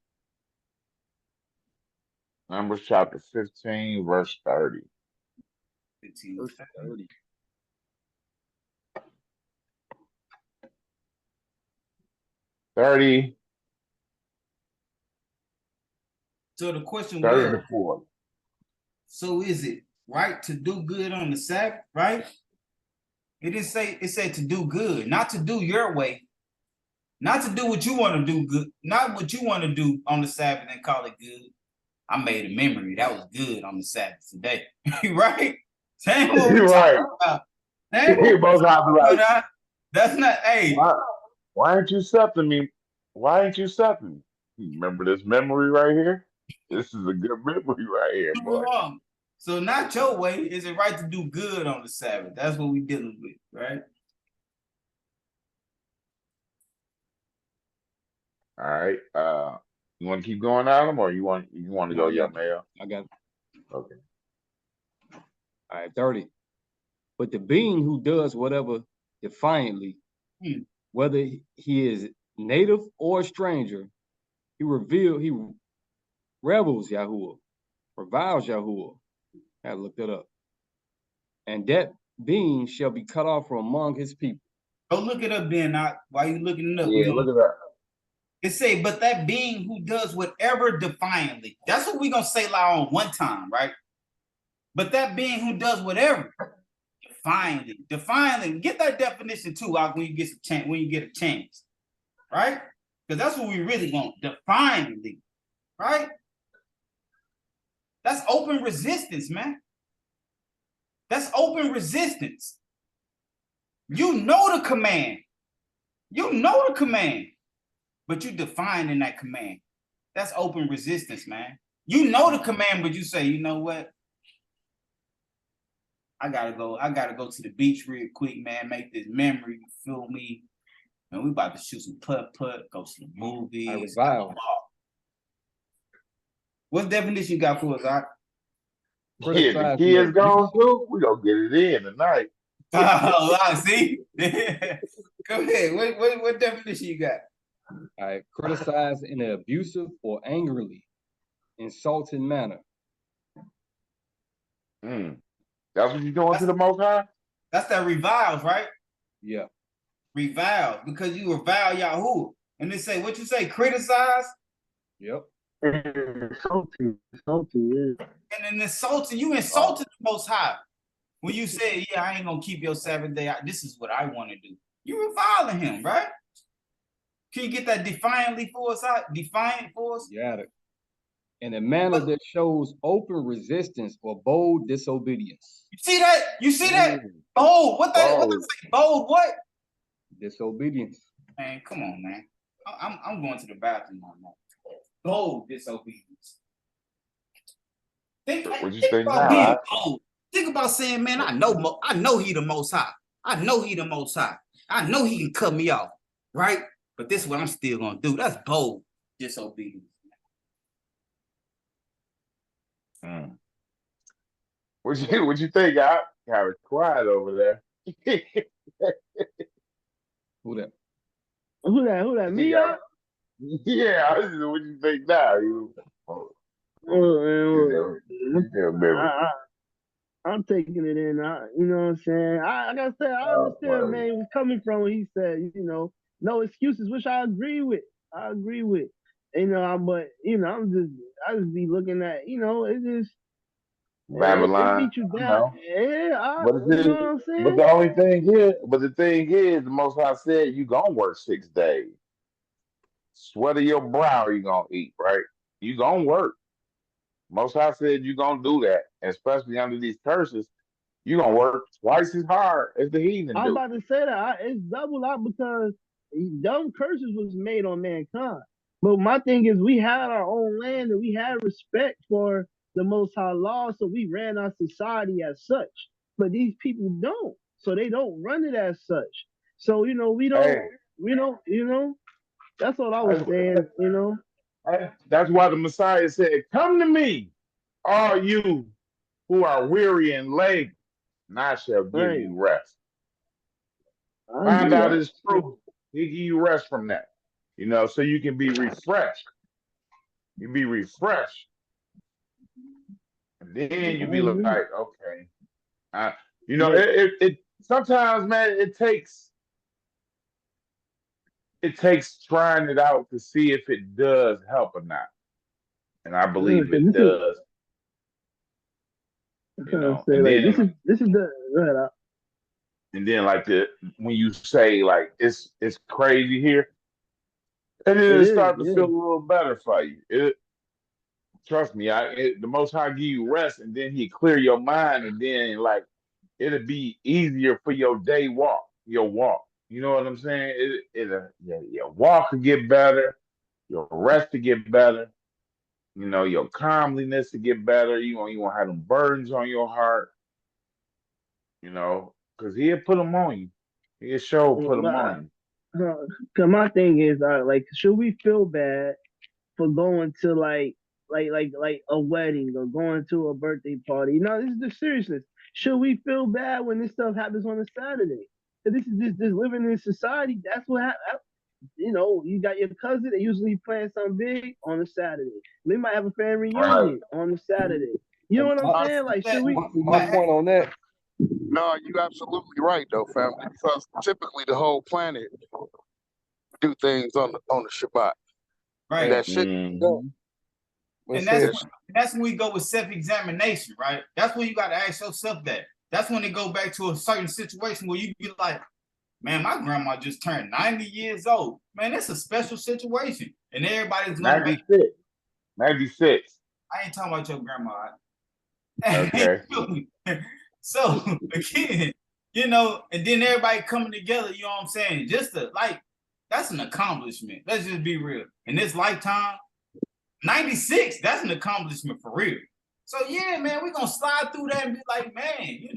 chapter 15, verse 30. 15, verse 30. 30. So the question 30 was, to 40. so is it right to do good on the Sabbath, right? It didn't say, it said to do good, not to do your way, not to do what you want to do good, not what you want to do on the Sabbath and call it good. I made a memory. That was good on the Sabbath today. Right? Saying what we're talking about. That's not, hey. Why ain't you accepting me? Why ain't you accepting me? Remember this memory right here? This is a good memory right here, boy. Wrong. So not your way. Is it right to do good on the Sabbath? That's what we're dealing with, right? All right. You want to keep going, Adam, or you want to go, young male? I got it. Okay. All right, 30. But the being who does whatever defiantly, whether he is native or stranger, he rebels Yahuwah, reviles Yahuwah. I looked it up. And that being shall be cut off from among his people. Go look it up then. Why you looking it up? Yeah, look it up. It say, but that being who does whatever defiantly. That's what we're going to say like on one time, right? But that being who does whatever defiantly. Defiantly. Get that definition too when you get a chance. Right? Because that's what we really want. Defiantly. Right? That's open resistance, man. That's open resistance. You know the command. You know the command. But you define in that command. That's open resistance, man. You know the command, but you say, you know what? I gotta go to the beach real quick, man. Make this memory, you feel me? And we about to shoot some putt-putt, go to the movies. What definition you got for us, Doc? Yeah, the kids gone too. We gonna get it in tonight. See? Go ahead. What definition you got? All right, criticize in an abusive or angrily insulting manner. That's what you're doing to the Most High? That's that reviles, right? Yeah. Revile, because you revile Yahuwah. And they say, what you say, criticize? Yep. Salty, yeah. And then insulting, you insulted the Most High. When you say, yeah, I ain't going to keep your Sabbath day, this is what I want to do. You reviling him, right? Can you get that defiantly for us out? Defiant for us? Got it. In a manner that shows open resistance or bold disobedience. You see that? You see that? Bold. What that say? Bold what? Disobedience. Man, come on, man. I'm going to the bathroom on that. Bold disobedience. Think about being bold. Think about saying, man, I know he the Most High. I know he the Most High. I know he can cut me off, right? But this is what I'm still gonna do. That's bold disobedience. What you think? I kind of quiet over there. Who that? Me? Yeah, what you think now? I'm taking it in. You know what I'm saying? I gotta say, I understand, man, where he's coming from when he said, no excuses, which I agree with. But I just be looking at, it just Babylon. it beat you down. But you know what I'm saying? But the thing is, the Most High said you gonna work 6 days. Sweat of your brow, you gonna eat, right? You gonna work. Most High said you gonna do that, especially under these curses. You gonna work twice as hard as the heathen do. I'm about to say that it's double out because dumb curses was made on mankind. But my thing is, we had our own land and we had respect for the Most High law, so we ran our society as such. But these people don't, so they don't run it as such. So we don't. That's what I was saying. That's why the Messiah said, "Come to me, all you who are weary and laden, and I shall give you rest." Find out his truth. He'll give you rest from that. So you can be refreshed. You be refreshed. And then you be like, okay. It sometimes, man, it takes trying it out to see if it does help or not. And I believe it does. This is the and then like when you say like it's crazy here, and then it start to feel a little better for you. Trust me, the Most High give you rest, and then He clear your mind, and then like it'll be easier for your walk. You know what I'm saying? Your walk will get better, your rest to get better. Your calmliness to get better. You won't have them burdens on your heart. Because He'll put them on you. He'll put them on you. Cause my thing is, should we feel bad for going to like a wedding or going to a birthday party? This is the seriousness. Should we feel bad when this stuff happens on a Saturday? This is just living in society. That's what happens. You got your cousin. They usually plan something big on a Saturday. They might have a family reunion on a Saturday. You know what I'm saying? Like, should we? My point on that. No, you're absolutely right, though, family. Because typically the whole planet do things on the Shabbat. Right. That shit. And that's when we go with self-examination, right? That's when you got to ask yourself that. That's when it go back to a certain situation where you be like, man, my grandma just turned 90 years old. Man, that's a special situation. And everybody's going to be 96. I ain't talking about your grandma. Okay. So, again, and then everybody coming together, you know what I'm saying? Just that's an accomplishment. Let's just be real. In this lifetime, 96, that's an accomplishment for real. So, yeah, man, we're going to slide through that and be like, man,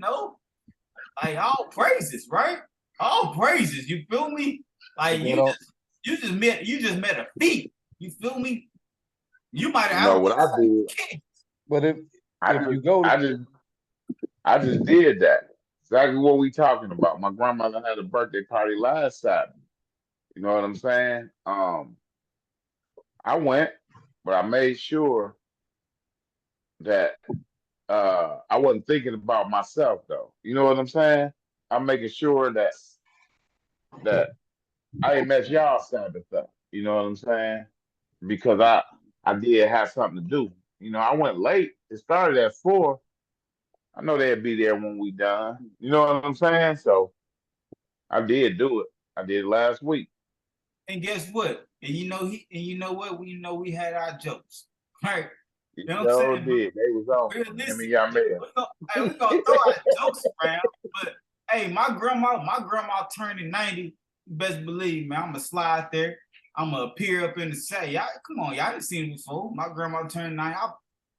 like all praises, right? All praises, you feel me? Like you just met a thief. You feel me? You might have what I did. But if you go, I just did that. Exactly what we talking about. My grandmother had a birthday party last Saturday. You know what I'm saying? I went, but I made sure that I wasn't thinking about myself though. You know what I'm saying? I'm making sure that that I didn't mess y'all Sabbath up. You know what I'm saying? Because I did have something to do. You know, I went late. It started at 4. I know they'd be there when we done. You know what I'm saying? So I did do it. I did it last week. And guess what? And you know what? We had our jokes. Right? You know what I'm Y'all saying? did. They was on. Him and Realistically, y'all man. we gonna throw our jokes around. But hey, my grandma turning 90. You best believe, man, I'm gonna slide there. I'm gonna appear up in the set. Y'all, come on, y'all didn't see me before. My grandma turned 90.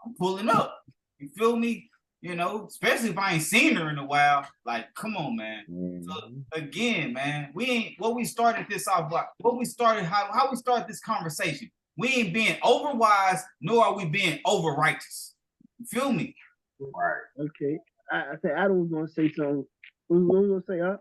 I'm pulling up. You feel me? You know, especially if I ain't seen her in a while. Like, come on, man. So again, man, we ain't what we started this off. What we started, how we start this conversation. We ain't being over wise, nor are we being over righteous. You feel me? Right. Okay. I think Adam was gonna say something. What was gonna say, huh?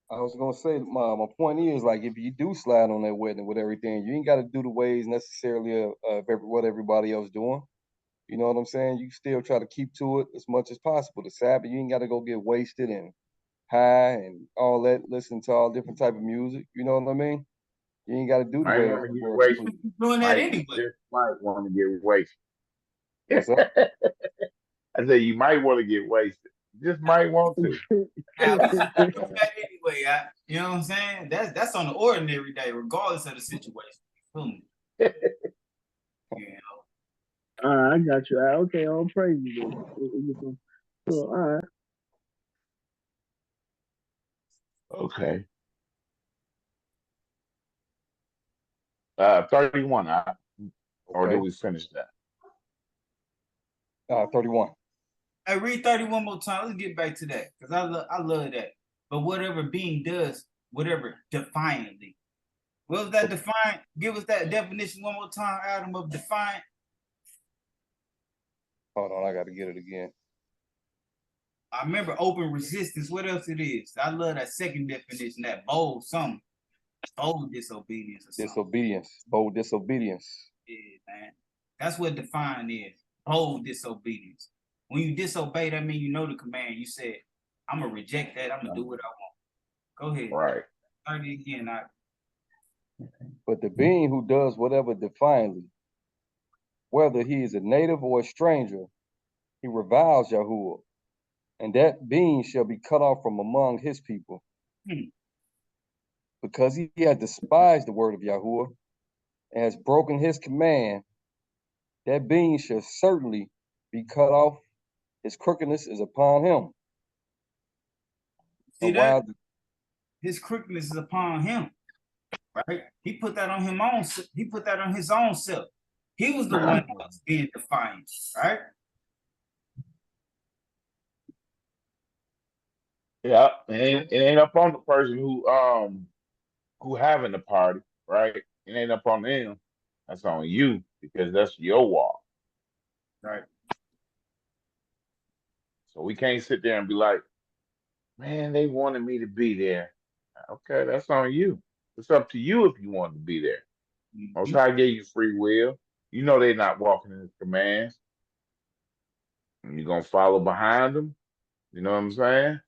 I was gonna say my point is, like, if you do slide on that wedding with everything, you ain't got to do the ways necessarily of what everybody else doing. You know what I'm saying? You still try to keep to it as much as possible. The Sabbath, you ain't got to go get wasted and high and all that. Listen to all different type of music. You know what I mean? You ain't got to do the Might way want to the get world wasted. completely. Doing that anyway. Just might want to get wasted. What's up? I said you might want to get wasted. Just might want to. Now, we should do that anyway. You know what I'm saying? That's on the ordinary day, regardless of the situation. You feel me? Yeah. I got you. Okay, all praise you. So, all right. Okay. 31. Or did Okay. we finish that? 31. Hey, read 30 one more time. Let's get back to that because I love that. But whatever being does, whatever defiantly. What was that defiant? Give us that definition one more time, Adam, of defiant. Hold on, I got to get it again. I remember open resistance. What else it is? I love that second definition, that bold something. Bold disobedience or something. Disobedience. Bold disobedience. Yeah, man. That's what defiant is. Bold disobedience. When you disobey, that means you know the command. You said, I'm gonna reject that. I'm gonna do what I want. Go ahead. Right. 30 again. But the being who does whatever defiantly, whether he is a native or a stranger, he reviles Yahuwah, and that being shall be cut off from among his people. Because he has despised the word of Yahuwah and has broken his command, that being shall certainly be cut off. His crookedness is upon him. See that? His crookedness is upon him, right? He put that on him own. He put that on his own self. He was the one that was being defiant, right? Yeah, it ain't up on the person who having the party, right? It ain't up on them. That's on you because that's your walk. Right. So we can't sit there and be like, man, they wanted me to be there. Okay, that's on you. It's up to you if you want to be there. Most High gave you free will. You know they're not walking in his commands. And you're gonna follow behind them. You know what I'm saying?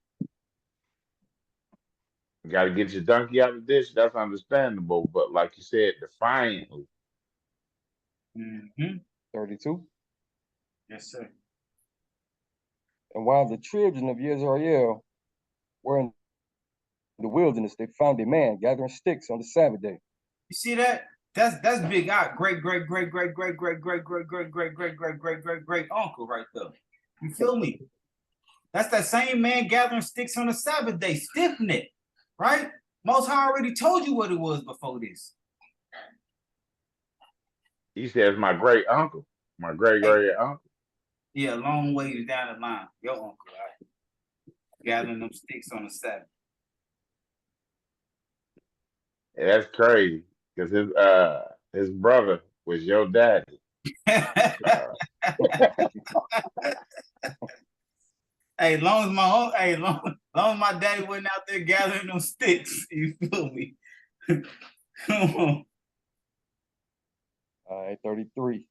You gotta get your donkey out of the dish. That's understandable. But like you said, defiantly. 32. Yes, sir. And while the children of Israel were in the wilderness, they found a man gathering sticks on the Sabbath day. You see that? That's big out. Great uncle right there. You feel me? That's that same man gathering sticks on the Sabbath day, stiffing it, right? Most High already told you what it was before this. He says my great uncle, my great uncle. Yeah, long ways down the line. Your uncle, right? Gathering them sticks on the Sabbath. Yeah, that's crazy because his brother was your daddy. Hey, long as my daddy wasn't out there gathering them sticks, you feel me? Come on. All right, 33.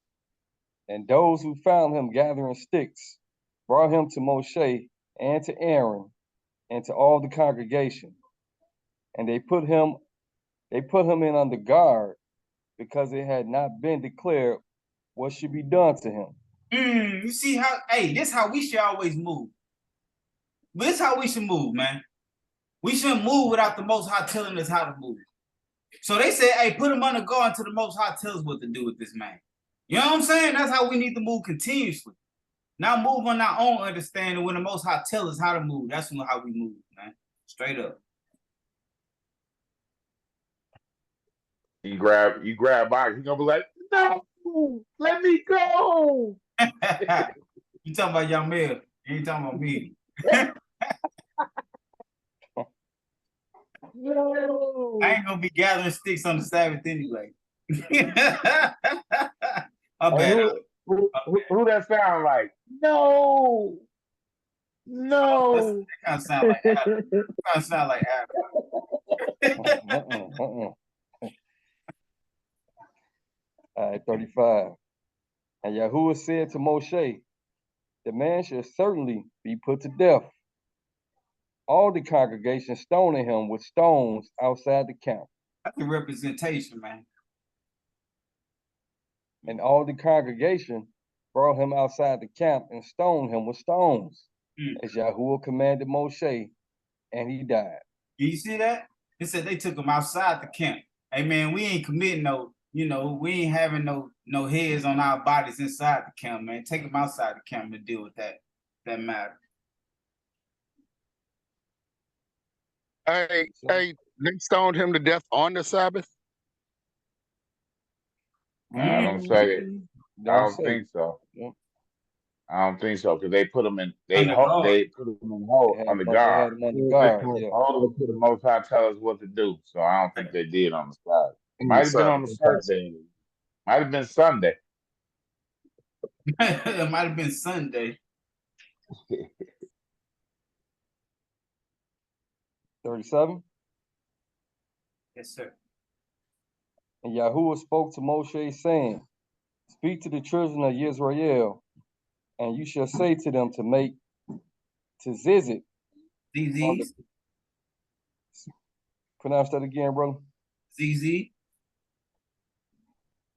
And those who found him gathering sticks brought him to Moshe and to Aaron and to all the congregation. And they put him in under guard, because it had not been declared what should be done to him. You see how, hey, this how we should always move. This how we should move, man. We shouldn't move without the Most High telling us how to move. So they said, hey, put him under guard until the Most High tells us what to do with this man. You know what I'm saying? That's how we need to move continuously. Now move on our own understanding when the Most High tells us how to move. That's how we move, man. Straight up. You grab box, he's gonna be like, no, let me go. You talking about Young Mel. You ain't talking about me. No. I ain't gonna be gathering sticks on the Sabbath anyway. My bad. Who that sound like? No. That kind of sound like Adam. Kind of sound like Adam. All right, 35. And Yahuwah said to Moshe, the man shall certainly be put to death. All the congregation stoning him with stones outside the camp. That's a representation, man. And all the congregation brought him outside the camp and stoned him with stones, as Yahuwah commanded Moshe, and he died. You see that? It said they took him outside the camp. Hey, man, we ain't committing we ain't having no heads on our bodies inside the camp, man. Take him outside the camp to deal with that matter. Hey, they stoned him to death on the Sabbath? I don't say it. I don't think so. Yep. I don't think so, because they put him in. They put him in hold on the guard. They had him on the guard. Hold to the Most High tell us what to do. So I don't think they did on the side. Might have been on the Saturday. Might have been Sunday. It might have been Sunday. 37. Yes, sir. And Yahuwah spoke to Moshe, saying, speak to the children of Israel, and you shall say to them to make tzizit. ZZ. Pronounce that again, brother. ZZ.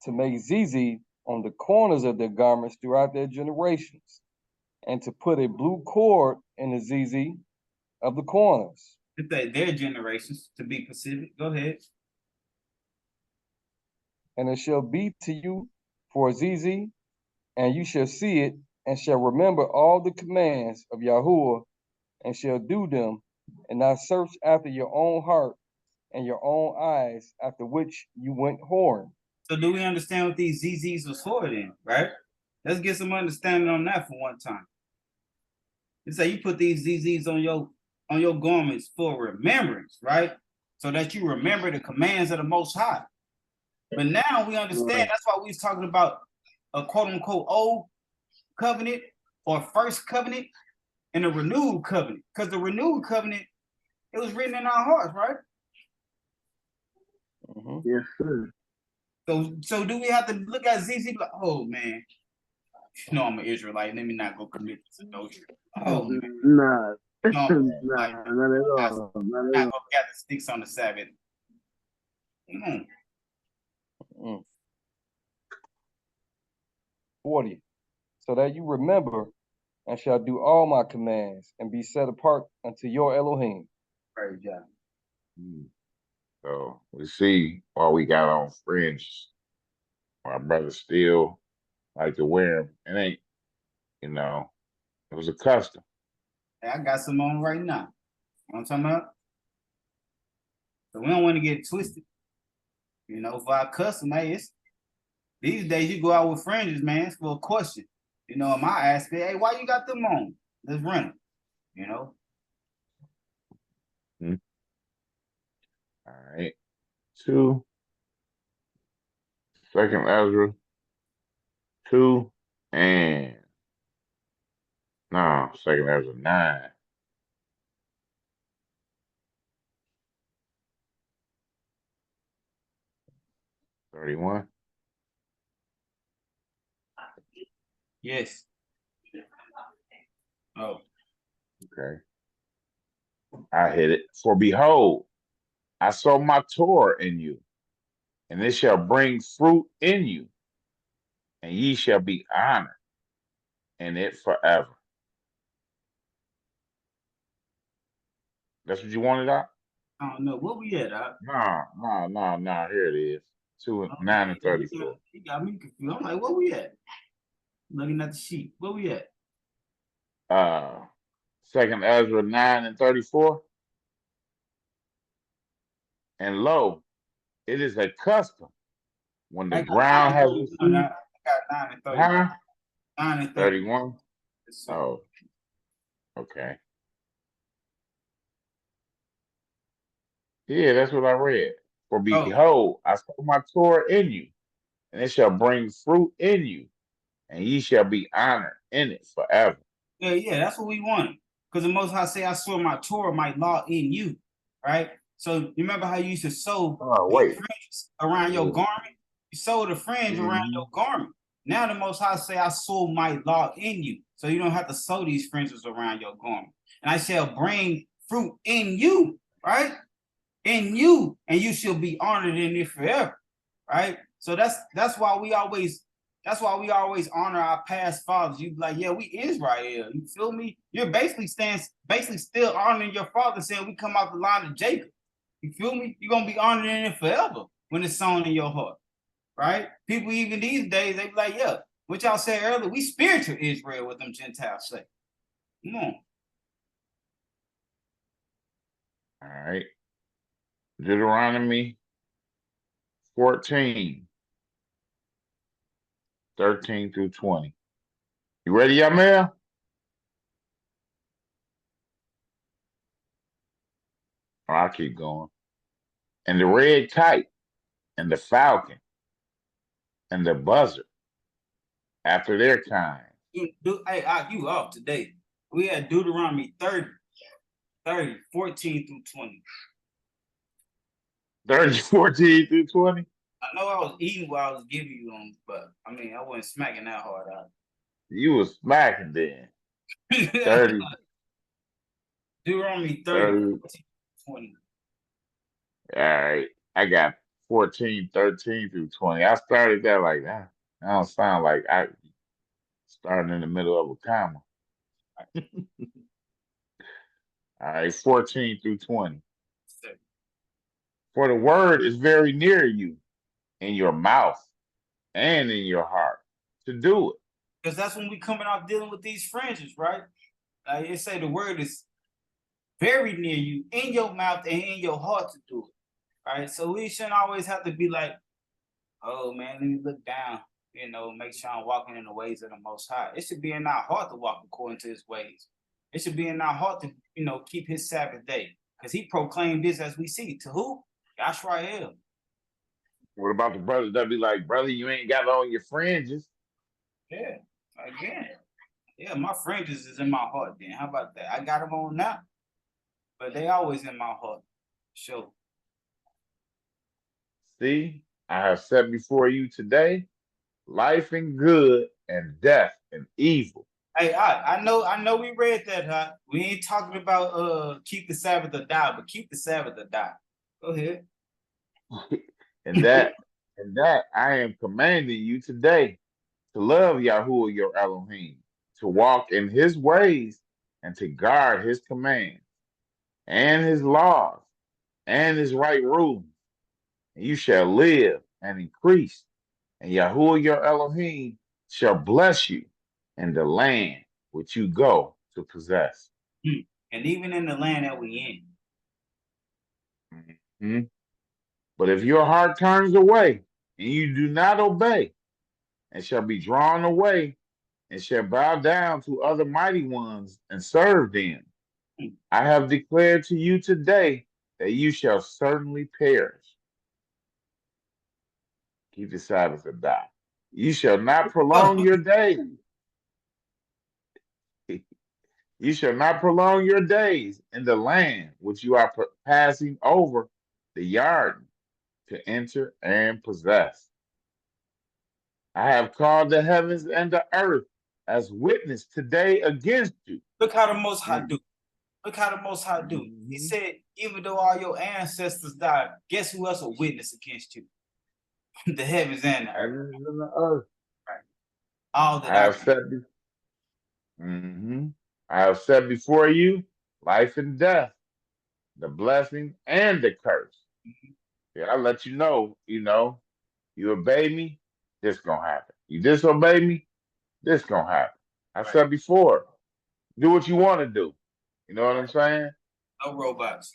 To make zizi on the corners of their garments throughout their generations, and to put a blue cord in the zizi of the corners. If their generations, to be specific. Go ahead. And it shall be to you for a zizi, and you shall see it, and shall remember all the commands of Yahuwah, and shall do them, and not search after your own heart and your own eyes, after which you went whoring. So do we understand what these ZZs was for then, right? Let's get some understanding on that for one time. It's like you put these ZZs on your garments for remembrance, right? So that you remember the commands of the Most High. But now we understand, that's why we was talking about a quote-unquote old covenant or first covenant and a renewed covenant. Because the renewed covenant, it was written in our hearts, right? Yes, sir. So do we have to look at ZZ like, oh man, you know I'm an Israelite, let me not go commit this adultery. Oh man. Nah. No, not at all. Not at all. Go gather sticks on the Sabbath. 40. So that you remember and shall do all my commands and be set apart unto your Elohim. Praise God. So we see why we got on fringe. My brothers still like to wear them. It ain't, it was a custom. Hey, I got some on right now. You know what I'm talking about? So we don't want to get it twisted. For our custom, hey, these days you go out with fringes, man, it's for a question. In my aspect, hey, why you got them on? Let's run it, All right. 2. Second Ezra 2 and no, Second Ezra 9. $31. Yes. Oh. Okay. I hit it. For behold, I sow my Torah in you, and it shall bring fruit in you, and ye shall be honored in it forever. That's what you wanted out? I don't know. What we at? No. Here it is. 2, 9, and Okay, 34. he got me confused. I'm like, where we at? Looking at the sheet. Where we at? Second Ezra 9 and 34. And lo, it is a custom when the I got 9 ground and has 31. I received, got 9 and 31. huh? 9 and 30. 31. Yes, sir. Oh, okay. Yeah, that's what I read. For Oh, behold, I sow my Torah in you, and it shall bring fruit in you, and ye shall be honored in it forever. yeah, that's what we wanted. Because the Most High say, I swear my Torah, my law in you, right? So you remember how you used to sew Oh, the wait. fringe around your garment? You sew the fringe around Mhm. your garment. Now the Most High say, I sew my law in you. So you don't have to sew these fringes around your garment. And I shall bring fruit in you, right? In you, and you shall be honored in it forever, right? So that's why we always honor our past fathers. You be like, yeah, we Israel. You feel me? You're basically still honoring your father, saying we come out the line of Jacob. You feel me? You're gonna be honored in it forever when it's sown in your heart, right? People even these days, they be like, yeah, what y'all said earlier, we spiritual Israel, what them Gentiles say. Come on. All right. Deuteronomy 14, 13 through 20. You ready, Yamel? Or I'll keep going. And the red kite, and the falcon, and the buzzard, after their kind. Hey, you off today. We had Deuteronomy 30, 14 through 20. 30, 14 through 20. I know I was eating while I was giving you them, but I mean, I wasn't smacking that hard out. You was smacking then. 30, Deuteronomy 30, 30. 14, 20. All right. I got 14, 13 through 20. I started that like that. I don't sound like I started in the middle of a comma. All right, 14 through 20. For the word is very near you, in your mouth and in your heart, to do it. Because that's when we coming out dealing with these fringes, right? Like it say the word is very near you, in your mouth and in your heart to do it, right? So we shouldn't always have to be like, oh man, let me look down, make sure I'm walking in the ways of the Most High. It should be in our heart to walk according to His ways. It should be in our heart to, keep His Sabbath day, because He proclaimed this as we see. To who? Yashrael. What about the brothers that be like, brother, you ain't got on your fringes? Yeah, again. Yeah, my fringes is in my heart. Then how about that? I got them on now, but they always in my heart. Sure. See, I have set before you today life and good, and death and evil. Hey, I know we read that, huh? We ain't talking about keep the Sabbath or die, but keep the Sabbath or die. Go ahead. and that I am commanding you today to love Yahuwah your Elohim, to walk in his ways and to guard his commands and his laws and his right rules. And you shall live and increase, and Yahuwah your Elohim shall bless you in the land which you go to possess. And even in the land that we in. Mhm. But if your heart turns away and you do not obey, and shall be drawn away, and shall bow down to other mighty ones and serve them, I have declared to you today that you shall certainly perish. Keep the Sabbath or die. You shall not prolong your days. You shall not prolong your days in the land which you are passing over the Yarden to enter and possess. I have called the heavens and the earth as witness today against you. Look how the Most High Mm. do. Look how the Most High do. He said, even though all your ancestors died, guess who else will witness against you? The heavens and the earth. Heavens and the earth. Right. All that I have said before you life and death, the blessing and the curse. Yeah, I let you know, you obey me, this gonna happen. You disobey me, this gonna happen. I said before, do what you want to do. You know what I'm saying? No robots.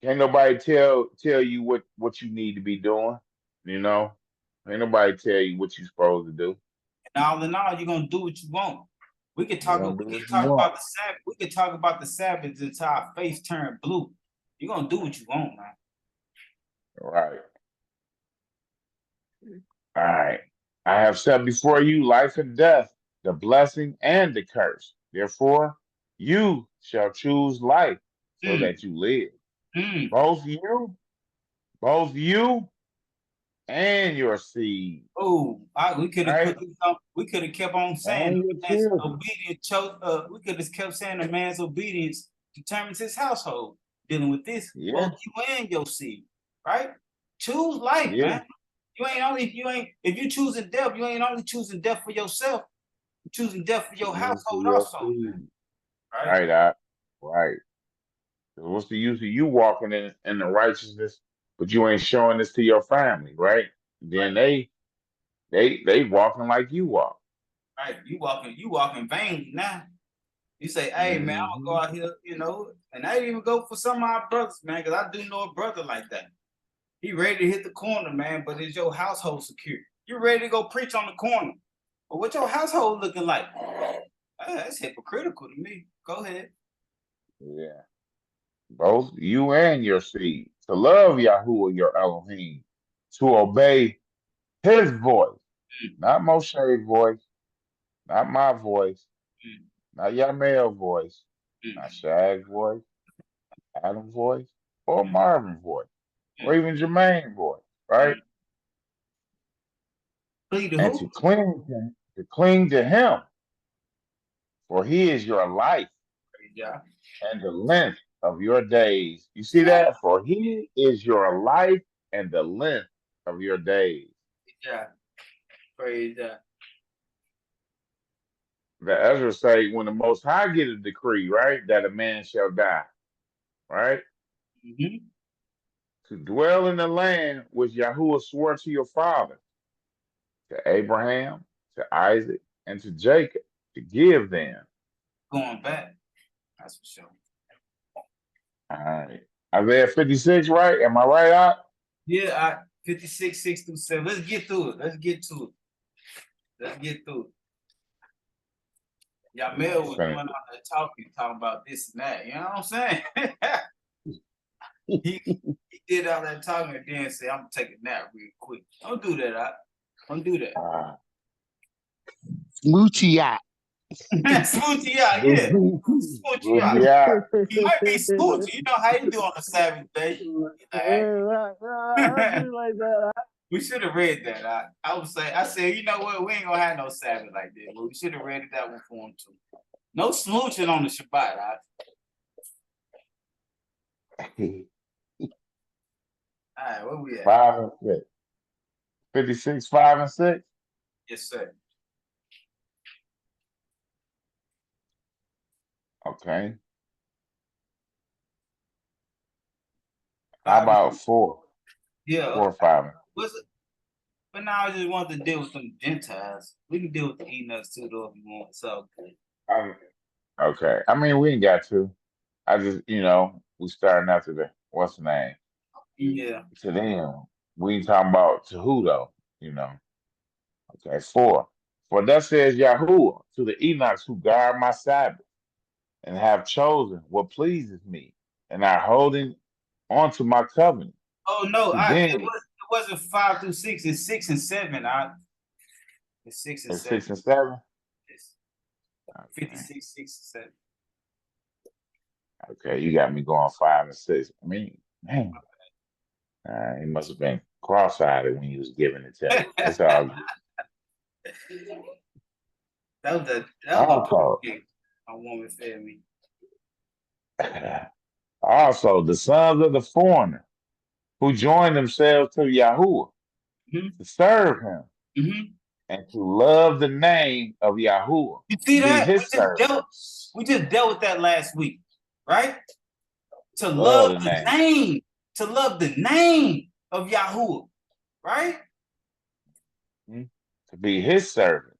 Can't nobody tell you what you need to be doing. Ain't nobody tell you what you're supposed to do. And all in all, you're gonna do what you want. We could You're talk. gonna We do could what you talk want. about the Sabbath. We could talk about the Sabbath until our face turn blue. You're gonna do what you want, man. Right. All right. I have set before you life and death, the blessing and the curse. Therefore, you shall choose life so that you live. Both you and your seed. Oh, we could have Right? put this on. We could have kept on saying And the your man's children. obedience. We could have kept saying the man's obedience determines his household. Dealing with this, Yeah. both you and your seed, right? Choose life, Yeah. man. If you choosing death, you ain't only choosing death for yourself. You're choosing death for your Choose for household your also, seed. right? Right. So what's the use of you walking in the righteousness, but you ain't showing this to your family, right? Then they walking like you walk. Right. You walking vainly now. You say, hey man, I'm gonna go out here, and I didn't even go for some of my brothers, man, because I do know a brother like that. He ready to hit the corner, man, but is your household secure? You ready to go preach on the corner. But what your household looking like? That's hypocritical to me. Go ahead. Yeah. Both you and your seed. To love Yahuwah your Elohim. To obey his voice. Not Moshe's voice. Not my voice. Not Yamel's voice. Not Shag's voice. Adam's voice. Or Marvin's voice. Or even Jermaine's voice. Right? And to cling to him. For he is your life Yeah. and the length of your days. You see that? For he is your life and the length of your days. Yeah. Praise God. The Ezra say, when the Most High get a decree, right, that a man shall die, right? To dwell in the land which Yahuwah swore to your father, to Abraham, to Isaac, and to Jacob, to give them. Going back. That's for sure. All right. Isaiah 56, right? Am I right, Out? Yeah, 56, 6 through 7. Let's get through it. Let's get through it. Yamel was going out there talking about this and that. You know what I'm saying? he did all that talking and then said, I'm going to take a nap real quick. Don't do that, Don't do that. Smoochie out. Smoochie out, yeah. Smoochie out. You might be smoochie. You know how you do on the Sabbath day. We should have read that. I said, you know what? We ain't gonna have no Sabbath like that. But we should have read that one for him too. No smooching on the Shabbat. All right, where we at? 5 and 6. 56, 5 and 6? Yes, sir. Okay. How about 4? Yeah. 4 or 5. Was it? But now I just wanted to deal with some Gentiles. We can deal with the Enochs too, though, if you want. It's all good. Okay. I mean, we ain't got to. I just, we starting after the, what's the name? Yeah. To them. We ain't talking about to who, though, Okay, 4. For thus says Yahuwah to the Enochs who guard my Sabbath and have chosen what pleases me and are holding on to my covenant. Oh, no. It wasn't 5 through 6. It's 6 and 7. It's 6 and 7. 6 and 7? It's 56, 6 and 7. Okay, you got me going 5 and 6. I mean, man, he must have been cross-eyed when he was giving it to me. It's all good. That was a I woman fed me. Also, the sons of the foreigner who join themselves to Yahuwah to serve him and to love the name of Yahuwah, You see be that? his servant. We just dealt with that last week, right? To Love love the the name. name, to love the name of Yahuwah, right? To be his servant.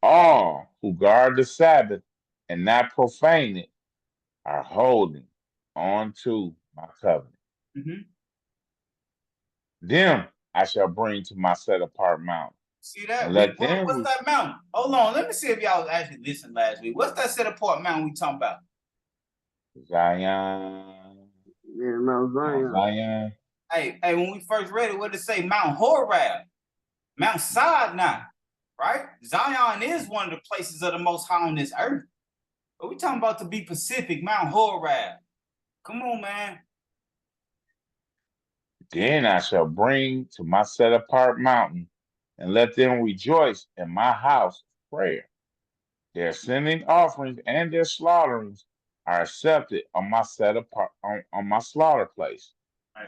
All who guard the Sabbath and not profane it are holding on to my covenant. Them I shall bring to my set apart mountain. See that? And let them What's that mountain? Hold on, let me see if y'all actually listened last week. What's that set apart mountain we talking about? Zion. Yeah, Mount Zion. Zion. Hey, when we first read it, what did it say? Mount Horeb, Mount Sinai, right? Zion is one of the places of the Most High on this earth. But we talking about to be Pacific, Mount Horeb. Come on, man. Then I shall bring to my set apart mountain and let them rejoice in my house of prayer. Their sending offerings and their slaughterings are accepted on my set apart on my slaughter place.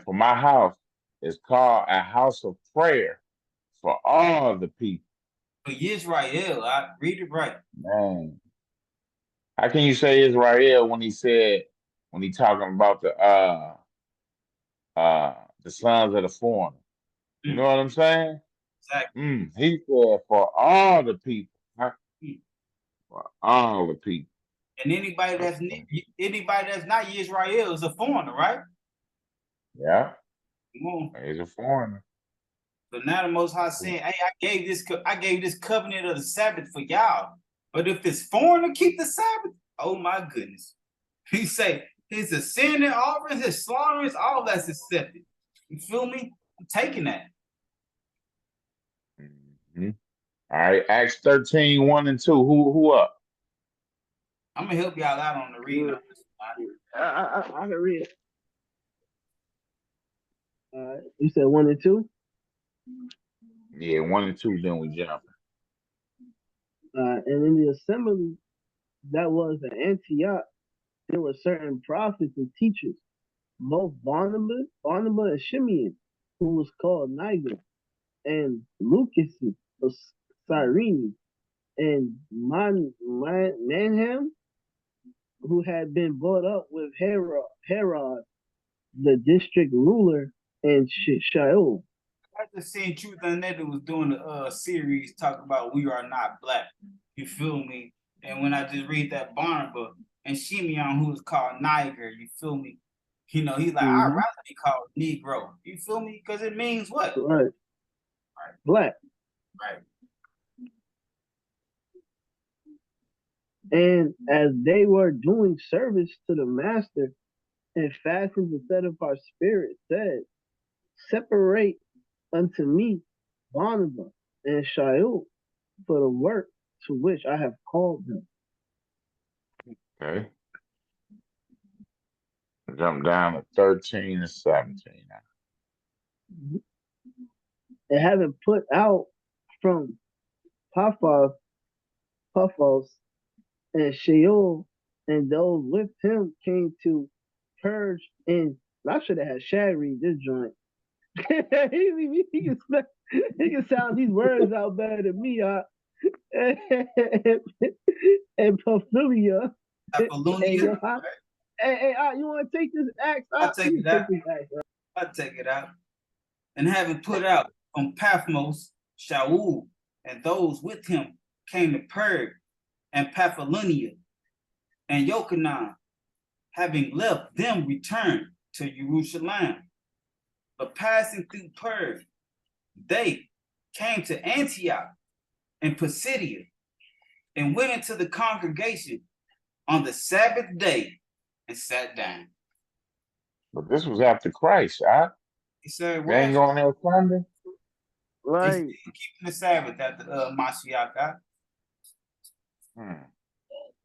For my house is called a house of prayer for all the people. For Israel, I read it right. Man, how can you say Israel when he talking about the sons of the foreigner? You know what I'm saying? Exactly. He said for all the people. For all the people. And anybody that's not Israel is a foreigner, right? Yeah. Come on. He's a foreigner. So now the Most High saying, hey, I gave this covenant of the Sabbath for y'all. But if this foreigner keep the Sabbath, oh my goodness. He say his ascending offerings, his slaughterings, all that's accepted. You feel me? I'm taking that. All right, Acts 13, 1 and 2. Who up? I'm gonna help y'all out on the reading. I can read it. You said 1 and 2? Yeah, 1 and 2, then we jump. And in the assembly that was at Antioch, there were certain prophets and teachers, both Barnabas and Shimeon, who was called Niger, and Lucas of Cyrene, and Manham, who had been brought up with Herod, the district ruler, and Shaul. I just seen Truth Unedited was doing a series talking about we are not black. You feel me? And when I just read that Barnabas and Shimeon, who is called Niger, you feel me? You know, he's like, I'd rather be called Negro. You feel me? Because it means what? Right. Black. Right. And as they were doing service to the master and fasting to set up our spirit, said, separate unto me Barnabas and Shaul for the work to which I have called them. Okay. Jump down to 13 and 17 now. And having put out from Paphos and Sheol, and those with him came to purge. And I should have had Shad read this joint. he can sound these words out better than me. And Paphilia. Hey, you want to take this axe? I'll take it out. I'll take it out. And having put out from Paphos, Shaul, and those with him came to Perg and Paphilonia, and Yochanan, having left them, returned to Jerusalem. But passing through Perg, they came to Antioch and Pisidia, and went into the congregation on the Sabbath day and sat down. But this was after Christ, huh? He said, they ain't going there Sunday? Right. They still keeping the Sabbath after Mashiach, huh?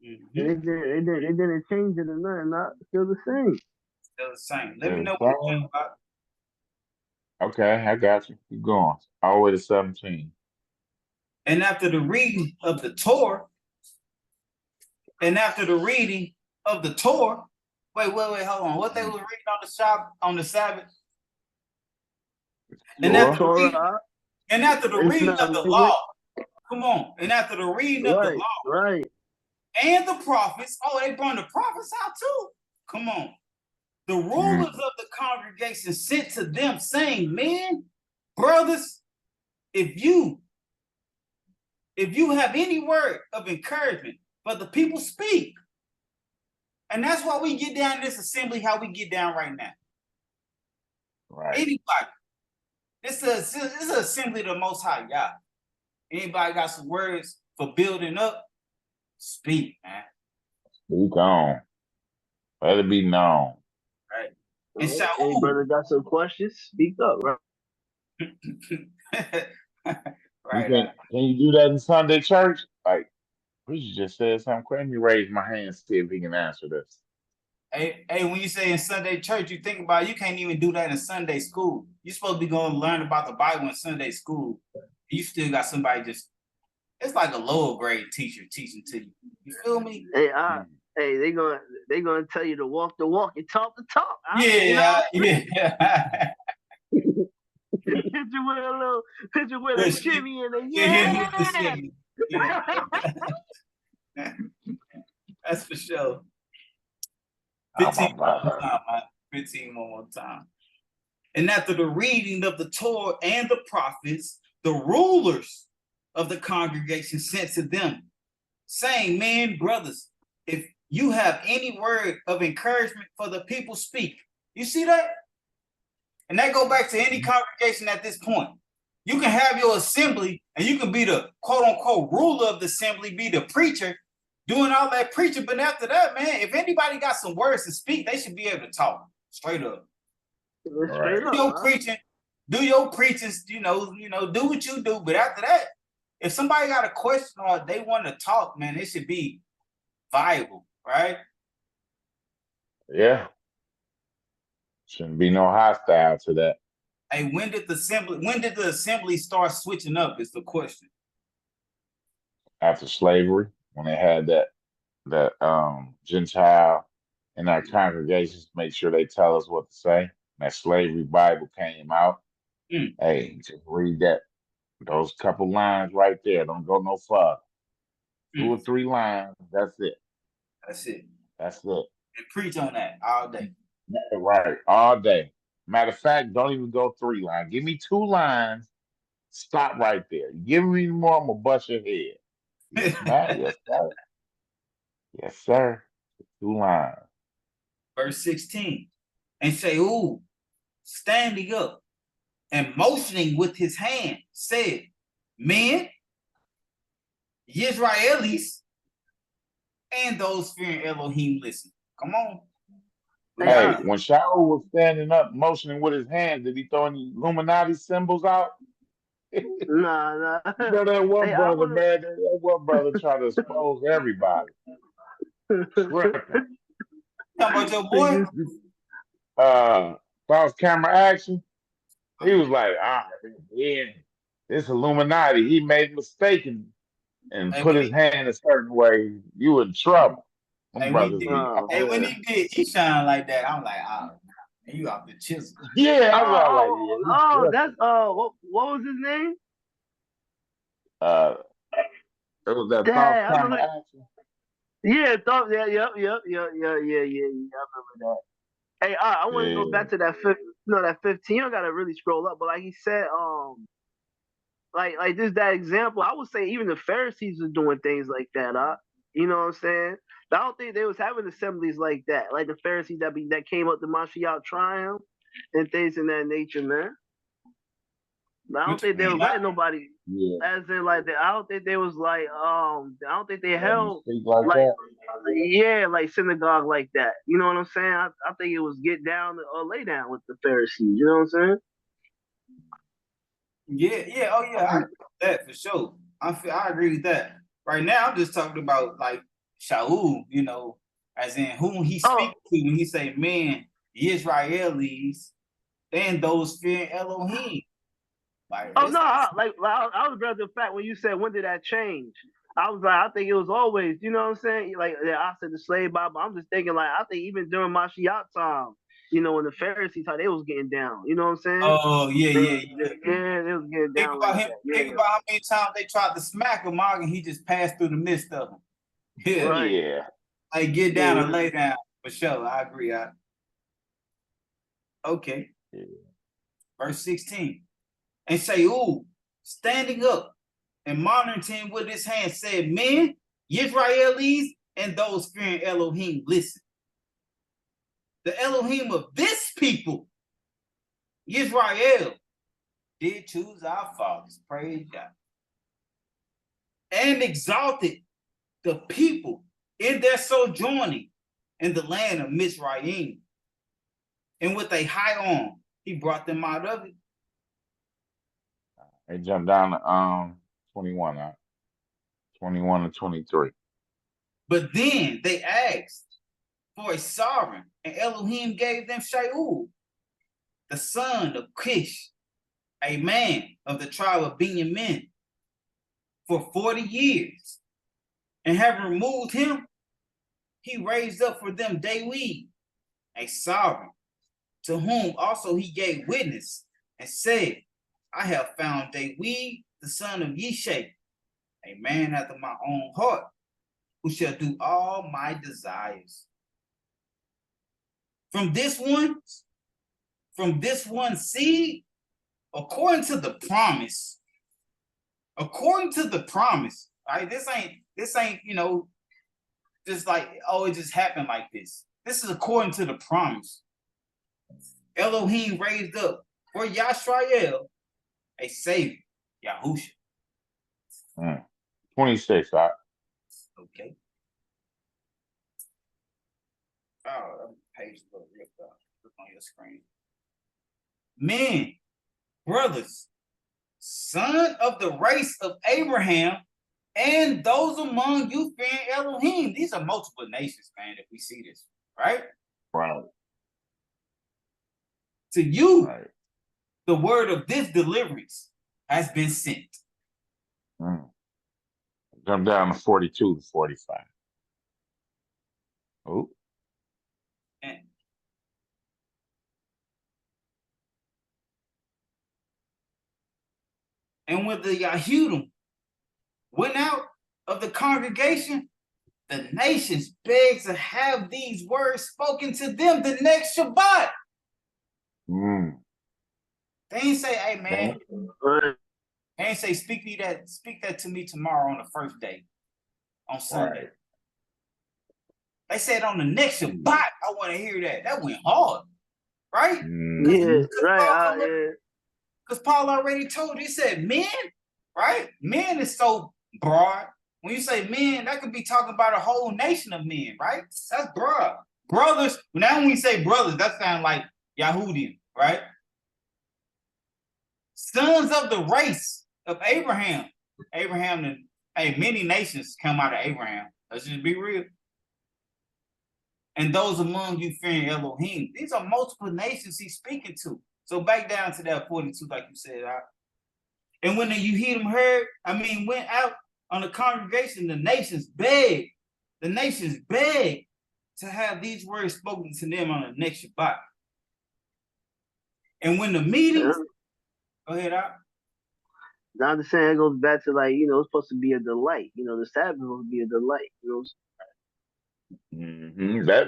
They didn't change it or nothing. Not still the same. Still the same. Let me know what you're talking about. Okay, I got you. Keep going. All the way to 17. And after the reading of the Torah, and after the reading of the Torah. Wait, hold on. What they was reading on the Sabbath? And Sure. after the reading of the law, come on. And after the reading of the law, and the prophets, they brought the prophets out too. Come on. The rulers of the congregation sent to them saying, men, brothers, if you have any word of encouragement for the people, speak. And that's why we get down in this assembly, how we get down right now. Right. Anybody. It's an assembly of the Most High God. Anybody got some words for building up? Speak, man. Speak on. Let it be known. Right. And hey, brother, got some questions? Speak up, right? Right. Can you do that in Sunday church? Like, preacher just said something crazy. Let me raise my hand and see if he can answer this. Hey, when you say in Sunday church, you think about it, you can't even do that in Sunday school. You're supposed to be going to learn about the Bible in Sunday school. You still got somebody it's like a lower grade teacher teaching to you. You feel me? Hey, they gonna tell you to walk the walk and talk the talk. Yeah. Picture with a shimmy and a yeah. That's for sure. 15 one more time. And after the reading of the Torah and the prophets, the rulers of the congregation sent to them, saying, men, brothers, if you have any word of encouragement for the people, speak. You see that? And that go back to any congregation at this point. You can have your assembly and you can be the quote unquote ruler of the assembly, be the preacher, doing all that preaching. But after that, man, if anybody got some words to speak, they should be able to talk straight up. Straight up, do your preaching, do what you do. But after that, if somebody got a question or they want to talk, man, it should be viable, right? Yeah. Shouldn't be no hostile to that. Hey, when did the assembly start switching up is the question. After slavery, when they had that Gentile in our congregations, make sure they tell us what to say. That slavery Bible came out. Hey, just read those couple lines right there. Don't go no further. 2 or 3 lines. That's it. And preach on that all day. Right, all day. Matter of fact, don't even go 3 lines. Give me 2 lines. Stop right there. Give me more, I'm gonna bust your head. Yes, ma'am. Yes, sir. Yes, sir. 2 lines. Verse 16. And say, standing up and motioning with his hand, said, men, Israelis, and those fearing Elohim, listen. Come on. Hey, when Shaul was standing up, motioning with his hand, did he throw any Illuminati symbols out? Nah. You know that one brother, man. That one brother try to expose everybody. Talking about your boy? False camera action. He was like, yeah, it's Illuminati. He made a mistake and put his hand a certain way. You in trouble. When he did, he shined like that. I'm like, you off the chisel. Yeah, I was like, that's what was his name? It was that false camera action. Yeah, yep. I remember that. Hey, I want to go back to that 15. You don't gotta really scroll up, but like he said, like just that example, I would say even the Pharisees were doing things like that. You know what I'm saying? But I don't think they was having assemblies like that, like the Pharisees that came up to Mashiach triumph and things in that nature, man. I don't think they was letting nobody, as in like that. I don't think they was like, I don't think they held like synagogue like that. You know what I'm saying? I think it was get down or lay down with the Pharisees. You know what I'm saying? Yeah. Oh yeah, I agree with that for sure. I agree with that. Right now, I'm just talking about like Shaul, as in whom he speaks to when he say, "Men, Israelis, and those fearing Elohim." I was rather the fact when you said when did that change? I was like, I think it was always, you know what I'm saying? Like I said, the slave Bible. I'm just thinking, like, I think even during Mashiach time, when the Pharisees how they was getting down. You know what I'm saying? Oh yeah, yeah, yeah. They was getting down like that. Think Yeah, about how many times they tried to smack him, and he just passed through the midst of them. Yeah, right. Yeah. like get down Yeah. and lay down for sure. I agree. Okay. Yeah. Verse 16. And Shaul, standing up and monitoring him with his hand, said, Men, Israelis, and those fearing Elohim, listen. The Elohim of this people, Israel, did choose our fathers, praise God, and exalted the people in their sojourning in the land of Mizraim. And with a high arm, he brought them out of it. They jumped down to 21, 21 to 23. But then they asked for a sovereign, and Elohim gave them Shaul, the son of Kish, a man of the tribe of Benjamin, for 40 years. And having removed him, he raised up for them David, a sovereign, to whom also he gave witness and said, I have found David, the son of Yishai, a man after my own heart, who shall do all my desires. From this one seed, according to the promise, right? This ain't, just like, oh, it just happened like this. This is according to the promise. Elohim raised up for Yashrael a savior, Yahusha. 26, Okay. Oh, page look on your screen. Men, brothers, son of the race of Abraham, and those among you fearing Elohim. These are multiple nations, man, if we see this, right? Right. To you, Right. the word of this deliverance has been sent. Jump down to 42 to 45. Oh. And when the Yahudim went out of the congregation, the nations begged to have these words spoken to them the next Shabbat. They ain't say, hey man, they ain't say speak that to me tomorrow on the first day, on Sunday. Right. They said on the next Shabbat, I want to hear that. That went hard, right? Yeah, right. Because Paul already told you, he said men, right? Men is so broad. When you say men, that could be talking about a whole nation of men, right? That's broad. Brothers, now when we say brothers, that sounds like Yahudim, right? Sons of the race of Abraham. Many nations come out of Abraham. Let's just be real. And those among you fearing Elohim. These are multiple nations he's speaking to. So back down to that 42, like you said. And when the Yehudim went out on the congregation, the nations begged to have these words spoken to them on the next Shabbat. And when the meetings, go ahead, Al. Now I'm saying it goes back to it's supposed to be a delight. The Sabbath is supposed to be a delight.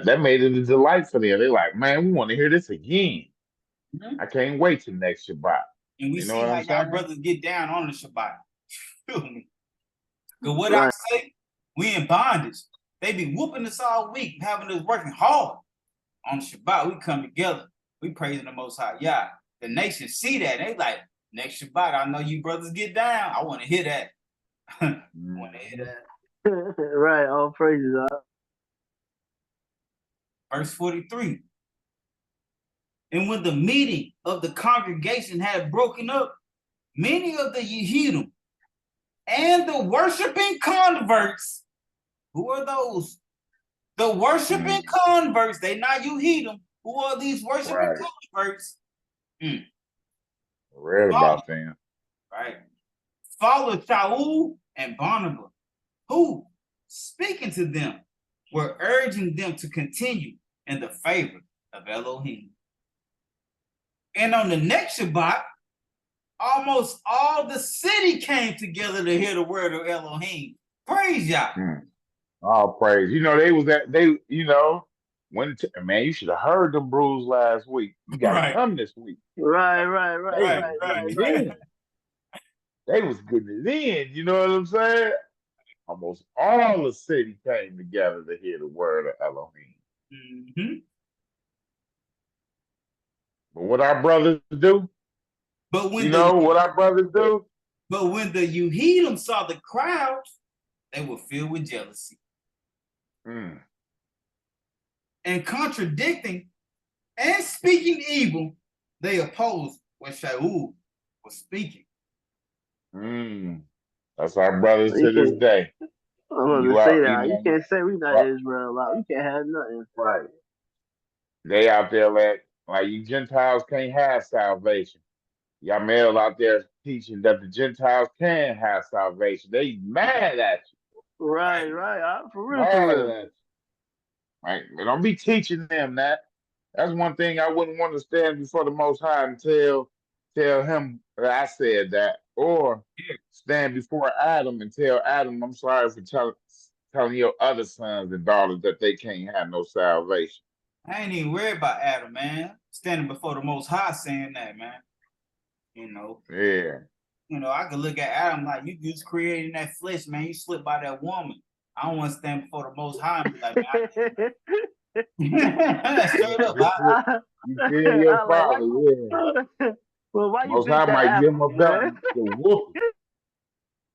That made it a delight for them. They're like, man, we want to hear this again. I can't wait till next Shabbat. And we see how y'all brothers get down on the Shabbat. Feel me? Because what I say, we in bondage. They be whooping us all week, having us working hard. On the Shabbat, we come together. We praising the Most High. Yeah, the nation see that. They like, next Shabbat, I know you brothers get down. I want to hear that. I want to hear that. Right, all praises. Verse 43. And when the meeting of the congregation had broken up, many of the Yehudim and the worshiping converts, who are those? The worshiping converts, they not Yehudim. Who are these worshiping converts? Read about them. Right. Follow Shaul and Barnabas who, speaking to them, were urging them to continue in the favor of Elohim. And on the next Shabbat, almost all the city came together to hear the word of Elohim. Praise Yah. All praise. Man, you should have heard them brews last week. You got to come this week. Right. They was getting it in. You know what I'm saying? Almost all the city came together to hear the word of Elohim. Mm-hmm. But what our brothers do? But when what our brothers do? But when the Yehudim saw the crowds, they were filled with jealousy. And contradicting and speaking evil, they opposed what Shaul was speaking. That's our brothers to this day. I'm going to say that. You can't say we not Israel. You can't have nothing. Right. They out there like you Gentiles can't have salvation. Y'all male out there teaching that the Gentiles can have salvation. They mad at you. Right. For real. At you. Right. But don't be teaching them that. That's one thing I wouldn't want to stand before the Most High and tell him that I said that, or stand before Adam and tell Adam, I'm sorry for telling your other sons and daughters that they can't have no salvation. I ain't even worried about Adam, man. Standing before the Most High saying that, man. Yeah. I could look at Adam like, you just creating that flesh, man. You slipped by that woman. I don't want to stand before the Most High and be like, man. Straight up. You feel your father, yeah. Well, why you Most High might give him a belt to whoop him.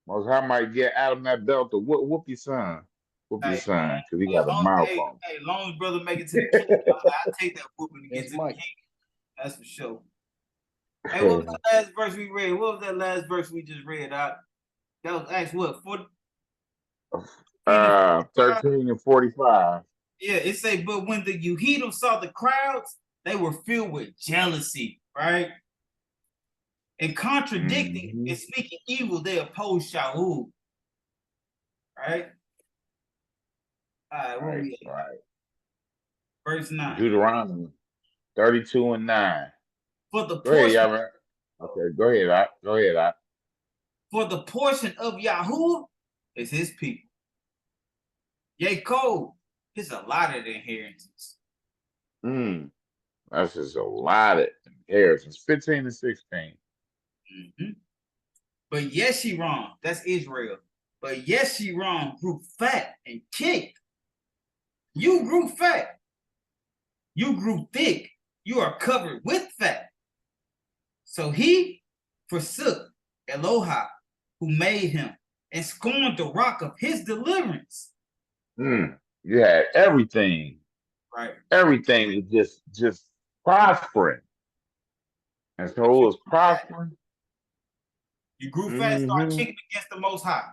Most High might get Adam that belt to whoop your son. Whoop your son, because he got a mouth on him. Hey, long as brother make it to the kingdom, I'll take that whooping to get to the kingdom. That's for sure. Hey, what was the last verse we read? What was that last verse we just read? That was Acts what? 13 and 45. Yeah, it say, but when the Yehudim saw the crowds, they were filled with jealousy, right? And contradicting and speaking evil, they opposed Shaul. Right? All right, right. Verse 9. Deuteronomy 32 and 9. For the go portion, ahead, okay, go ahead. For the portion of Yahuwah is his people. Jacob, his allotted inheritance. That's just a lot of inheritance. 15 and 16. But Yeshiram, that's Israel. But Yeshiram grew fat and kicked. You grew fat. You grew thick. You are covered with fat. So he forsook Eloha, who made him, and scorned the rock of his deliverance. You had everything. Right. Everything was just prospering. And so it was prospering. You grew fat, started kicking against the Most High.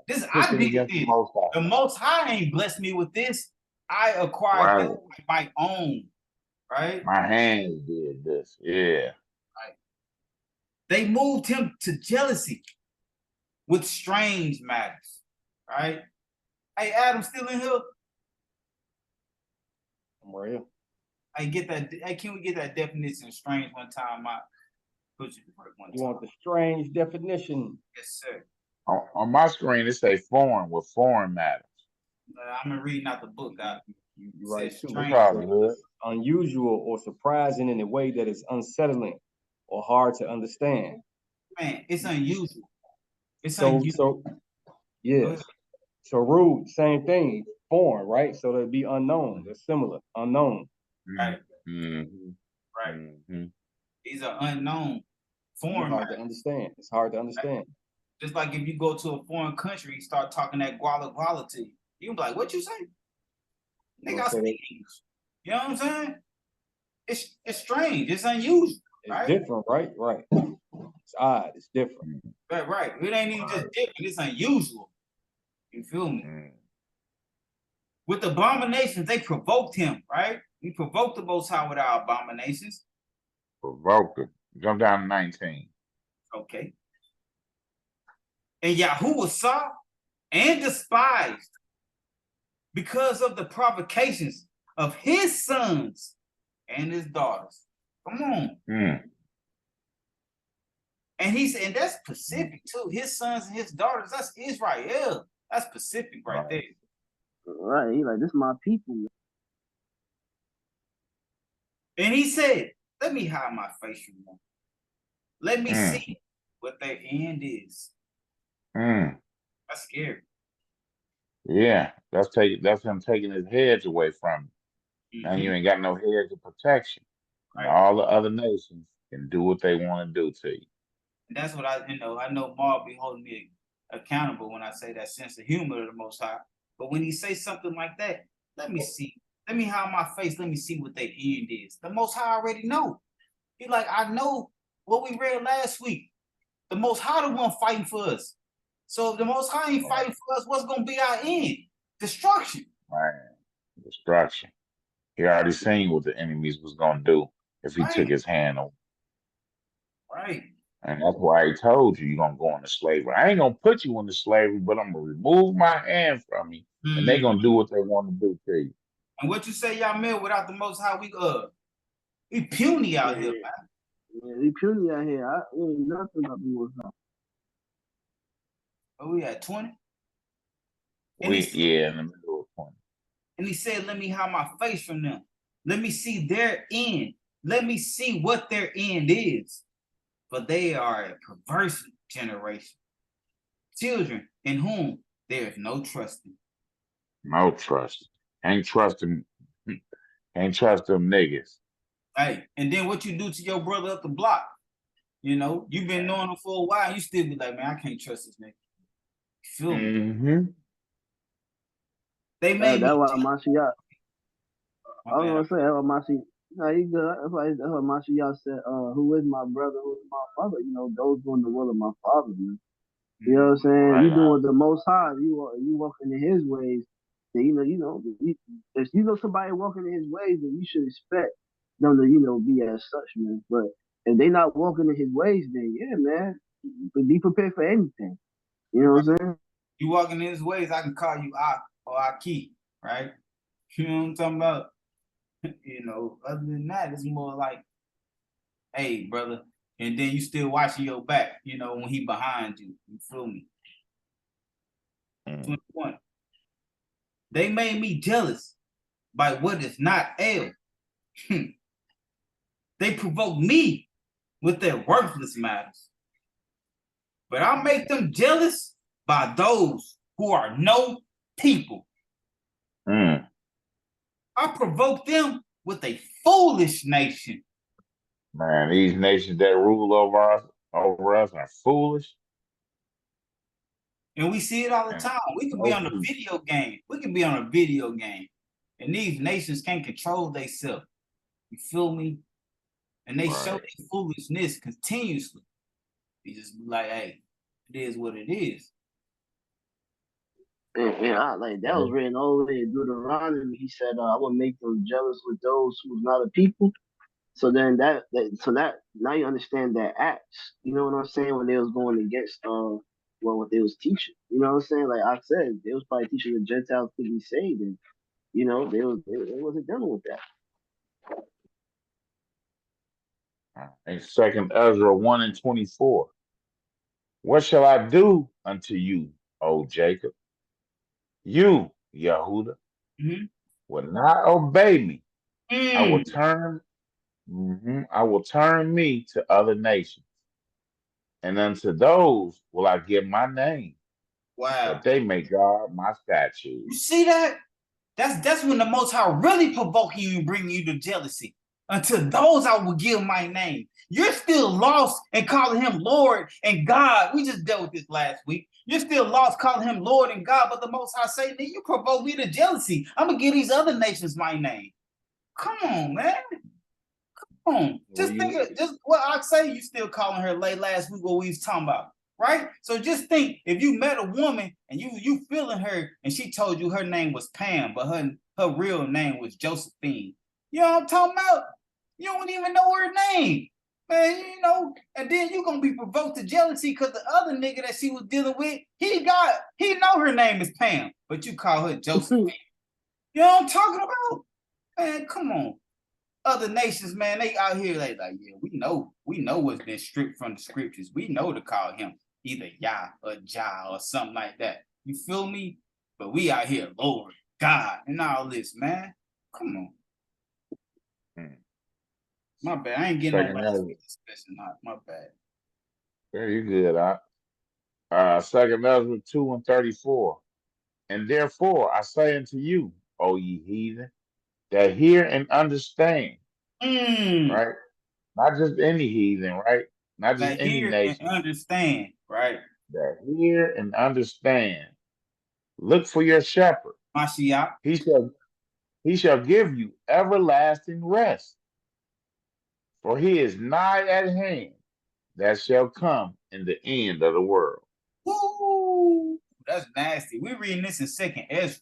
This I did this. The Most High ain't blessed me with this. I acquired this with my own. Right? My hands did this. Yeah. Right. They moved him to jealousy with strange matters. Right? Hey, Adam, still in here? I'm real. Hey, can we get that definition of strange one time? You want the strange definition? Yes, sir. On my screen, it says foreign with foreign matters. I'm reading out the book. You're right, too. Strange. Unusual or surprising in a way that is unsettling or hard to understand. Man, it's unusual. So yes. So rude, same thing. Foreign, right? So that'd be unknown. They're similar. Unknown. Right. Right. These are unknown. Foreign. Hard to understand. It's hard to understand. Just like if you go to a foreign country and start talking that guala to you, you can be like, what you say? Nigga, I speak English. You know what I'm saying? It's strange. It's unusual. It's different, right? Right. It's odd. It's different. Right. It ain't even just different. It's unusual. You feel me? With abominations, they provoked him, right? We provoked the Most High with our abominations. Provoked him. Jump down to 19. Okay. And Yahuwah saw and despised because of the provocations of his sons and his daughters. Come on. And and that's specific too. His sons and his daughters, that's Israel. That's specific right there. Right. He like, this is my people. And he said, let me hide my face from them. Let me see what their end is. That's scary. Yeah, that's him taking his hedge away from you. Now you ain't got no hedge of protection. Right. All the other nations can do what they want to do to you. And that's what I know Mark be holding me accountable when I say that sense of humor of the Most High. But when he says something like that, let me see. Let me hide my face. Let me see what their end is. The Most High already know. He like, I know what we read last week. The Most High the one fighting for us. So if the Most High ain't fighting for us, what's going to be our end? Destruction. Right. Destruction. He already seen what the enemies was going to do if he took his hand over. Right. And that's why he told you you're going to go into slavery. I ain't going to put you into slavery, but I'm going to remove my hand from you, and they're going to do what they want to do to you. And what you say, y'all man, without the Most High, we puny out here, man. Yeah, we puny out here. I ain't nothing about the Most High. Oh, we at 20? In the middle of 20. And he said, let me hide my face from them. Let me see their end. Let me see what their end is. But they are a perverse generation. Children in whom there is no trusting. No trust. Ain't trust them niggas. Hey, and then what you do to your brother up the block? You've been knowing him for a while. You still be like, man, I can't trust this nigga. You feel me? They made that's why Mashiach. I was gonna say, that's why Mashiach. No, he good. That's why Mashiach said, "Who is my brother? Who is my mother? Those doing the will of my Father, man." You know what I'm saying? Right. You doing the Most High. You walking in His ways. Then, if you know somebody walking in His ways, then you should expect them to be as such, man. But if they not walking in His ways, then yeah, man, be prepared for anything. You know what I'm saying? You walking in His ways, I can call you Ak or Aki, right? You know what I'm talking about? Other than that, it's more like, hey, brother, and then you still watching your back, when he behind you. You feel me? 21. They made me jealous by what is not El. They provoke me with their worthless matters. But I'll make them jealous by those who are no people. I provoke them with a foolish nation. Man, these nations that rule over us are foolish. And we see it all the time. We could be on a video game. And these nations can't control themselves. You feel me? And they show their foolishness continuously. You just be like, hey, it is what it is. Yeah, that was written all the way in Deuteronomy. He said, I will make them jealous with those who's not a people. So then that now you understand that Acts, you know what I'm saying, when they was going against what they was teaching. You know what I'm saying? Like I said, they was probably teaching the Gentiles to be saved, and they wasn't dealing with that. In 2 Ezra 1:24. What shall I do unto you, O Jacob? You, Yehuda, will not obey me. I will turn me to other nations, and unto those will I give my name. Wow. That they may guard my statutes. You see that? That's when the Most High really provoking you and bringing you to jealousy. Unto those I will give my name. You're still lost and calling him Lord and God. We just dealt with this last week. You're still lost calling him Lord and God, but the Most High say, you provoke me to jealousy. I'm going to give these other nations my name. Come on, man. Come on. Just what I say, you still calling her last week what we was talking about. Right? So just think, if you met a woman and you feeling her and she told you her name was Pam, but her real name was Josephine. You know what I'm talking about? You don't even know her name. Man, you know, and then you gonna be provoked to jealousy because the other nigga that she was dealing with, he know her name is Pam, but you call her Josephine. You know what I'm talking about? Man, come on. Other nations, man, they out here like, yeah, we know what's been stripped from the scriptures. We know to call him either Yah or Jah or something like that. You feel me? But we out here, Lord, God, and all this, man. Come on. My bad. I ain't getting on last week's discussion. My bad. Yeah, you good, Second Ezra 2:34. And therefore I say unto you, O ye heathen, that hear and understand, right? Not just any heathen, right? Not just That any hear nation. and understand, right? That hear and understand. Look for your shepherd. Mashiach. He shall give you everlasting rest. For he is nigh at hand that shall come in the end of the world. Woo! That's nasty. We're reading this in Second Ezra.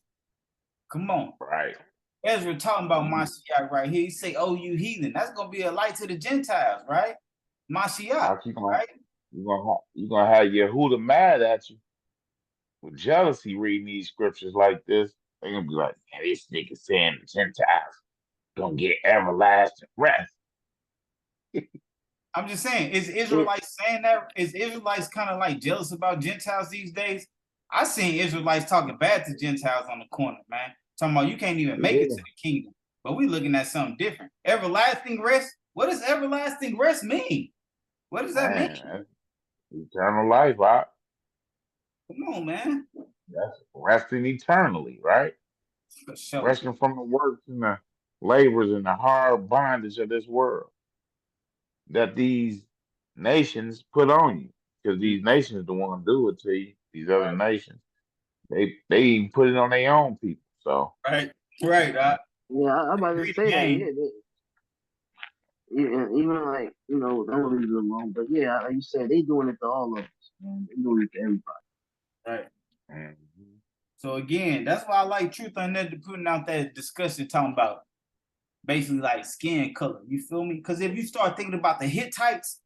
Come on. Right. Ezra talking about Mashiach right here. He say, oh, you heathen. That's going to be a light to the Gentiles, right? Mashiach, right? You're going to have Yehuda mad at you with jealousy reading these scriptures like this. They're going to be like, man, this nigga saying the Gentiles going to get everlasting rest. I'm just saying, is Israelites saying that? Is Israelites kind of like jealous about Gentiles these days? I seen Israelites talking bad to Gentiles on the corner, man. Talking about you can't even make it to the kingdom. But we looking at something different. Everlasting rest? What does everlasting rest mean? What does that mean? Eternal life, right? Come on, man. That's resting eternally, right? For sure. Resting from the works and the labors and the hard bondage of this world that these nations put on you. Because these nations the one do it to you. These other nations, they even put it on their own people. So right. Yeah, I'm about to say that. Yeah, even like I'm gonna leave it alone. But yeah, like you said, they doing it to all of us, man. They doing it to everybody. Right. So again, that's why I like Truth Unedited putting out that discussion talking about basically like skin color. You feel me? Because if you start thinking about the Hittites,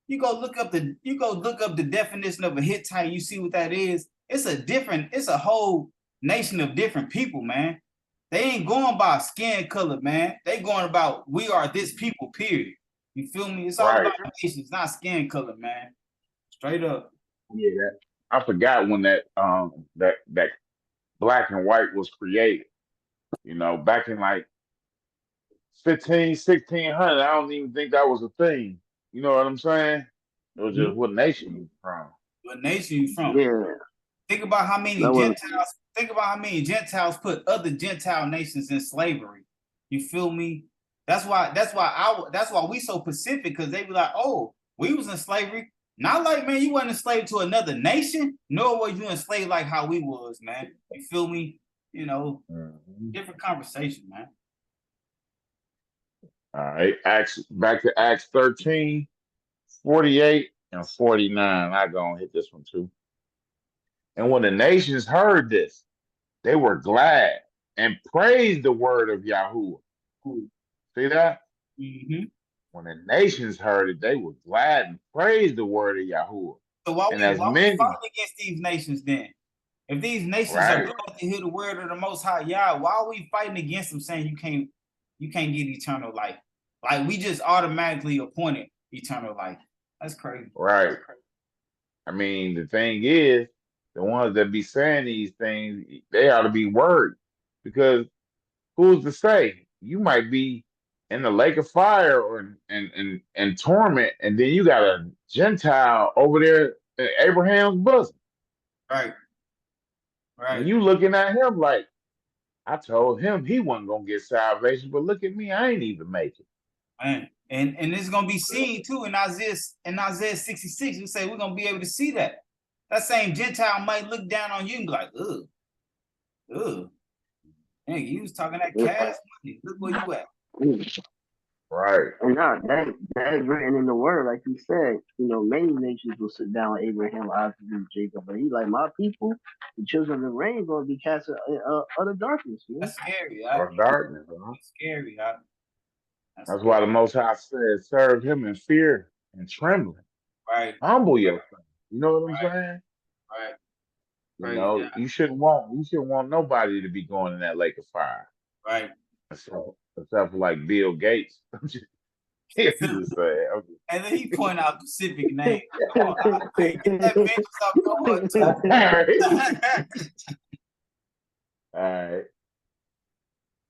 you go look up the definition of a Hittite, you see what that is. It's a whole nation of different people, man. They ain't going by skin color, man. They going about we are this people, period. You feel me? It's all about nations, not skin color, man. Straight up. Yeah, I forgot when that black and white was created. Back in like 1600, I don't even think that was a thing. You know what I'm saying? It was just what nation you from. What nation you from? Yeah. Think about how many Gentiles put other Gentile nations in slavery. You feel me? That's why we so Pacific, because they be like, oh, we was in slavery. Not like, man, you wasn't enslaved to another nation, nor were you enslaved like how we was, man. You feel me? Different conversation, man. All right, back to Acts 13, 48 and 49. I go and hit this one too. And when the nations heard this, they were glad and praised the word of Yahuwah. See that? When the nations heard it, they were glad and praised the word of Yahuwah. So why we fighting against these nations then? If these nations are glad to hear the word of the Most High Yah, why are we fighting against them, saying you can't get eternal life? Like we just automatically appointed eternal life. That's crazy. Right. I mean, the thing is, the ones that be saying these things, they ought to be worried, because who's to say you might be in the lake of fire or in torment, and then you got a Gentile over there in Abraham's bosom. Right. And you looking at him like, I told him he wasn't gonna get salvation, but look at me, I ain't even make it. Man. And it's gonna be seen too in Isaiah 66. We say we're gonna be able to see that. That same Gentile might look down on you and be like, ugh. Hey, you was talking that cash money. Look where you at. Right. And that is written in the word, like you said. Many nations will sit down with Abraham, Isaac, and Jacob, but he like, my people, the children of the rain, going to be cast out of darkness. Man. That's scary. Darkness. That's scary. That's why the Most High said, serve him in fear and trembling. Right. Humble yourself. You know what I'm Right. saying? Right. You Praise know, God. you shouldn't want nobody to be going in that lake of fire. Right. Except for like Bill Gates. He's just saying. And then he point out specific names. Come on, hey, get that vengeance off your heart too. All right. All right.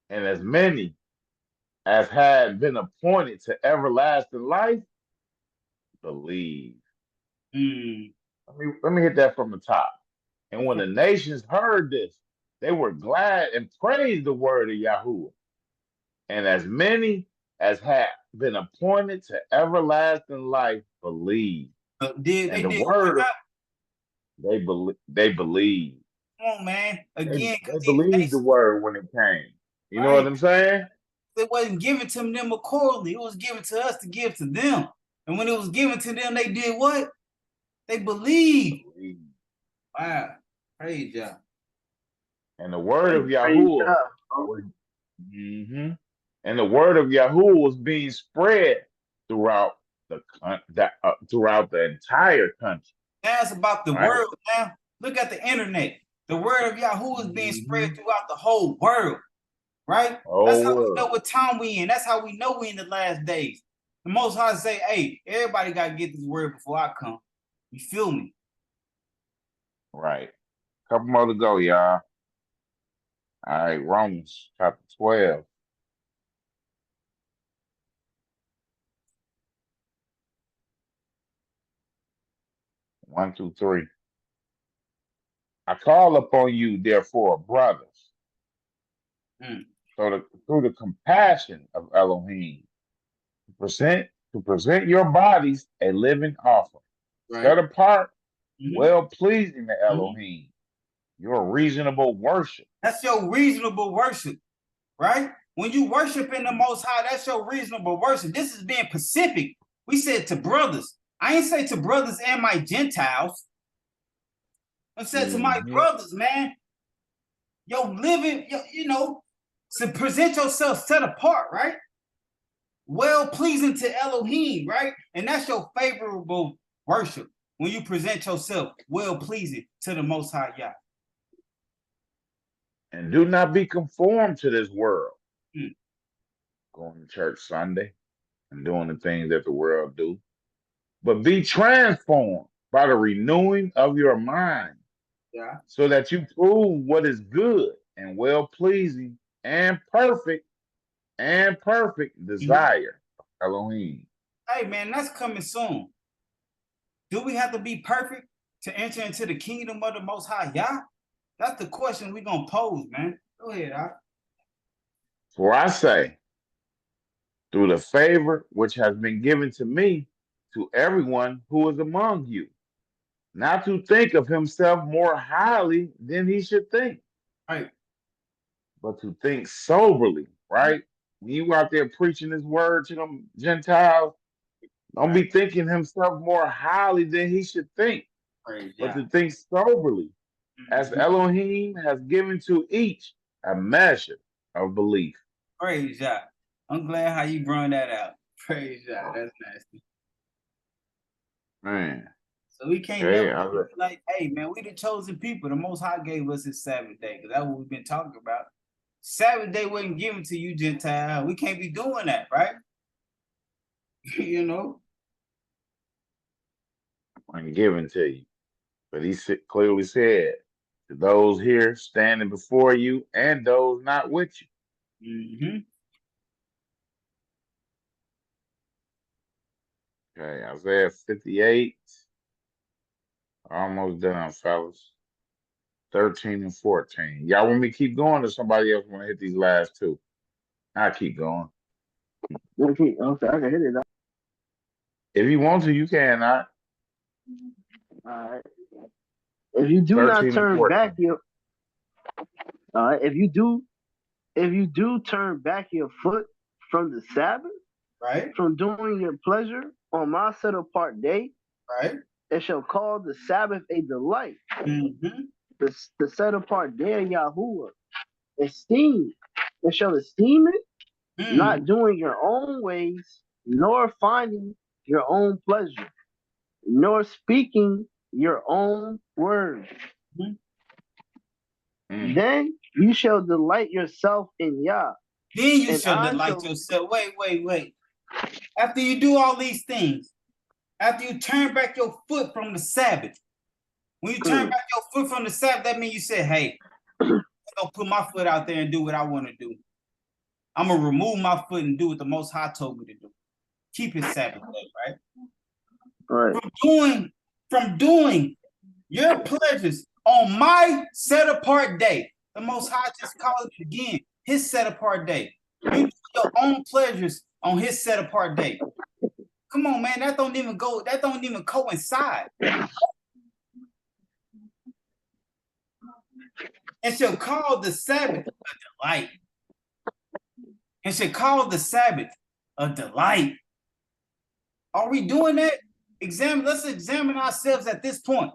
And as many as had been appointed to everlasting life, believe. Let me hit that from the top. And when the nations heard this, they were glad and praised the word of Yahuwah. And as many as had been appointed to everlasting life believed. They did word, they believed. Come on, man. Again, they believed the word when it came. You know what I'm saying? It wasn't given to them accordingly. It was given to us to give to them. And when it was given to them, they did what? They believed. Wow. Praise God. And the word of Yahuwah and the word of Yahuwah was being spread throughout throughout the entire country. Now it's about the world now. Look at the internet. The word of Yahuwah is being spread throughout the whole world. Right? That's how we know what time we in. That's how we know we in the last days. The Most High say, hey, everybody got to get this word before I come. You feel me? Right. Couple more to go, y'all. All right, Romans chapter 12. One through 3. I call upon you, therefore, brothers, so through the compassion of Elohim, to present your bodies a living offering, set apart, well pleasing to Elohim, your reasonable worship. That's your reasonable worship, right? When you worship in the Most High, that's your reasonable worship. This is being Pacific. We said to brothers. I ain't say to brothers and my Gentiles. I said to my brothers, man. Yo, living, you know, to present yourself set apart, right? Well pleasing to Elohim, right? And that's your favorable worship when you present yourself well pleasing to the Most High Yah. And do not be conformed to this world. Going to church Sunday and doing the things that the world do. But be transformed by the renewing of your mind. So that you prove what is good and well pleasing and perfect desire of Elohim. Hey man, that's coming soon. Do we have to be perfect to enter into the kingdom of the Most High Yah? That's the question we're gonna pose, man. Go ahead, Al. For I say, through the favor which has been given to me, to everyone who is among you, not to think of himself more highly than he should think, right? But to think soberly, right? When you out there preaching this word to them Gentiles, don't be thinking himself more highly than he should think, but to think soberly, as Elohim has given to each a measure of belief. Praise God. I'm glad how you brought that out. Praise God. That's nasty. Man. So we can't never be like, hey man, we the chosen people. The Most High gave us his Sabbath day, because that's what we've been talking about. Sabbath day wasn't given to you, Gentile. We can't be doing that, right? You know? Wasn't given to you. But he clearly said, to those here standing before you and those not with you. Okay, Isaiah 58. Almost done, fellas. 13 and 14. Y'all want me to keep going, or somebody else want to hit these last two? I'll keep going. Okay, I can hit it. If you want to, you can. All right. If you do not turn back your, if you do turn back your foot from the Sabbath, right, from doing your pleasure on my set apart day, right, it shall call the Sabbath a delight. The set apart day of Yahuwah, esteem. It shall esteem it. not doing your own ways, nor finding your own pleasure, nor speaking your own words. Then you shall delight yourself in Yah. Then you and shall I delight shall yourself. Wait. After you do all these things, after you turn back your foot from the Sabbath, when you turn back your foot from the Sabbath, that means you said, hey, I'm gonna put my foot out there and do what I want to do. I'm gonna remove my foot and do what the Most High told me to do. Keep his Sabbath day, right? From doing your pleasures on my set apart day. The Most High just called it again, his set apart day. You do your own pleasures on his set apart day. Come on, man, that don't even coincide. And shall call the Sabbath a delight. And shall call the Sabbath a delight. Are we doing that? Let's examine ourselves at this point.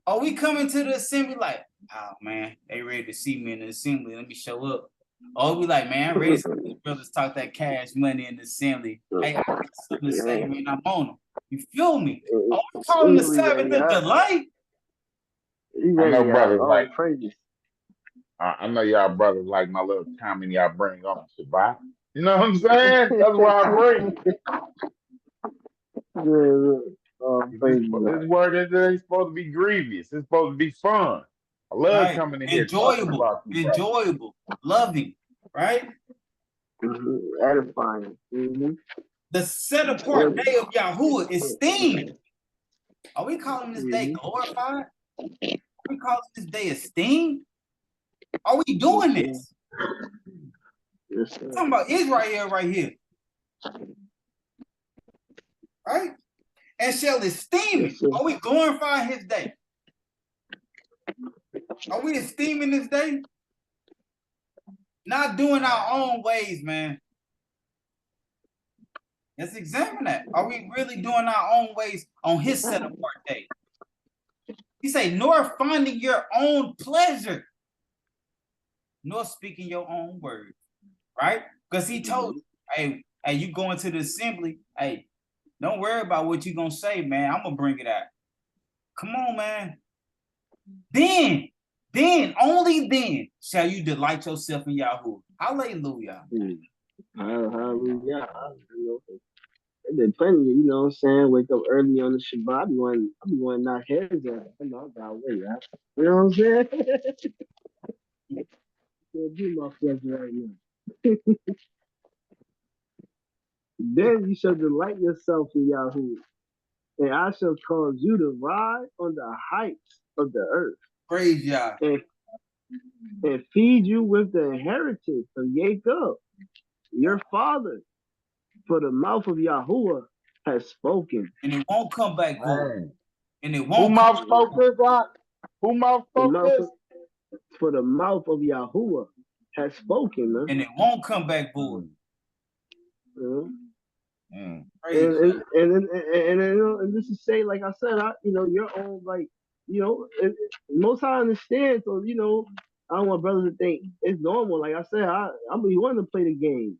Are we coming to the assembly like, oh man, they ready to see me in the assembly, let me show up? Or we like, man, I'm ready to see these brothers talk that cash money in the assembly. Hey, I got something to say, man, I'm on them. You feel me? Are we calling the Sabbath a delight? I know brothers like I know y'all brothers like my little comment y'all bring on Shabbat. You know what I'm saying? That's why I bring. This word is supposed to be grievous. It's supposed to be fun. I love coming in here talking about enjoyable, loving, right? Edifying. The set apart day of Yahuwah is esteemed. Are we calling this day glorified? Are we calling this day esteemed? Are we doing this? Talking about Israel right here. Right? And shall esteem it. Are we glorifying his day? Are we esteeming this day? Not doing our own ways, man. Let's examine that. Are we really doing our own ways on his set apart day? He say, nor finding your own pleasure, nor speaking your own words, right? Because he told you, hey, you going to the assembly, hey, don't worry about what you're going to say, man. I'm going to bring it out. Come on, man. Then, only then, shall you delight yourself in Yahoo. Hallelujah. Hallelujah. There's been plenty, you know what I'm saying? Wake up early on the Shabbat. I be wanting to knock heads out. I know I gotta wait, right? You know what I'm saying? Can't do my flesh right now. Then you shall delight yourself in Yahoo, and I shall cause you to ride on the heights of the earth. Praise Yah. And feed you with the inheritance of Jacob, your father. For the mouth of Yahuwah has spoken. And it won't come back void. And it won't Who mouth spoke this, God? Who mouth spoke this? For the mouth of Yahuwah has spoken, man. And it won't come back void. And this is say, like I said, your own, like, most I understand. So, I don't want brothers to think it's normal. Like I said, I'm wanting to play the game,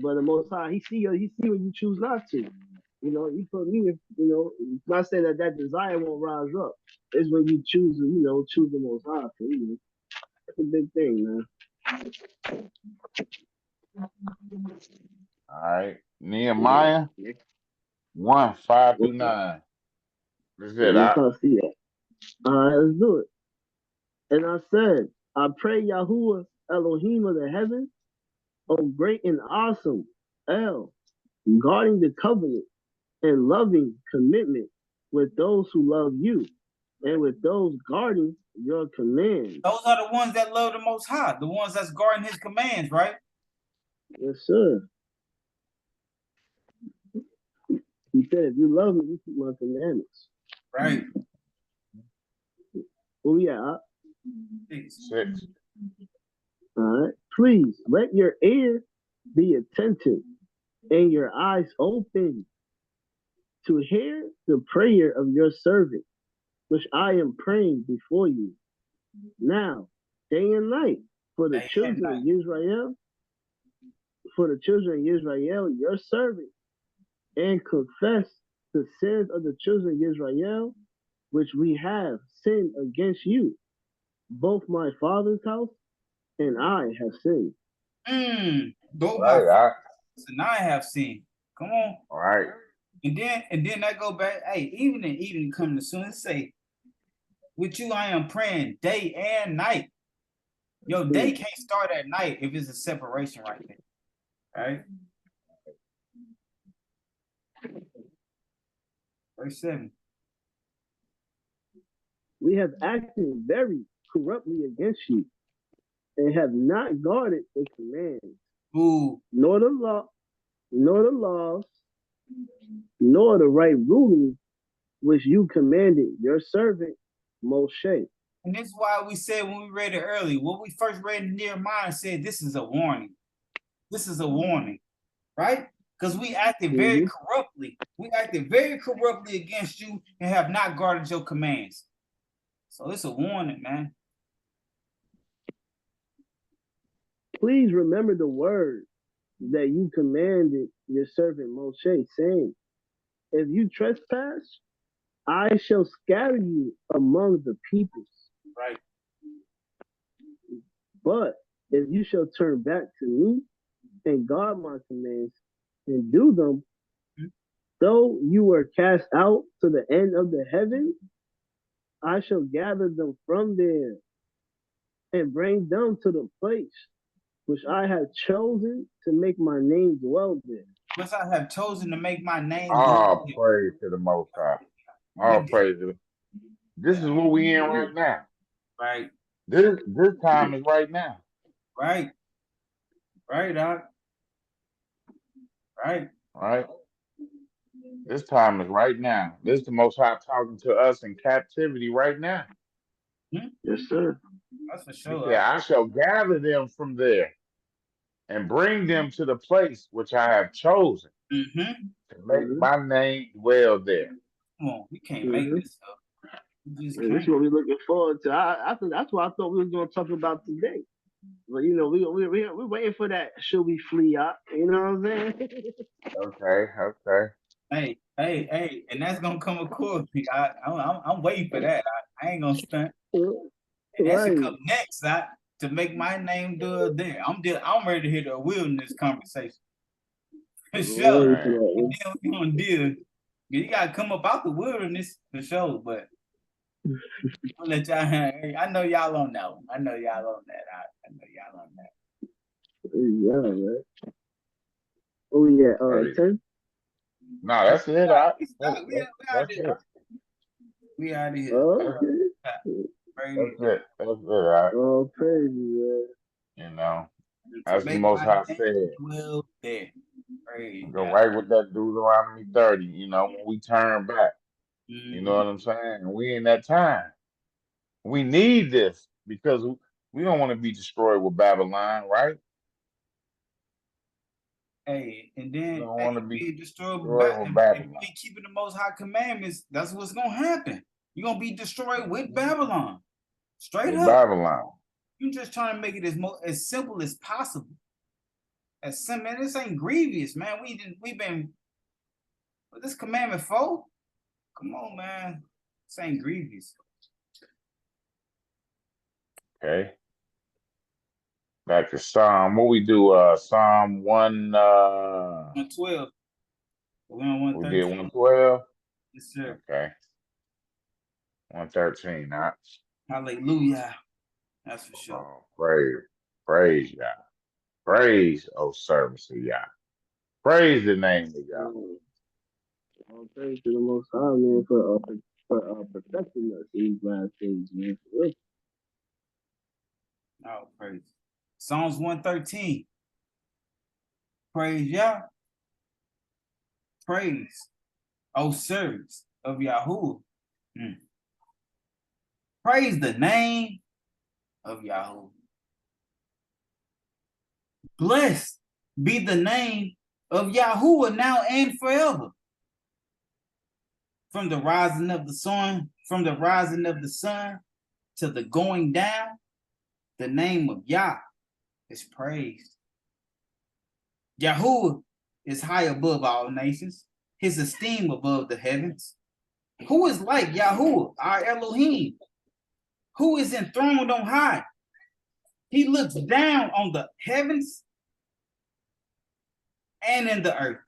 but the Most High, he see when you choose not to. He put me, not saying that desire won't rise up. It's when you choose the Most High. So, that's a big thing, man. All right, Nehemiah 1:5-9. That's it. See that. All right, let's do it. And I said, I pray Yahuwah Elohim of the heavens, O great and awesome El, guarding the covenant and loving commitment with those who love you and with those guarding your commands. Those are the ones that love the Most High, the ones that's guarding his commands, right? Yes, sir. He said, if you love me, you keep my commandments. Right. Where we at? 6. All right. Please let your ear be attentive and your eyes open to hear the prayer of your servant, which I am praying before you now, day and night, for the children of Israel, for the children of Israel, your servant, and confess the sins of the children of Israel, which we have sinned against you. Both my father's house and I have sinned. Both my Right, fathers and I have sinned. Come on. all right. And then I go back. Hey, even in evening come to soon say, with you I am praying day and night. Your day can't start at night if it's a separation right there. Right? Verse 7. We have acted very corruptly against you, and have not guarded the commands, nor the laws, nor the right ruling which you commanded your servant Moshe. And this is why we said when we read it early, when we first read in Nehemiah, said this is a warning. This is a warning, right? Because we acted very corruptly. We acted very corruptly against you and have not guarded your commands. So it's a warning, man. Please remember the word that you commanded your servant Moshe, saying, if you trespass, I shall scatter you among the peoples. Right. But if you shall turn back to me and guard my commands and do them, though you were cast out to the end of the heaven, I shall gather them from there and bring them to the place which I have chosen to make my name dwell there. Which I have chosen to make my name All dwell there. praise to the Most High. All praise to the. This is what we in right now. Right. This time is right now. Right. Right, Doc. Right. Right. This time is right now. This is the Most High talking to us in captivity right now. Yes, sir. That's for sure. He said, I shall gather them from there and bring them to the place which I have chosen to make my name dwell there. Come on, we can't make this up. This is what we're looking forward to. That's what I thought we were going to talk about today. But you know, we're waiting for that. Should we flee out? You know what I'm saying? Okay. Hey, and that's gonna come accordingly. I'm waiting for that. I ain't gonna stunt. And that should come next, to make my name dwell there. I'm ready to hear the wilderness conversation. For sure. Right. And then we're gonna deal. You gotta come up out the wilderness for sure, but I'll let y'all. I know y'all on that one. I know y'all on that. Yeah, man. Oh yeah, 10. No, that's it. That's it. We out of here. Okay. That's it. Right? Oh, crazy, man. You know, as the Most High said. Well, there. Go right with that Deuteronomy 30. You know, when we turn back. You know what I'm saying? We in that time. We need this because we don't want to be destroyed with Babylon, right? Hey, and then we don't want to be destroyed with Babylon. If you ain't keeping the Most High commandments, that's what's gonna happen. You're gonna be destroyed with Babylon. Straight up. Babylon. You're just trying to make it as simple as possible. As simple, man, this ain't grievous, man. We've been with this commandment 4. Come on, man. This ain't grievous. Okay. Back to Psalm. What we do? Psalm 112. We on 113. We did 112. Yes, sir. Okay. 113. Huh? Hallelujah. That's for sure. Oh, praise Yah. Praise, O servants of Yah. Praise the name of Yah. All praise to the Most High, man, for protecting us in these last days, man. Oh, praise. Psalms 113. Praise Yah. Praise, O servants of Yahuwah. Praise the name of Yahuwah. Blessed be the name of Yahuwah now and forever. From the rising of the sun to the going down, the name of Yah is praised. Yahuwah is high above all nations, his esteem above the heavens. Who is like Yahuwah, our Elohim? Who is enthroned on high? He looks down on the heavens and in the earth.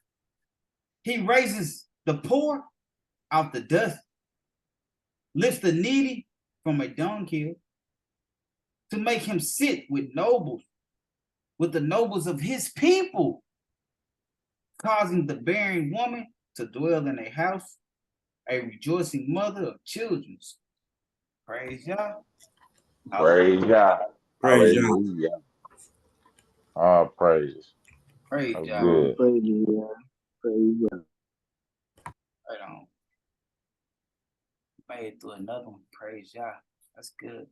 He raises the poor out the dust, lifts the needy from a dunghill, to make him sit with nobles, with the nobles of his people, causing the barren woman to dwell in a house, a rejoicing mother of children. Praise Yah. Praise Yah. Praise Yah. Hallelujah. All praises. Praise That's Yah. good. Praise you, praise you. Right on. Made it through another one. Praise Yah. That's good.